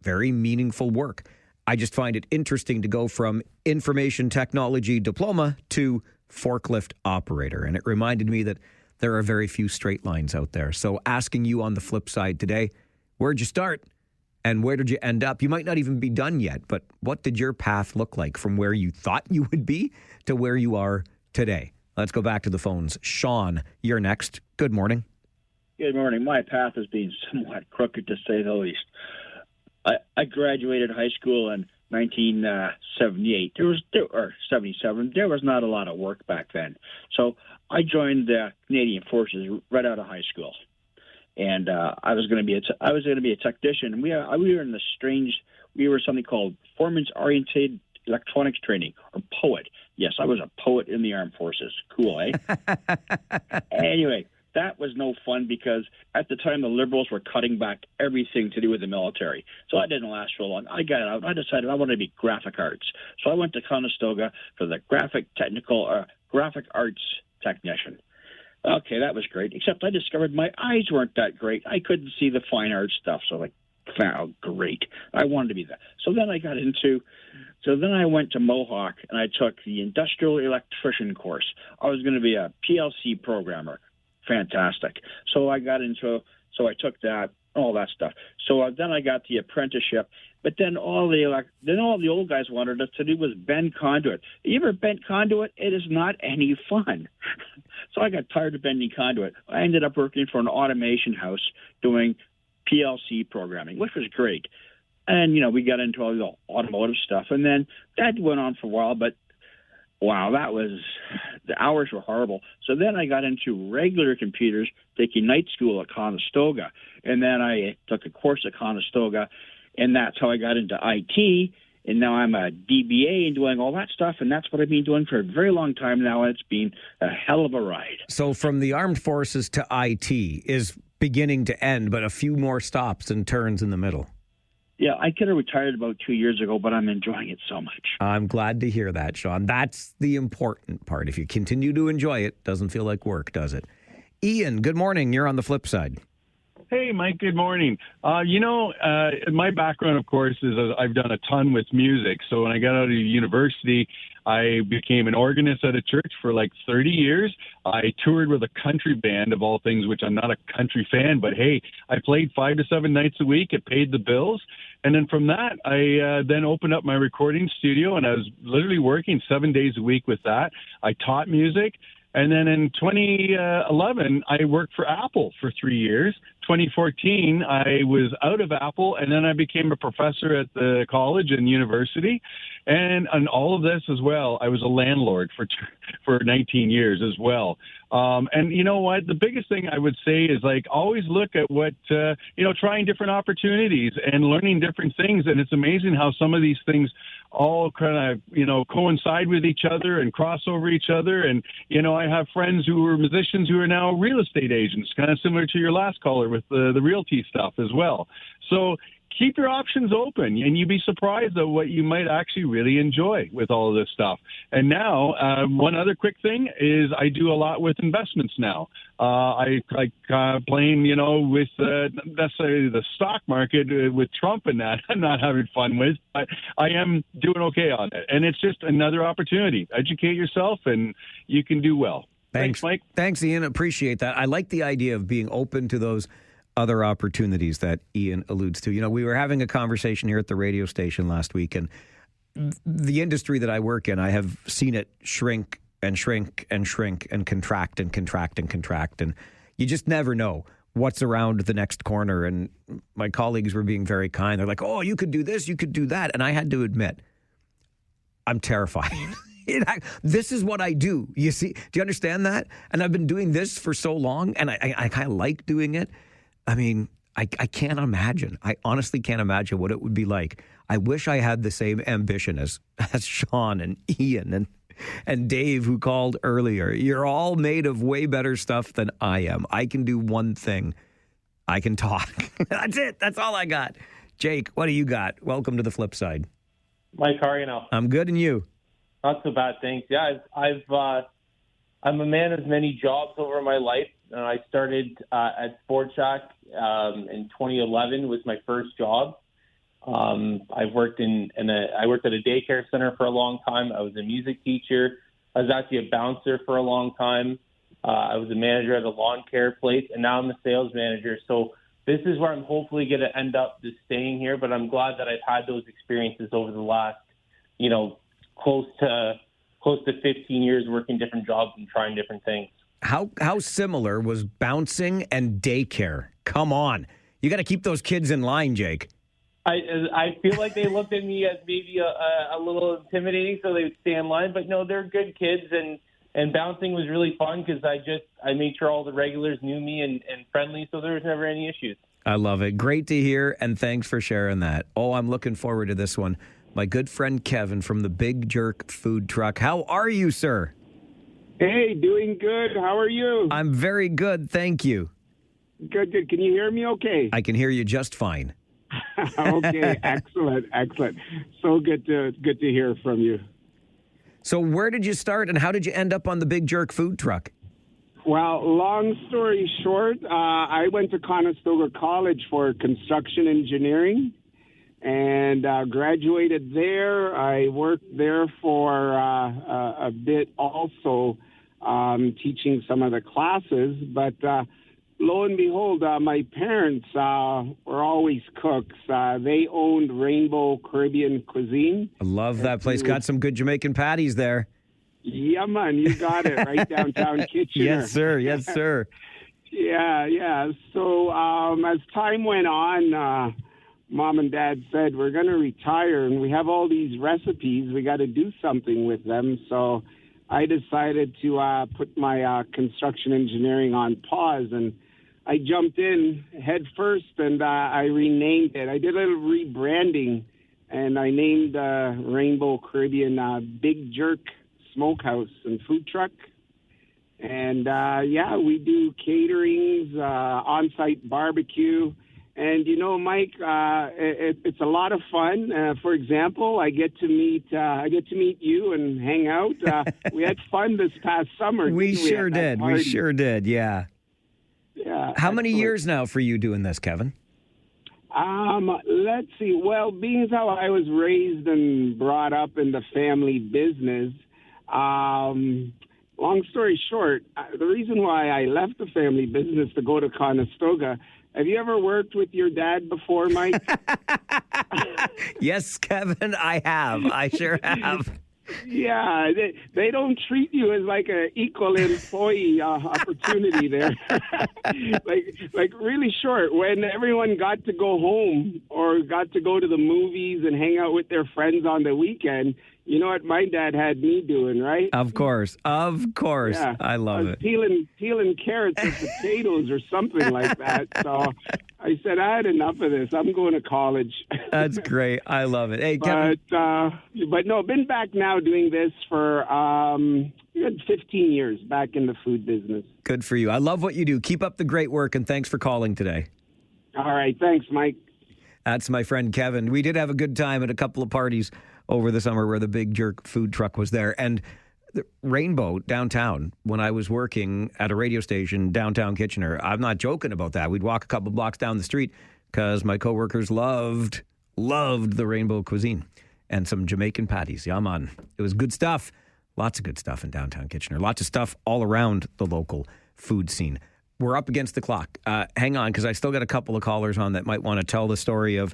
very meaningful work. I just find it interesting to go from information technology diploma to forklift operator. And it reminded me that there are very few straight lines out there. So asking you on the flip side today, where'd you start and where did you end up? You might not even be done yet, but what did your path look like from where you thought you would be to where you are today? Let's go back to the phones. Sean, you're next. Good morning. Good morning. My path has been somewhat crooked, to say the least. I graduated high school in 1978. Or 77. There was not a lot of work back then. So I joined the Canadian Forces right out of high school. And I was going to be a technician. We were something called performance-oriented electronics training, or POET. Yes, I was a poet in the armed forces. Cool, eh? Anyway, that was no fun because at the time the Liberals were cutting back everything to do with the military. So I didn't last for long. I got out. I decided I wanted to be graphic arts. So I went to Conestoga for the graphic arts technician. Okay, that was great, except I discovered my eyes weren't that great. I couldn't see the fine art stuff, so great. I wanted to be that. So then I went to Mohawk and I took the industrial electrician course. I was going to be a PLC programmer. Fantastic. So I took that, all that stuff. So then I got the apprenticeship, but then all the old guys wanted us to do was bend conduit. You ever bent conduit? It is not any fun. So I got tired of bending conduit. I ended up working for an automation house doing PLC programming, which was great. And, we got into all the automotive stuff. And then that went on for a while, but wow, the hours were horrible. So then I got into regular computers, taking night school at Conestoga. And then I took a course at Conestoga, and that's how I got into IT. And now I'm a DBA and doing all that stuff. And that's what I've been doing for a very long time now. It's been a hell of a ride. So from the armed forces to IT is beginning to end, but a few more stops and turns in the middle. Yeah, I could have retired about 2 years ago, but I'm enjoying it so much. I'm glad to hear that, Sean. That's the important part. If you continue to enjoy it, doesn't feel like work, does it? Ian, good morning. You're on the flip side. Hey, Mike, good morning. My background, of course, is I've done a ton with music. So when I got out of university, I became an organist at a church for like 30 years. I toured with a country band, of all things, which I'm not a country fan, but hey, I played 5 to 7 nights a week. It paid the bills. And then from that, I then opened up my recording studio, and I was literally working 7 days a week with that. I taught music. And then in 2011, I worked for Apple for 3 years. 2014, I was out of Apple, and then I became a professor at the college and university. And on all of this as well, I was a landlord for 19 years as well. And you know what? The biggest thing I would say is like always look at what, trying different opportunities and learning different things. And it's amazing how some of these things all kind of, coincide with each other and cross over each other. And, I have friends who are musicians who are now real estate agents, kind of similar to your last caller with the realty stuff as well. So keep your options open, and you'd be surprised at what you might actually really enjoy with all of this stuff. And now, one other quick thing is I do a lot with investments now. I like playing, with necessarily the stock market with Trump and that I'm not having fun with, but I am doing okay on it. And it's just another opportunity. Educate yourself, and you can do well. Thanks, Mike. Thanks, Ian. Appreciate that. I like the idea of being open to those other opportunities that Ian alludes to. We were having a conversation here at the radio station last week, and the industry that I work in, I have seen it shrink and shrink and shrink and contract and contract and contract. And you just never know what's around the next corner. And my colleagues were being very kind. They're like, oh, you could do this, you could do that. And I had to admit, I'm terrified. This is what I do. You see, do you understand that? And I've been doing this for so long, and I kind of like doing it. I mean, I can't imagine. I honestly can't imagine what it would be like. I wish I had the same ambition as Sean and Ian and Dave, who called earlier. You're all made of way better stuff than I am. I can do one thing. I can talk. That's it. That's all I got. Jake, what do you got? Welcome to the Flipside. Mike, how are you now? I'm good, and you? Not so bad, thanks. Yeah, I'm a man of many jobs over my life. I started at Sports Shack in 2011 was my first job. I worked at a daycare center for a long time. I was a music teacher. I was actually a bouncer for a long time. I was a manager at a lawn care place, and now I'm a sales manager. So this is where I'm hopefully going to end up just staying here. But I'm glad that I've had those experiences over the last, close to 15 years working different jobs and trying different things. How similar was bouncing and daycare? Come on. You got to keep those kids in line, Jake. I feel like they looked at me as maybe a little intimidating, so they would stay in line. But no, they're good kids, and bouncing was really fun because I made sure all the regulars knew me and friendly, so there was never any issues. I love it. Great to hear, and thanks for sharing that. Oh, I'm looking forward to this one. My good friend Kevin from the Big Jerk food truck. How are you, sir? Hey, doing good. How are you? I'm very good, thank you. Good. Can you hear me okay? I can hear you just fine. Okay, excellent. So good to hear from you. So where did you start, and how did you end up on the Big Jerk food truck? Well, long story short, I went to Conestoga College for construction engineering and graduated there. I worked there for a bit also, teaching some of the classes, but lo and behold, my parents were always cooks. They owned Rainbow Caribbean Cuisine. I love that place. Got some good Jamaican patties there. Yeah, man, you got it. Right downtown Kitchener. Yes, sir. Yeah. So as time went on, Mom and Dad said, we're going to retire, and we have all these recipes. We got to do something with them. So I decided to put my construction engineering on pause, and I jumped in head first, and I renamed it. I did a little rebranding, and I named Rainbow Caribbean Big Jerk Smokehouse and Food Truck. And, we do caterings, on-site barbecue. And, Mike, it's a lot of fun. For example, I get to meet you and hang out. We had fun this past summer. We sure did. Yeah. Yeah. How many years now for you doing this, Kevin? Let's see. Well, being as how I was raised and brought up in the family business, long story short, the reason why I left the family business to go to Conestoga. Have you ever worked with your dad before, Mike? Yes, Kevin, I have. I sure have. Yeah, they don't treat you as like an equal employee opportunity there. like really short. When everyone got to go home or got to go to the movies and hang out with their friends on the weekend, you know what my dad had me doing, right? Of course. Yeah. I love it. Peeling carrots or potatoes or something like that. So I said, I had enough of this. I'm going to college. That's great. I love it. Hey, Kevin. But no, been back now doing this for 15 years back in the food business. Good for you. I love what you do. Keep up the great work, and thanks for calling today. All right. Thanks, Mike. That's my friend Kevin. We did have a good time at a couple of parties over the summer where the Big Jerk food truck was there. And the Rainbow downtown, when I was working at a radio station downtown Kitchener, I'm not joking about that. We'd walk a couple blocks down the street because my coworkers loved the Rainbow cuisine and some Jamaican patties. Yeah, man. It was good stuff. Lots of good stuff in downtown Kitchener. Lots of stuff all around the local food scene. We're up against the clock. Hang on, because I still got a couple of callers on that might want to tell the story of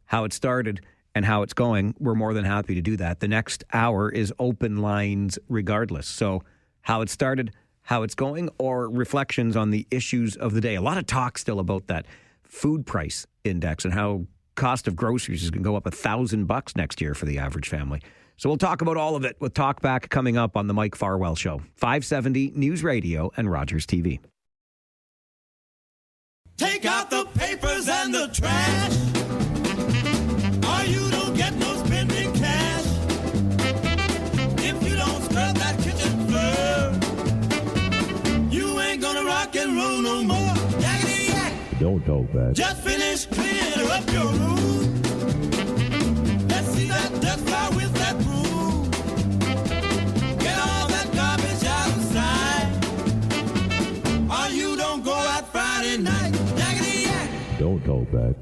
how it started and how it's going. We're more than happy to do that. The next hour is open lines regardless. So how it started, how it's going, or reflections on the issues of the day. A lot of talk still about that food price index and how cost of groceries is going to go up $1,000 next year for the average family. So we'll talk about all of it with Talkback coming up on the Mike Farwell Show. 570 News Radio and Rogers TV. Take out the papers and the trash, or you don't get no spending cash. If you don't scrub that kitchen floor, you ain't gonna rock and roll no more. Yakety yak. Don't talk back. Just finish cleaning up your room. Let's see that dust fly with that broom. Get all that garbage out of sight, or you don't go out Friday night. Don't talk back.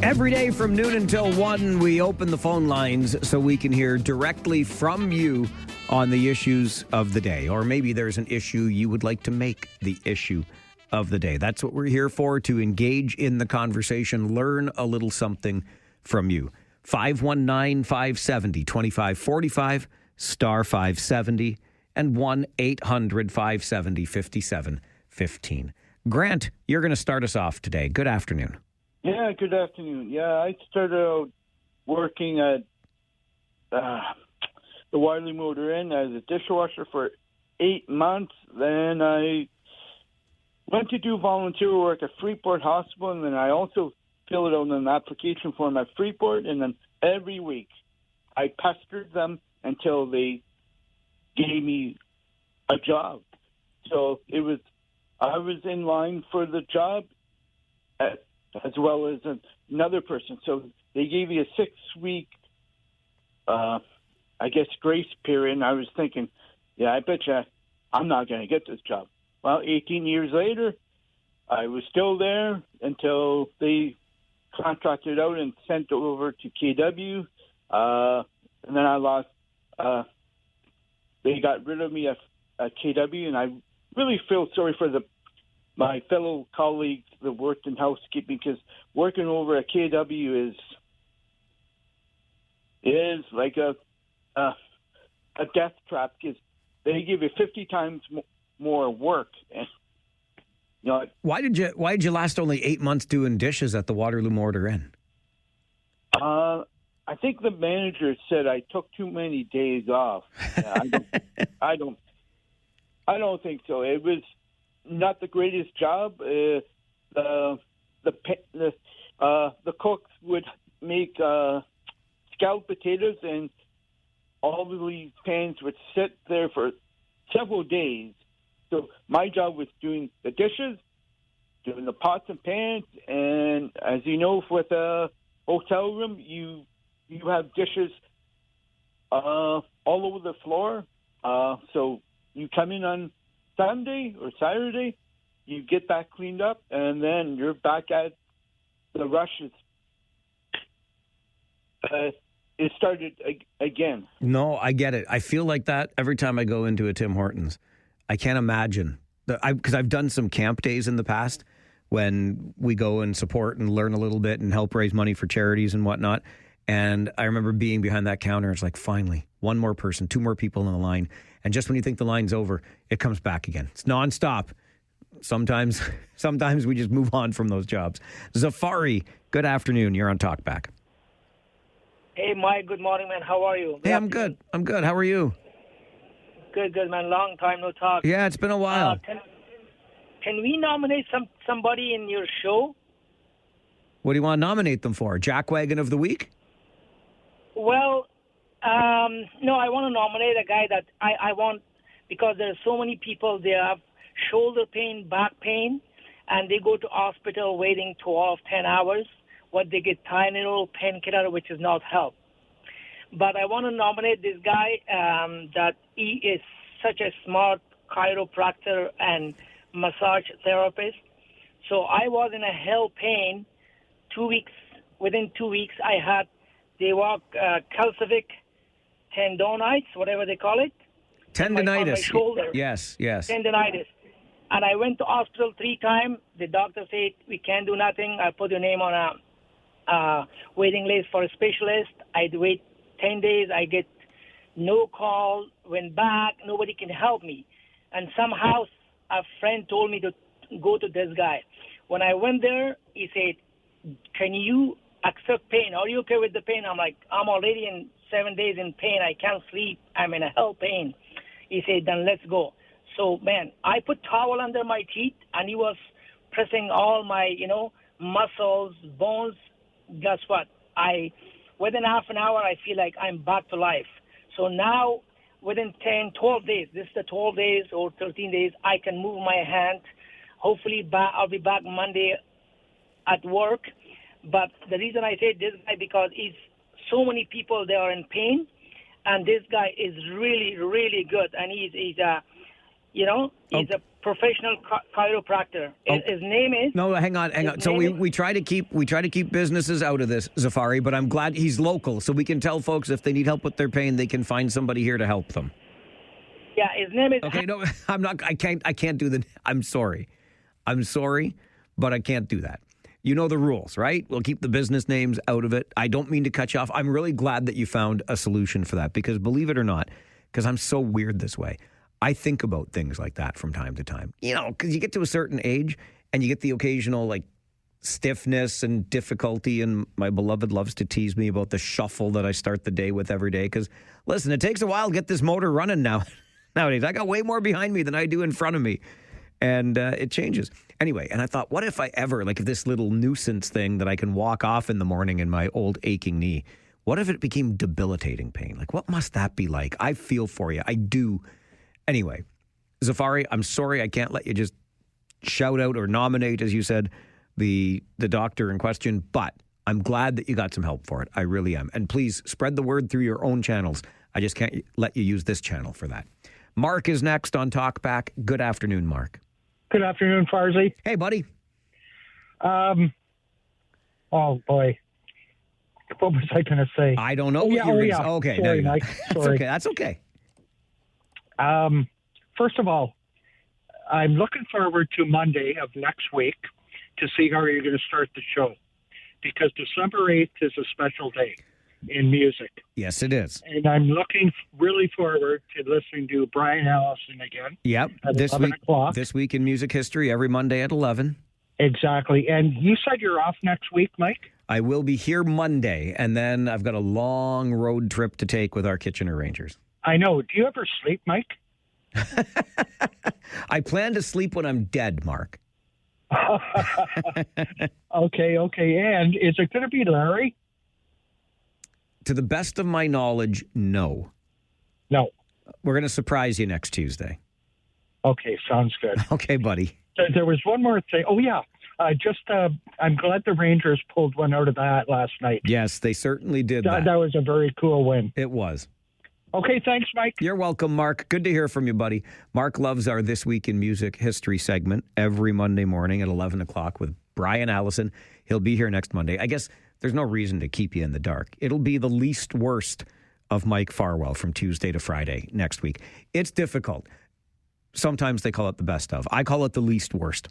Every day from noon until 1, we open the phone lines so we can hear directly from you on the issues of the day. Or maybe there's an issue you would like to make the issue of the day. That's what we're here for, to engage in the conversation, learn a little something from you. 519-570-2545, star 570, and 1-800-570-5715. Grant, you're going to start us off today. Good afternoon. Yeah, good afternoon. Yeah, I started out working at the Wiley Motor Inn as a dishwasher for 8 months. Then I went to do volunteer work at Freeport Hospital, and then I also filled out an application form at Freeport, and then every week I pestered them until they gave me a job. So I was in line for the job as well as another person. So they gave me a 6-week, grace period. And I was thinking, yeah, I bet you I'm not going to get this job. Well, 18 years later, I was still there until they contracted out and sent over to KW. And then I lost. They got rid of me at KW, and I really feel sorry for my fellow colleagues that worked in housekeeping, because working over at KW is like a death trap, because they give you 50 times more work. And, why did you last only 8 months doing dishes at the Waterloo Motor Inn? I think the manager said I took too many days off. Yeah, I don't think so. It was not the greatest job. The cooks would make scalloped potatoes, and all of these pans would sit there for several days. So my job was doing the dishes, doing the pots and pans, and as you know, with a hotel room, you have dishes all over the floor. So you come in on Sunday or Saturday, you get that cleaned up, and then you're back at the rushes. It started again. No, I get it. I feel like that every time I go into a Tim Hortons. I can't imagine. Because I've done some camp days in the past when we go and support and learn a little bit and help raise money for charities and whatnot. And I remember being behind that counter. It's like, finally, one more person, two more people in the line. And just when you think the line's over, it comes back again. It's nonstop. Sometimes we just move on from those jobs. Zafari, good afternoon. You're on Talkback. Hey, Mike. Good morning, man. How are you? Hey, I'm good. I'm good. How are you? Good, man. Long time no talk. Yeah, it's been a while. Can we nominate somebody in your show? What do you want to nominate them for? Jackwagon of the Week? Well, no, I want to nominate a guy that I want, because there are so many people, they have shoulder pain, back pain, and they go to hospital waiting 12, 10 hours. What they get tiny little painkiller, which is not help. But I want to nominate this guy that he is such a smart chiropractor and massage therapist. So I was in a hell pain 2 weeks. Within 2 weeks, I had calcific tendonitis, whatever they call it. Tendinitis. On my shoulder. Yes. Tendinitis. And I went to hospital 3 times. The doctor said, we can't do nothing. I put your name on a waiting list for a specialist. I'd wait 10 days. I get no call. Went back. Nobody can help me. And somehow a friend told me to go to this guy. When I went there, he said, can you accept pain? Are you okay with the pain? I'm like, I'm already in 7 days in pain. I can't sleep. I'm in a hell pain. He said, then let's go. So, man, I put towel under my teeth, and he was pressing all my, muscles, bones. Guess what? Within half an hour, I feel like I'm back to life. So now, within 10, 12 days, this is the 12 days or 13 days, I can move my hand. Hopefully, I'll be back Monday at work. But the reason I say this guy, because he's so many people, they are in pain, and this guy is really, really good. And he's a professional chiropractor. His name is... No, hang on. So we try to keep businesses out of this, Zafari, but I'm glad he's local, so we can tell folks if they need help with their pain, they can find somebody here to help them. Yeah, his name is... Okay, no, I can't do the... I'm sorry, but I can't do that. You know the rules, right? We'll keep the business names out of it. I don't mean to cut you off. I'm really glad that you found a solution for that, because believe it or not, because I'm so weird this way, I think about things like that from time to time. Because you get to a certain age and you get the occasional stiffness and difficulty. And my beloved loves to tease me about the shuffle that I start the day with every day. Because listen, it takes a while to get this motor running nowadays. I got way more behind me than I do in front of me. And it changes. Anyway, and I thought, what if I ever, if this little nuisance thing that I can walk off in the morning in my old aching knee, what if it became debilitating pain? What must that be like? I feel for you. I do. Anyway, Zafari, I'm sorry I can't let you just shout out or nominate, as you said, the doctor in question, but I'm glad that you got some help for it. I really am. And please spread the word through your own channels. I just can't let you use this channel for that. Mark is next on Talkback. Good afternoon, Mark. Good afternoon, Farzy. Hey, buddy. Oh, boy. What was I going to say? I don't know. Okay. Sorry, Mike. Sorry. That's okay. First of all, I'm looking forward to Monday of next week to see how you're going to start the show, because December 8th is a special day in music. Yes, it is. And I'm looking really forward to listening to Brian Allison again. Yep. At this 11 o'clock. This week in music history, every Monday at 11. Exactly. And you said you're off next week, Mike? I will be here Monday, and then I've got a long road trip to take with our Kitchener Rangers. I know. Do you ever sleep, Mike? I plan to sleep when I'm dead, Mark. Okay. And is it going to be Larry? To the best of my knowledge, no. No. We're going to surprise you next Tuesday. Okay, sounds good. Okay, buddy. There was one more thing. Oh, yeah. I'm glad the Rangers pulled one out of the hat last night. Yes, they certainly did that. That was a very cool win. It was. Okay, thanks, Mike. You're welcome, Mark. Good to hear from you, buddy. Mark loves our This Week in Music History segment every Monday morning at 11 o'clock with Brian Allison. He'll be here next Monday. I guess there's no reason to keep you in the dark. It'll be the least worst of Mike Farwell from Tuesday to Friday next week. It's difficult. Sometimes they call it the best of. I call it the least worst.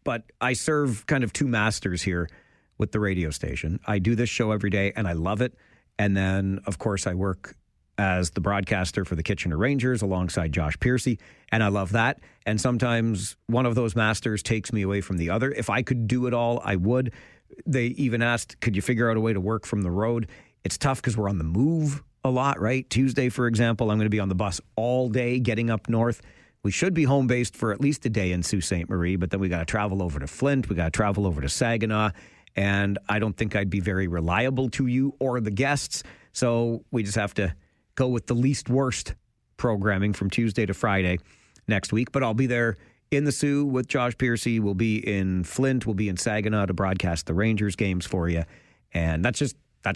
But I serve kind of two masters here with the radio station. I do this show every day, and I love it. And then, of course, I work as the broadcaster for the Kitchener Rangers alongside Josh Piercy, and I love that. And sometimes one of those masters takes me away from the other. If I could do it all, I would. They even asked, could you figure out a way to work from the road? It's tough because we're on the move a lot, right? Tuesday, for example, I'm going to be on the bus all day getting up north. We should be home based for at least a day in Sault Ste. Marie, but then we got to travel over to Flint. We got to travel over to Saginaw. And I don't think I'd be very reliable to you or the guests. So we just have to go with the least worst programming from Tuesday to Friday next week. But I'll be there in the Sioux with Josh Piercy. We'll be in Flint. We'll be in Saginaw to broadcast the Rangers games for you. And that's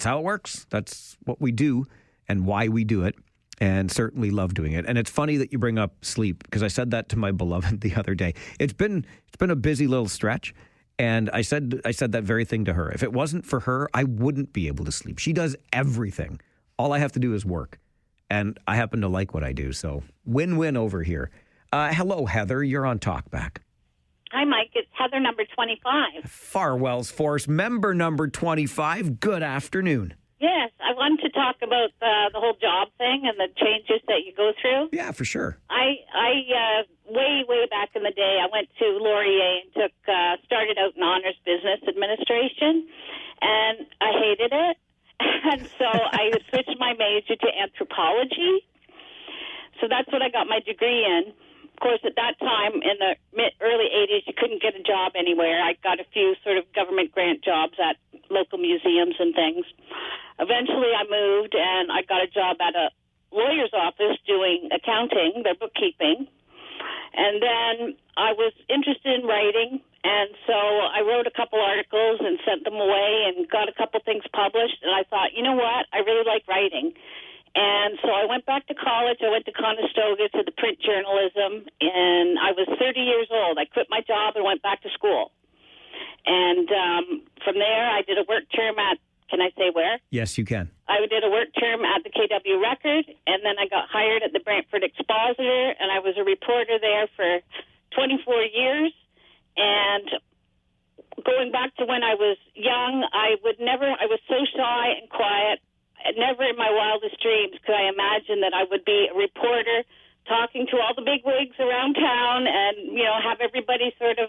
how it works. That's what we do and why we do it. And certainly love doing it. And it's funny that you bring up sleep, because I said that to my beloved the other day. It's been a busy little stretch. And I said that very thing to her. If it wasn't for her, I wouldn't be able to sleep. She does everything. All I have to do is work. And I happen to like what I do. So win-win over here. Hello, Heather. You're on Talkback. Hi, Mike. It's Heather number 25. Farwell's Force, member number 25. Good afternoon. Yes, I wanted to talk about the whole job thing and the changes that you go through. Yeah, for sure. I way back in the day, I went to Laurier and started out in honors business administration, and I hated it. And so I switched my major to anthropology. So that's what I got my degree in. Of course, at that time, in the early 80s, you couldn't get a job anywhere. I got a few sort of government grant jobs at local museums and things. Eventually, I moved, and I got a job at a lawyer's office doing accounting, their bookkeeping. And then I was interested in writing, and so I wrote a couple articles and sent them away and got a couple things published. And I thought, you know what? I really like writing. And so I went back to college. I went to Conestoga to the print journalism, and I was 30 years old. I quit my job and went back to school. And from there, I did a work term at, can I say where? Yes, you can. I did a work term at the KW Record, and then I got hired at the Brantford Expositor, and I was a reporter there for 24 years. And going back to when I was young, I was so shy and quiet. Never in my wildest dreams could I imagine that I would be a reporter talking to all the big wigs around town and, have everybody sort of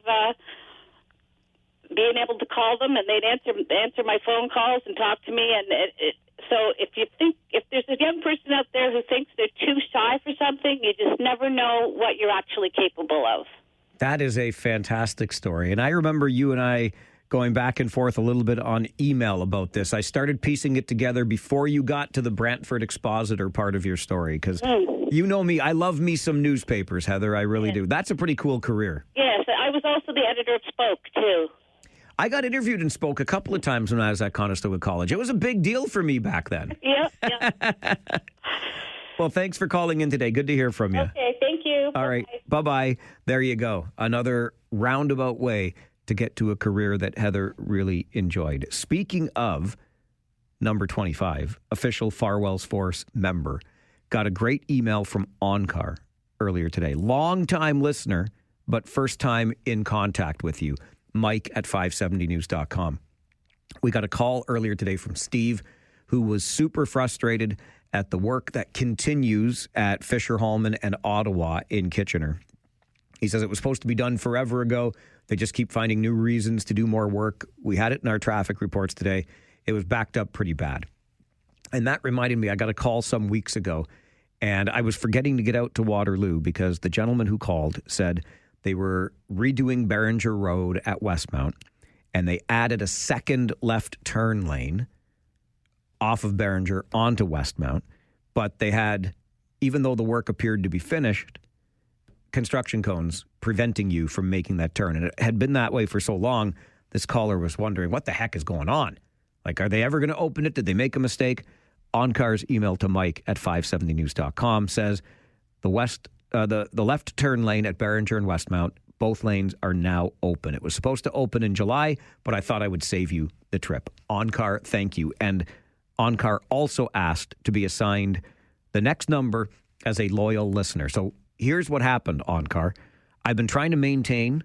being able to call them, and they'd answer my phone calls and talk to me. And so if there's a young person out there who thinks they're too shy for something, you just never know what you're actually capable of. That is a fantastic story. And I remember you and I going back and forth a little bit on email about this. I started piecing it together before you got to the Brantford Expositor part of your story, because you know me, I love me some newspapers, Heather. I really do. That's a pretty cool career. Yes, I was also the editor of Spoke, too. I got interviewed in Spoke a couple of times when I was at Conestoga College. It was a big deal for me back then. Yeah. Well, thanks for calling in today. Good to hear from you. Okay, thank you. All right, bye-bye. There you go. Another roundabout way to get to a career that Heather really enjoyed. Speaking of number 25, official Farwell's Force member, got a great email from Onkar earlier today. Long-time listener, but first time in contact with you. Mike at 570news.com. We got a call earlier today from Steve, who was super frustrated at the work that continues at Fisher Hallman and Ottawa in Kitchener. He says it was supposed to be done forever ago. They just keep finding new reasons to do more work. We had it in our traffic reports today. It was backed up pretty bad. And that reminded me, I got a call some weeks ago, and I was forgetting to get out to Waterloo because the gentleman who called said they were redoing Beringer Road at Westmount, and they added a second left turn lane off of Beringer onto Westmount. But they had, even though the work appeared to be finished, construction cones preventing you from making that turn. And it had been that way for so long, this caller was wondering, what the heck is going on? Like, are they ever going to open it? Did they make a mistake? Onkar's email to Mike at 570news.com says the left turn lane at Beringer and Westmount, both lanes are now open. It was supposed to open in July, but I thought I would save you the trip. Onkar, thank you. And Onkar also asked to be assigned the next number as a loyal listener. So here's what happened, Onkar. I've been trying to maintain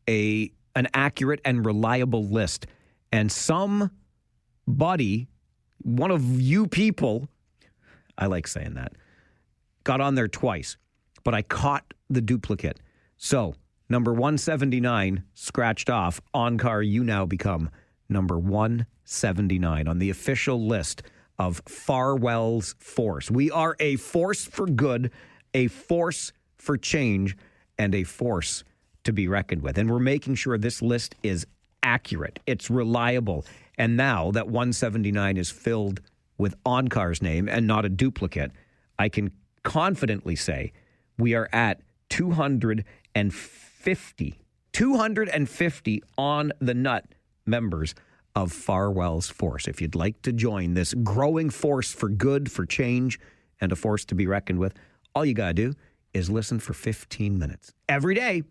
an accurate and reliable list, And somebody, one of you people, I like saying that, got on there twice, but I caught the duplicate. So, number 179 scratched off. On car, you now become number 179 on the official list of Farwell's Force. We are a force for good, a force for change, and a force to be reckoned with. And we're making sure this list is accurate, it's reliable. And now that 179 is filled with On-Car's name and not a duplicate, I can confidently say we are at 250 on the nut members of Farwell's Force. If you'd like to join this growing force for good, for change, and a force to be reckoned with, all you got to do is listen for 15 minutes. Every day.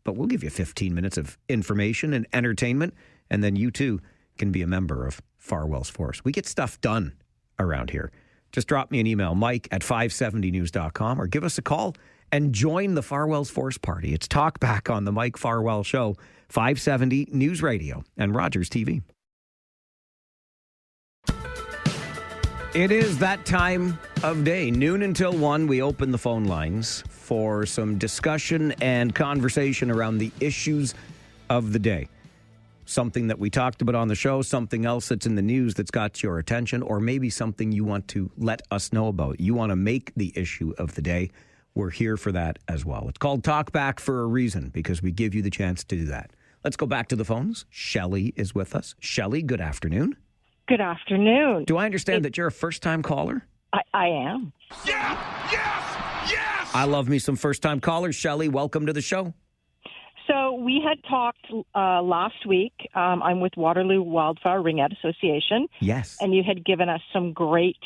But we'll give you 15 minutes of information and entertainment, and then you too can be a member of Farwell's Force. We get stuff done around here. Just drop me an email, mike@570news.com, or give us a call and join the Farwell's Force party. It's Talkback on the Mike Farwell Show, 570 News Radio and Rogers TV. It is that time of day, noon until 1. We open the phone lines for some discussion and conversation around the issues of the day. Something that we talked about on the show, something else that's in the news that's got your attention, or maybe something you want to let us know about. You want to make the issue of the day. We're here for that as well. It's called Talkback for a reason, because we give you the chance to do that. Let's go back to the phones. Shelley is with us. Shelley, good afternoon. Good afternoon. Do I understand that you're a first-time caller? I am. I love me some first-time callers. Shelley, welcome to the show. So we had talked last week. I'm with Waterloo Wildfire Ringette Association. Yes. And you had given us some great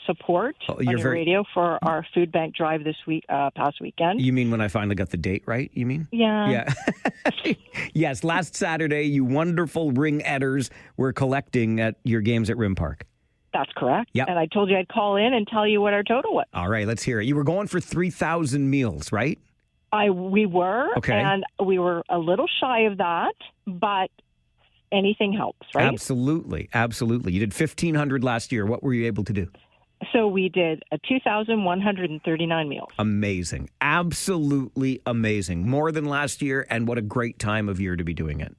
support on your radio for our food bank drive this week, past weekend. You mean when I finally got the date right, you mean? Yeah. Yes, last Saturday, you wonderful ring-etters were collecting at your games at Rim Park. That's correct. Yep. And I told you I'd call in and tell you what our total was. All right, let's hear it. You were going for 3,000 meals, right? We were, okay. And we were a little shy of that, but anything helps, right? Absolutely. You did 1,500 last year. What were you able to do? So we did 2,139 meals. Amazing. Absolutely amazing. More than last year, and what a great time of year to be doing it.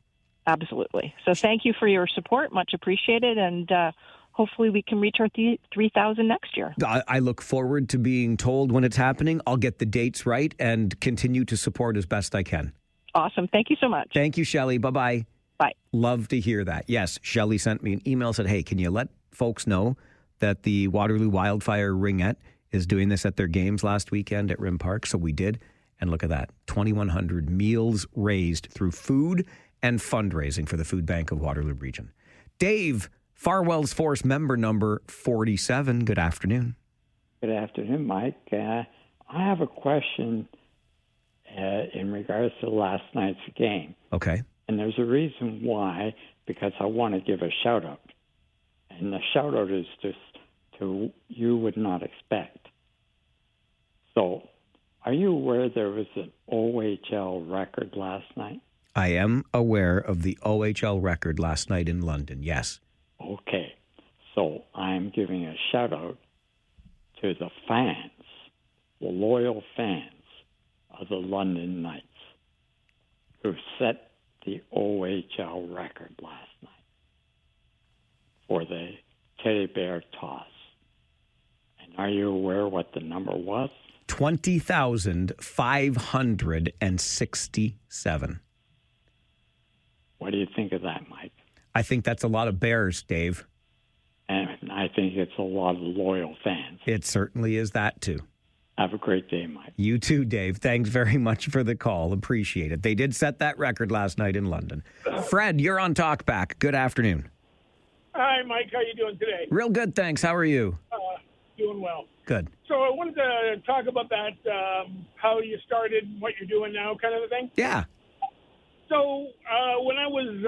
Absolutely. So thank you for your support. Much appreciated. And hopefully we can reach our 3,000 next year. I look forward to being told when it's happening. I'll get the dates right and continue to support as best I can. Awesome. Thank you so much. Thank you, Shelley. Bye-bye. Bye. Love to hear that. Yes, Shelley sent me an email, said, hey, can you let folks know that the Waterloo Wildfire Ringette is doing this at their games last weekend at Rim Park? So we did. And look at that, 2,100 meals raised through food and fundraising for the Food Bank of Waterloo Region. Dave, Farwell's Force member number 47. Good afternoon. Good afternoon, Mike. I have a question in regards to last night's game. Okay. And there's a reason why, because I want to give a shout-out. And the shout-out is just to you would not expect. So, are you aware there was an OHL record last night? I am aware of the OHL record last night in London, yes. Okay. So, I'm giving a shout-out to the fans, the loyal fans of the London Knights, who set the OHL record last night for the teddy bear toss. And are you aware what the number was? 20,567. What do you think of that, Mike? I think that's a lot of bears, Dave. And I think it's a lot of loyal fans. It certainly is that, too. Have a great day, Mike. You too, Dave. Thanks very much for the call. Appreciate it. They did set that record last night in London. Fred, you're on Talkback. Good afternoon. Hi, Mike. How you doing today? Real good, thanks. How are you? Doing well. Good. So I wanted to talk about that, how you started, what you're doing now kind of a thing. Yeah. So when I was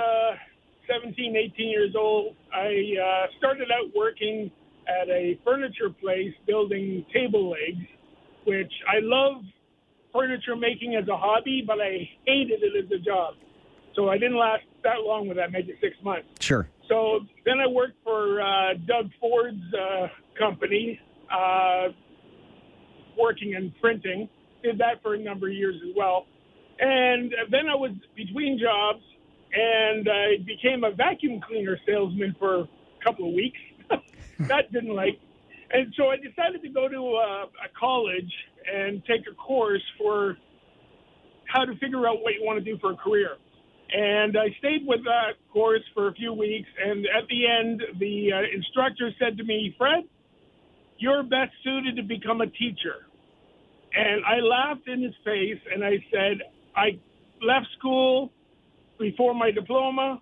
17, 18 years old, I started out working at a furniture place building table legs, which I love furniture making as a hobby, but I hated it as a job. So I didn't last that long with that, maybe 6 months. Sure. So then I worked for Doug Ford's company, working in printing. Did that for a number of years as well. And then I was between jobs, and I became a vacuum cleaner salesman for a couple of weeks. That didn't like. And so I decided to go to a college and take a course for how to figure out what you want to do for a career. And I stayed with that course for a few weeks, and at the end, the instructor said to me, Fred, you're best suited to become a teacher. And I laughed in his face, and I said, I left school before my diploma.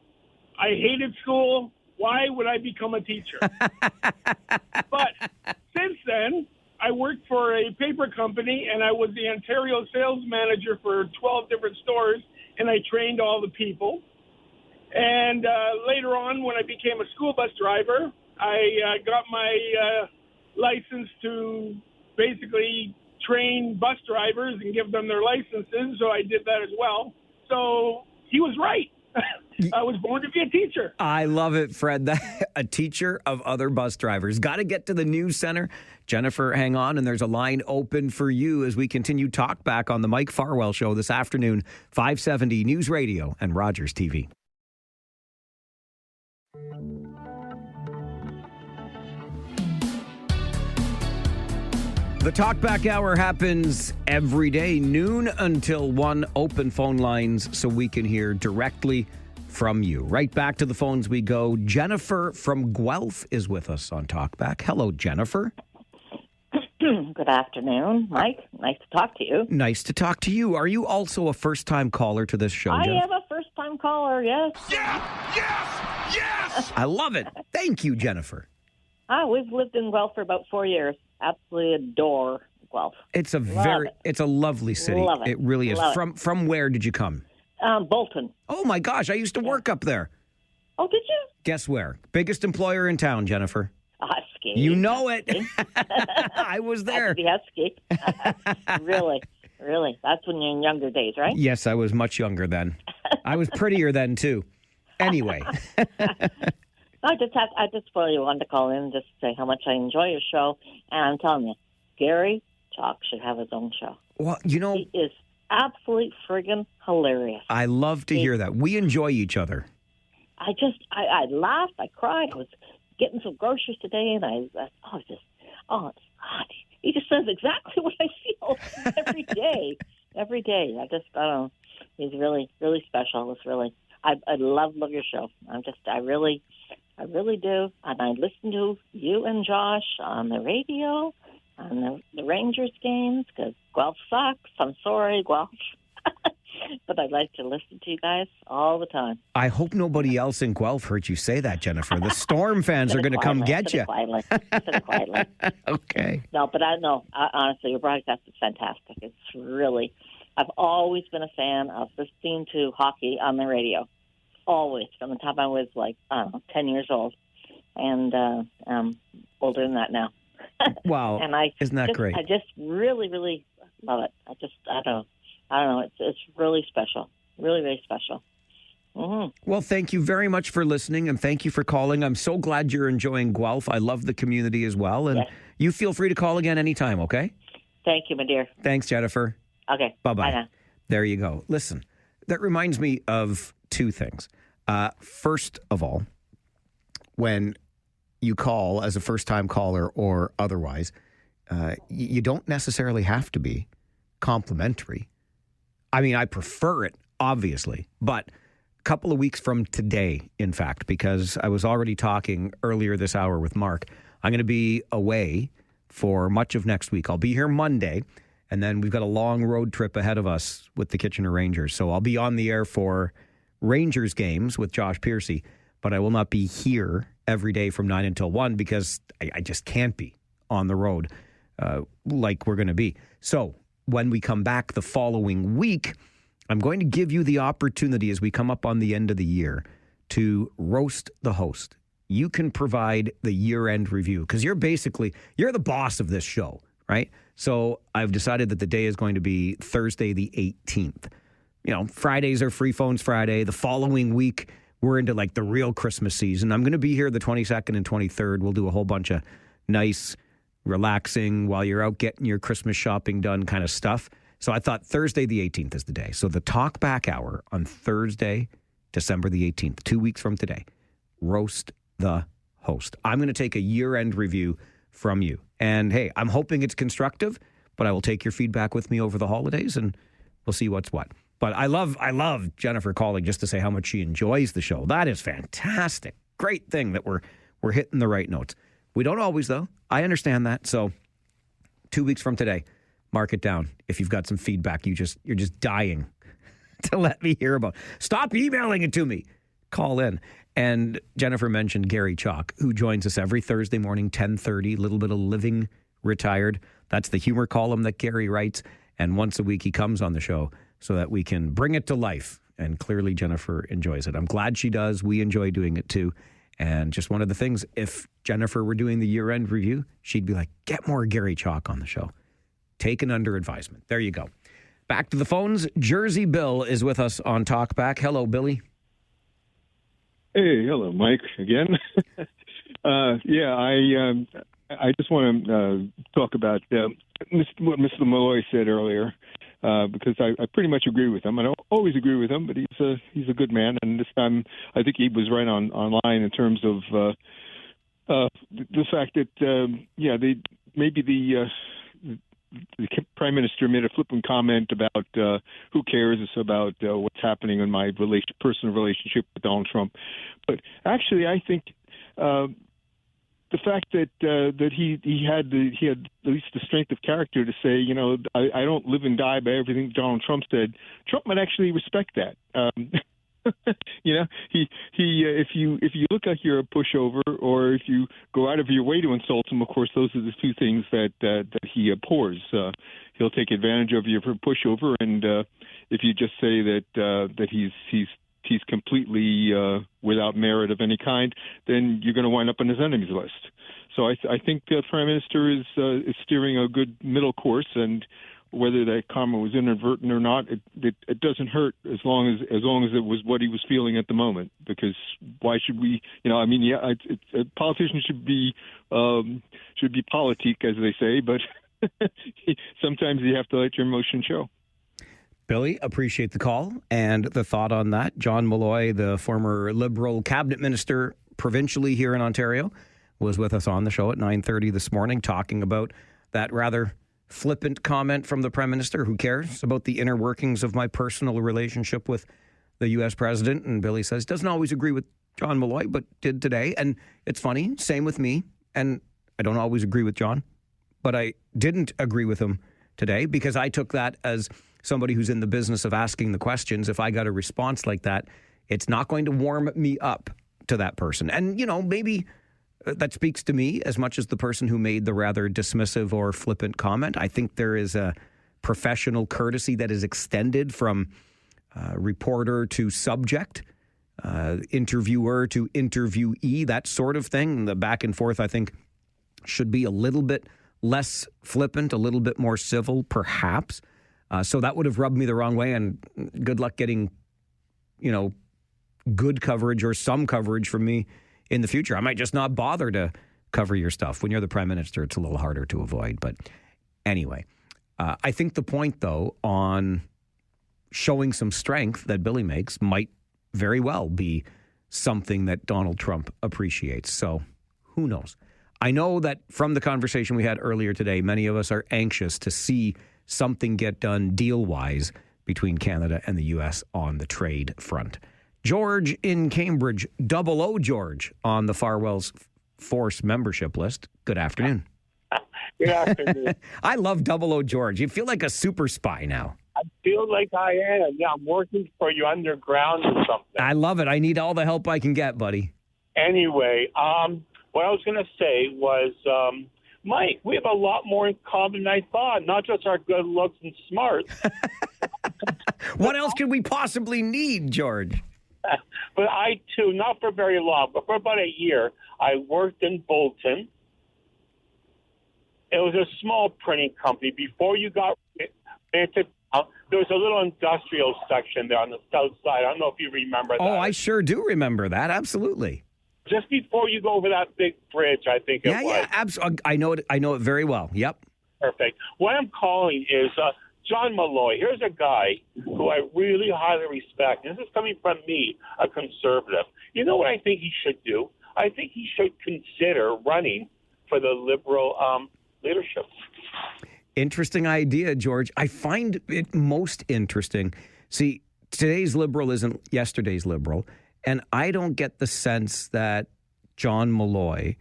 I hated school. Why would I become a teacher? But since then, I worked for a paper company, and I was the Ontario sales manager for 12 different stores, and I trained all the people. And later on, when I became a school bus driver, I got my license to basically train bus drivers and give them their licenses, so I did that as well. So he was right. I was born to be a teacher. I love it, Fred. A teacher of other bus drivers. Got to get to the news center. Jennifer, hang on, and there's a line open for you as we continue talk back on the Mike Farwell Show this afternoon, 570 News Radio and Rogers TV. The Talkback Hour happens every day, noon until 1, open phone lines so we can hear directly from you. Right back to the phones we go. Jennifer from Guelph is with us on Talkback. Hello, Jennifer. Good afternoon, Mike. Nice to talk to you. Nice to talk to you. Are you also a first-time caller to this show, I Jennifer? am a first-time caller, yes. Yes! I love it. Thank you, Jennifer. We've lived in Guelph for about 4 years. Absolutely adore Guelph. It's a it's a lovely city. Love it. It really is. Love it. From where did you come? Bolton. Oh my gosh, I used to work up there. Oh, did you? Guess where? Biggest employer in town, Jennifer. Husky. You know it. I was there. The Husky. Really? That's when you're in younger days, right? Yes, I was much younger then. I was prettier then too. Anyway. I just really wanted to call in and just say how much I enjoy your show. And I'm telling you, Gary Chalk should have his own show. Well, he is absolutely friggin' hilarious. I love to hear that. We enjoy each other. I laughed, I cried. I was getting some groceries today, and it's hot. He just says exactly what I feel every day. Every day. I don't know. He's really, really special. It's really, I love your show. I really do. And I listen to you and Josh on the radio, on the Rangers games, because Guelph sucks. I'm sorry, Guelph. But I like to listen to you guys all the time. I hope nobody else in Guelph heard you say that, Jennifer. The Storm fans are going to come get you. Quietly. Okay. No, but honestly, your broadcast is fantastic. It's really, I've always been a fan of listening to hockey on the radio. Always, from the time I was 10 years old. And I'm older than that now. Wow. And isn't that great? I just really, really love it. I don't know. It's really special. Really, really special. Mm-hmm. Well, thank you very much for listening, and thank you for calling. I'm so glad you're enjoying Guelph. I love the community as well. And you feel free to call again anytime, okay? Thank you, my dear. Thanks, Jennifer. Okay. Bye-bye. Bye now. There you go. Listen, that reminds me of two things. First of all, when you call as a first-time caller or otherwise, you don't necessarily have to be complimentary. I mean, I prefer it, obviously, but a couple of weeks from today, in fact, because I was already talking earlier this hour with Mark, I'm going to be away for much of next week. I'll be here Monday, and then we've got a long road trip ahead of us with the Kitchener Rangers. So I'll be on the air for Rangers games with Josh Piercy, but I will not be here every day from 9 until 1 because I just can't be on the road like we're going to be. So when we come back the following week, I'm going to give you the opportunity as we come up on the end of the year to roast the host. You can provide the year-end review because you're the boss of this show, right? So I've decided that the day is going to be Thursday the 18th. Fridays are Free Phones Friday. The following week, we're into like the real Christmas season. I'm going to be here the 22nd and 23rd. We'll do a whole bunch of nice, relaxing, while you're out getting your Christmas shopping done kind of stuff. So I thought Thursday the 18th is the day. So the Talkback Hour on Thursday, December the 18th, 2 weeks from today. Roast the host. I'm going to take a year-end review from you. And hey, I'm hoping it's constructive, but I will take your feedback with me over the holidays and we'll see what's what. But I love Jennifer calling just to say how much she enjoys the show. That is fantastic. Great thing that we're hitting the right notes. We don't always, though. I understand that. So 2 weeks from today, mark it down. If you've got some feedback, you're just dying to let me hear about. Stop emailing it to me. Call in. And Jennifer mentioned Gary Chalk, who joins us every Thursday morning, 10:30, a little bit of Living Retired. That's the humor column that Gary writes. And once a week, he comes on the show so that we can bring it to life. And clearly, Jennifer enjoys it. I'm glad she does. We enjoy doing it, too. And just one of the things, if Jennifer were doing the year-end review, she'd be like, get more Gary Chalk on the show. Taken under advisement. There you go. Back to the phones. Jersey Bill is with us on Talkback. Hello, Billy. Hey, hello, Mike, again. I just want to talk about what Mr. Malloy said earlier, because I pretty much agree with him. I don't always agree with him, but he's a good man, and this time I think he was right on line in terms of the fact that the Prime Minister made a flippant comment about who cares about what's happening in my personal relationship with Donald Trump. But actually, I think the fact that he had at least the strength of character to say, I don't live and die by everything Donald Trump said. Trump might actually respect that. If you look like you're a pushover, or if you go out of your way to insult him, of course, those are the two things that he abhors. He'll take advantage of you for pushover, and if you just say that he's completely without merit of any kind, then you're going to wind up on his enemies list. So I think the Prime Minister is steering a good middle course, and whether that comment was inadvertent or not, it doesn't hurt as long as it was what he was feeling at the moment. Because why should we? Politicians should be politique, as they say, but sometimes you have to let your emotion show. Billy, appreciate the call and the thought on that. John Malloy, the former Liberal cabinet minister provincially here in Ontario, was with us on the show at 9:30 this morning talking about that rather flippant comment from the Prime Minister. Who cares about the inner workings of my personal relationship with the U.S. president? And Billy says, doesn't always agree with John Malloy, but did today. And it's funny, same with me. And I don't always agree with John, but I didn't agree with him today because I took that as somebody who's in the business of asking the questions. If I got a response like that, it's not going to warm me up to that person. And, maybe that speaks to me as much as the person who made the rather dismissive or flippant comment. I think there is a professional courtesy that is extended from reporter to subject, interviewer to interviewee, that sort of thing. The back and forth, I think, should be a little bit less flippant, a little bit more civil, perhaps. So that would have rubbed me the wrong way, and good luck getting, good coverage or some coverage from me in the future. I might just not bother to cover your stuff. When you're the Prime Minister, it's a little harder to avoid. But anyway, I think the point, though, on showing some strength that Billy makes might very well be something that Donald Trump appreciates. So who knows? I know that from the conversation we had earlier today, many of us are anxious to see something get done deal-wise between Canada and the U.S. on the trade front. George in Cambridge, 00 George on the Farwell's Force membership list. Good afternoon. Good afternoon. I love 00 George. You feel like a super spy now. I feel like I am. Yeah, I'm working for you underground or something. I love it. I need all the help I can get, buddy. Anyway, what I was going to say was, Mike, we have a lot more in common than I thought, not just our good looks and smarts. What else could we possibly need, George? But I, too, not for very long, but for about a year, I worked in Bolton. It was a small printing company. Before you got rented there was a little industrial section there on the south side. I don't know if you remember that. Oh, I sure do remember that. Absolutely. Just before you go over that big bridge, I think it was. Yeah, absolutely. I know it very well. Yep. Perfect. What I'm calling is John Malloy. Here's a guy who I really highly respect. And this is coming from me, a conservative. You know what I think he should do? I think he should consider running for the Liberal leadership. Interesting idea, George. I find it most interesting. See, today's Liberal isn't yesterday's Liberal, and I don't get the sense that John Malloy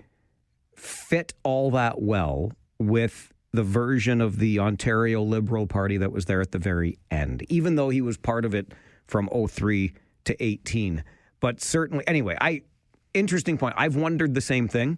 fit all that well with the version of the Ontario Liberal Party that was there at the very end, even though he was part of it from 03 to 18. But certainly, anyway, interesting point. I've wondered the same thing.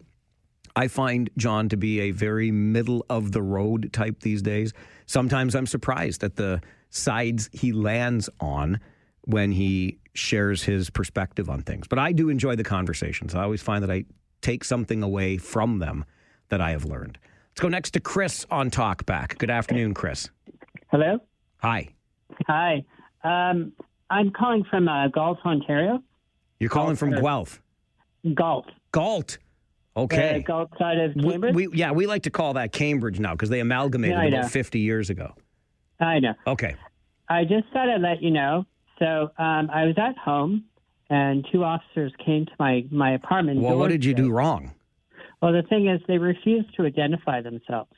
I find John to be a very middle-of-the-road type these days. Sometimes I'm surprised at the sides he lands on when he shares his perspective on things. But I do enjoy the conversations. I always find that I take something away from them that I have learned. Let's go next to Chris on Talkback. Good afternoon, Chris. Hello? Hi. Hi. I'm calling from Galt, Ontario. You're calling from Guelph? Galt. Galt. Okay. Galt side of Cambridge? We like to call that Cambridge now because they amalgamated about 50 years ago. I know. Okay. I just thought I'd let you know. So I was at home, and two officers came to my apartment. Well, what did you do wrong? Well, the thing is, they refused to identify themselves.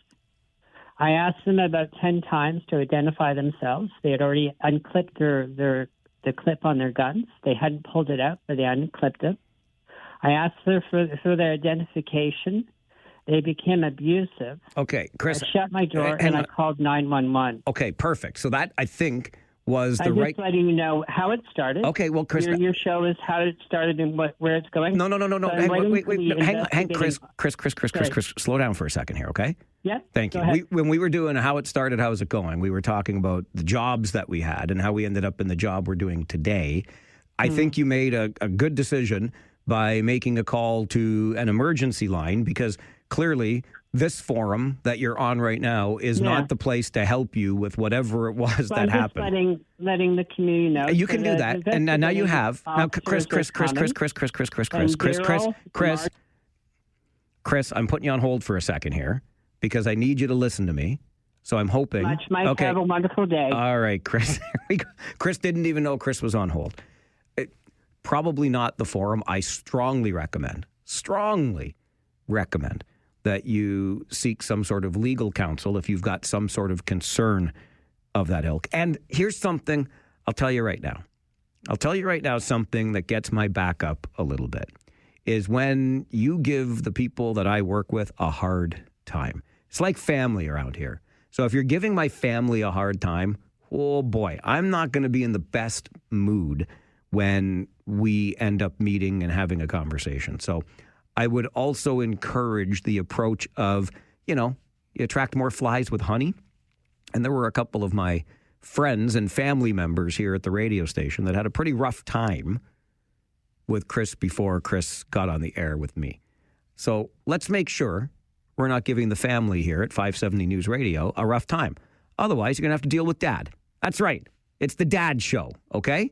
I asked them about 10 times to identify themselves. They had already unclipped the clip on their guns. They hadn't pulled it out, but they unclipped it. I asked them for their identification. They became abusive. Okay, Chris. I shut my door and I called 911. Okay, perfect. So that, I think, was the I'm right... just letting you know how it started. Okay, well, Chris... Your show is how it started and where it's going. No. So Wait. Hang on. Chris, slow down for a second here, okay? Yeah. Thank you. When we were doing How It Started, How's It Going, we were talking about the jobs that we had and how we ended up in the job we're doing today. I think you made a good decision by making a call to an emergency line because clearly this forum that you're on right now is not the place to help you with whatever it was that happened. I'm letting the community know. You can do that, and now you have. Now, Chris, I'm putting you on hold for a second here because I need you to listen to me. So I'm hoping. Mike, have a wonderful day. All right, Chris. Chris didn't even know Chris was on hold. Probably not the forum. I strongly recommend that you seek some sort of legal counsel if you've got some sort of concern of that ilk. And here's something I'll tell you right now. Something that gets my back up a little bit is when you give the people that I work with a hard time. It's like family around here. So if you're giving my family a hard time, oh boy, I'm not going to be in the best mood when we end up meeting and having a conversation. So I would also encourage the approach of, you attract more flies with honey. And there were a couple of my friends and family members here at the radio station that had a pretty rough time with Chris before Chris got on the air with me. So let's make sure we're not giving the family here at 570 News Radio a rough time. Otherwise, you're going to have to deal with Dad. That's right. It's the Dad Show, okay?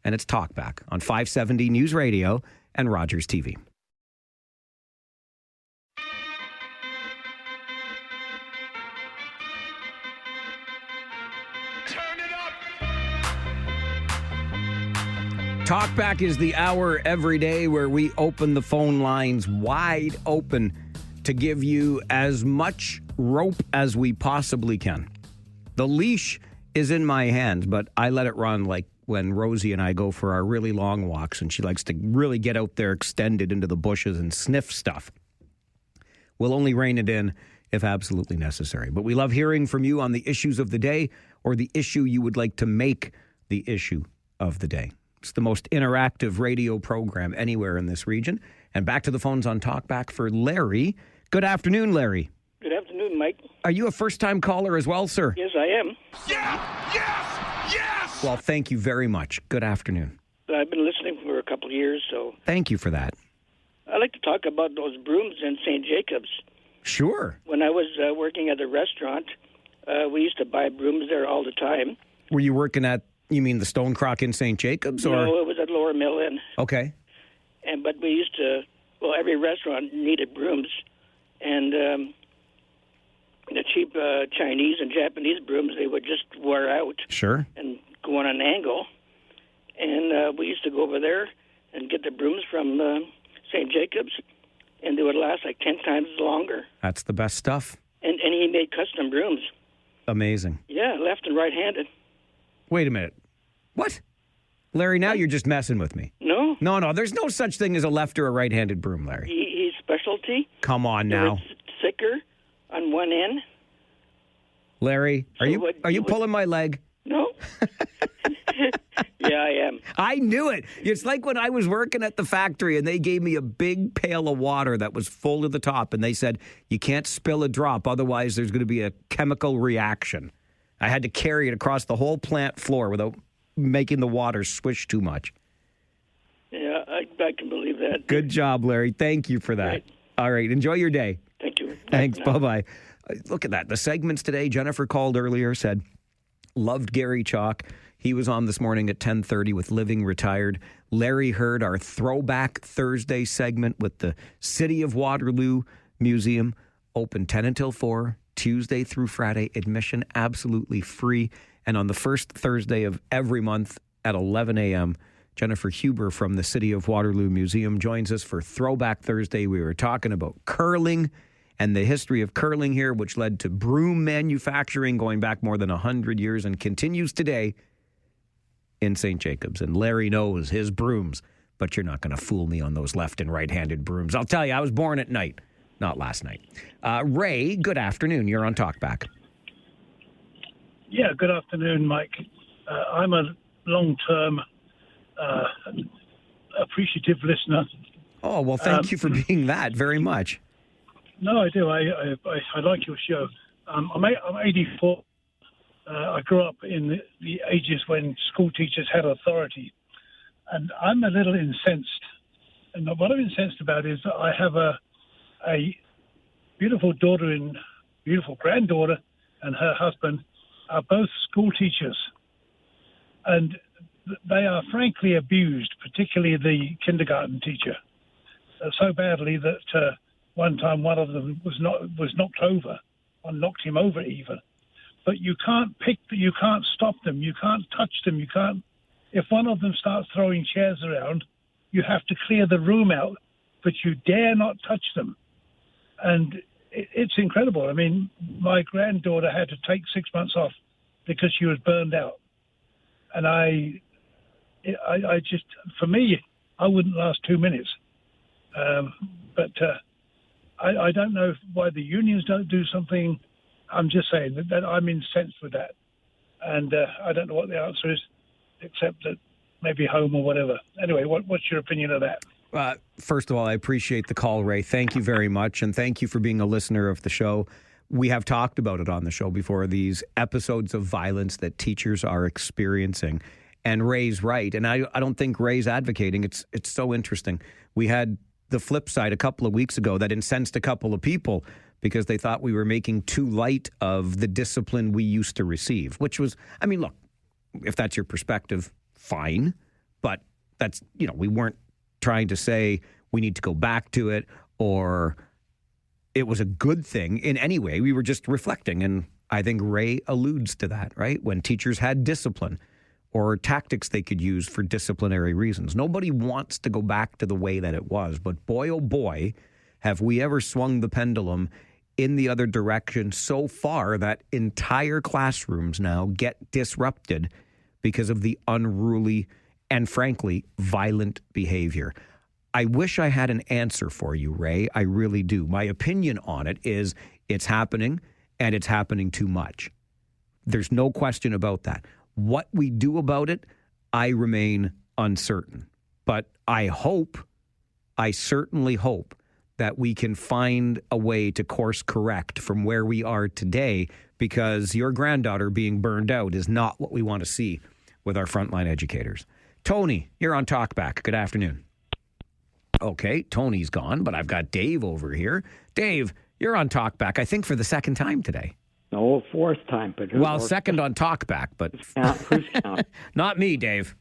And it's Talkback on 570 News Radio and Rogers TV. Talkback is the hour every day where we open the phone lines wide open to give you as much rope as we possibly can. The leash is in my hands, but I let it run like when Rosie and I go for our really long walks, and she likes to really get out there extended into the bushes and sniff stuff. We'll only rein it in if absolutely necessary. But we love hearing from you on the issues of the day or the issue you would like to make the issue of the day. It's the most interactive radio program anywhere in this region. And back to the phones on Talkback for Larry. Good afternoon, Larry. Good afternoon, Mike. Are you a first-time caller as well, sir? Yes, I am. Yes! Well, thank you very much. Good afternoon. I've been listening for a couple of years, so... Thank you for that. I'd like to talk about those brooms in St. Jacobs. Sure. When I was working at a restaurant, We used to buy brooms there all the time. Were you working at, you mean the Stone Crock in St. Jacobs? Or? No, it was at Lower Mill Inn. Okay. But we used to, every restaurant needed brooms. And the cheap Chinese and Japanese brooms, they would just wear out. Sure. And go on an angle. And we used to go over there and get the brooms from St. Jacobs, and they would last like 10 times longer. That's the best stuff. And he made custom brooms. Amazing. Yeah, left and right-handed. Wait a minute. What? Larry, now you're just messing with me. No. No, there's no such thing as a left or a right-handed broom, Larry. He's specialty. Come on They now. were thicker on one end. Larry, are you pulling my leg? No. Yeah, I am. I knew it. It's like when I was working at the factory and they gave me a big pail of water that was full to the top, and they said, you can't spill a drop, otherwise there's going to be a chemical reaction. I had to carry it across the whole plant floor without making the water swish too much. Yeah, I can believe that. Good job, Larry. Thank you for that. Right. All right. Enjoy your day. Thank you. Thanks. Bye-bye. Look at that. The segments today, Jennifer called earlier, said, loved Gary Chalk. He was on this morning at 10:30 with Living Retired. Larry heard our Throwback Thursday segment with the City of Waterloo Museum, open 10 until 4, Tuesday through Friday, admission absolutely free. And on the first Thursday of every month at 11 a.m., Jennifer Huber from the City of Waterloo Museum joins us for Throwback Thursday. We were talking about curling and the history of curling here, which led to broom manufacturing going back more than 100 years and continues today in St. Jacobs. And Larry knows his brooms, but you're not going to fool me on those left and right-handed brooms. I'll tell you, I was born at night, not last night. Ray, good afternoon. You're on Talkback. Yeah, good afternoon, Mike. I'm a long-term appreciative listener. Oh, well, thank you for being that very much. No, I do. I like your show. I'm 84. I grew up in the ages when school teachers had authority, and I'm a little incensed. And what I'm incensed about is that I have a beautiful daughter and beautiful granddaughter, and her husband are both school teachers, and they are frankly abused, particularly the kindergarten teacher, so badly that one time one of them was knocked over, or knocked him over even. But you can't you can't stop them, you can't touch them, you can't. If one of them starts throwing chairs around, you have to clear the room out, but you dare not touch them. And it's incredible. I mean, my granddaughter had to take 6 months off because she was burned out. And I just, for me, I wouldn't last 2 minutes. But I don't know why the unions don't do something. I'm just saying that I'm incensed with that. And I don't know what the answer is, except that maybe home or whatever. Anyway, what's your opinion of that? First of all, I appreciate the call, Ray. Thank you very much. And thank you for being a listener of the show. We have talked about it on the show before, these episodes of violence that teachers are experiencing. And Ray's right. And I don't think Ray's advocating. It's so interesting. We had the Flipside a couple of weeks ago that incensed a couple of people because they thought we were making too light of the discipline we used to receive, which was, I mean, look, if that's your perspective, fine. But that's, we weren't trying to say we need to go back to it or it was a good thing in any way. We were just reflecting. And I think Ray alludes to that, right? When teachers had discipline or tactics they could use for disciplinary reasons. Nobody wants to go back to the way that it was. But boy, oh boy, have we ever swung the pendulum in the other direction so far that entire classrooms now get disrupted because of the unruly and, frankly, violent behavior. I wish I had an answer for you, Ray. I really do. My opinion on it is it's happening, and it's happening too much. There's no question about that. What we do about it, I remain uncertain. But I certainly hope, that we can find a way to course correct from where we are today, because your granddaughter being burned out is not what we want to see with our frontline educators. Tony, you're on Talkback. Good afternoon. Okay, Tony's gone, but I've got Dave over here. Dave, you're on Talkback, I think for the second time today. No, fourth time. But Well, second on Talkback, but who's count? not me, Dave.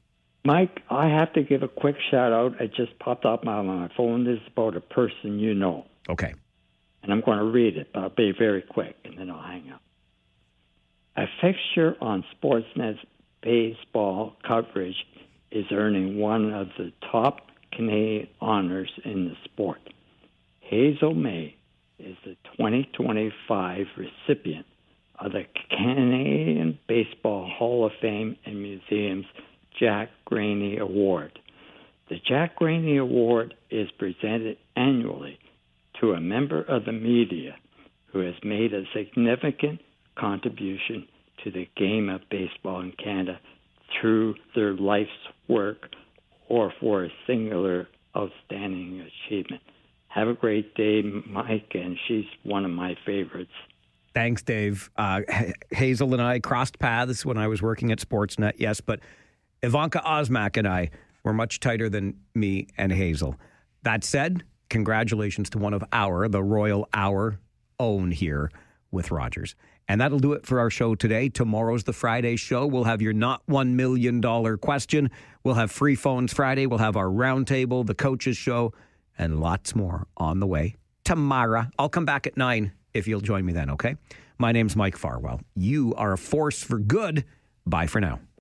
Mike, I have to give a quick shout out. It just popped up on my phone. This is about a person you know. Okay. And I'm going to read it, but I'll be very quick, and then I'll hang up. A fixture on Sportsnet's baseball coverage is earning one of the top Canadian honors in the sport. Hazel May is the 2025 recipient of the Canadian Baseball Hall of Fame and Museum's Jack Graney Award. The Jack Graney Award is presented annually to a member of the media who has made a significant contribution to the game of baseball in Canada through their life's work or for a singular outstanding achievement. Have a great day, Mike, and she's one of my favorites. Thanks, Dave. Hazel and I crossed paths when I was working at Sportsnet, yes, but Ivanka Osmak and I were much tighter than me and Hazel. That said, congratulations to one of the Royal Hour own here with Rogers. And that'll do it for our show today. Tomorrow's the Friday show. We'll have your not $1 million question. We'll have free phones Friday. We'll have our roundtable, the coaches show, and lots more on the way tomorrow. I'll come back at 9 if you'll join me then, okay? My name's Mike Farwell. You are a force for good. Bye for now.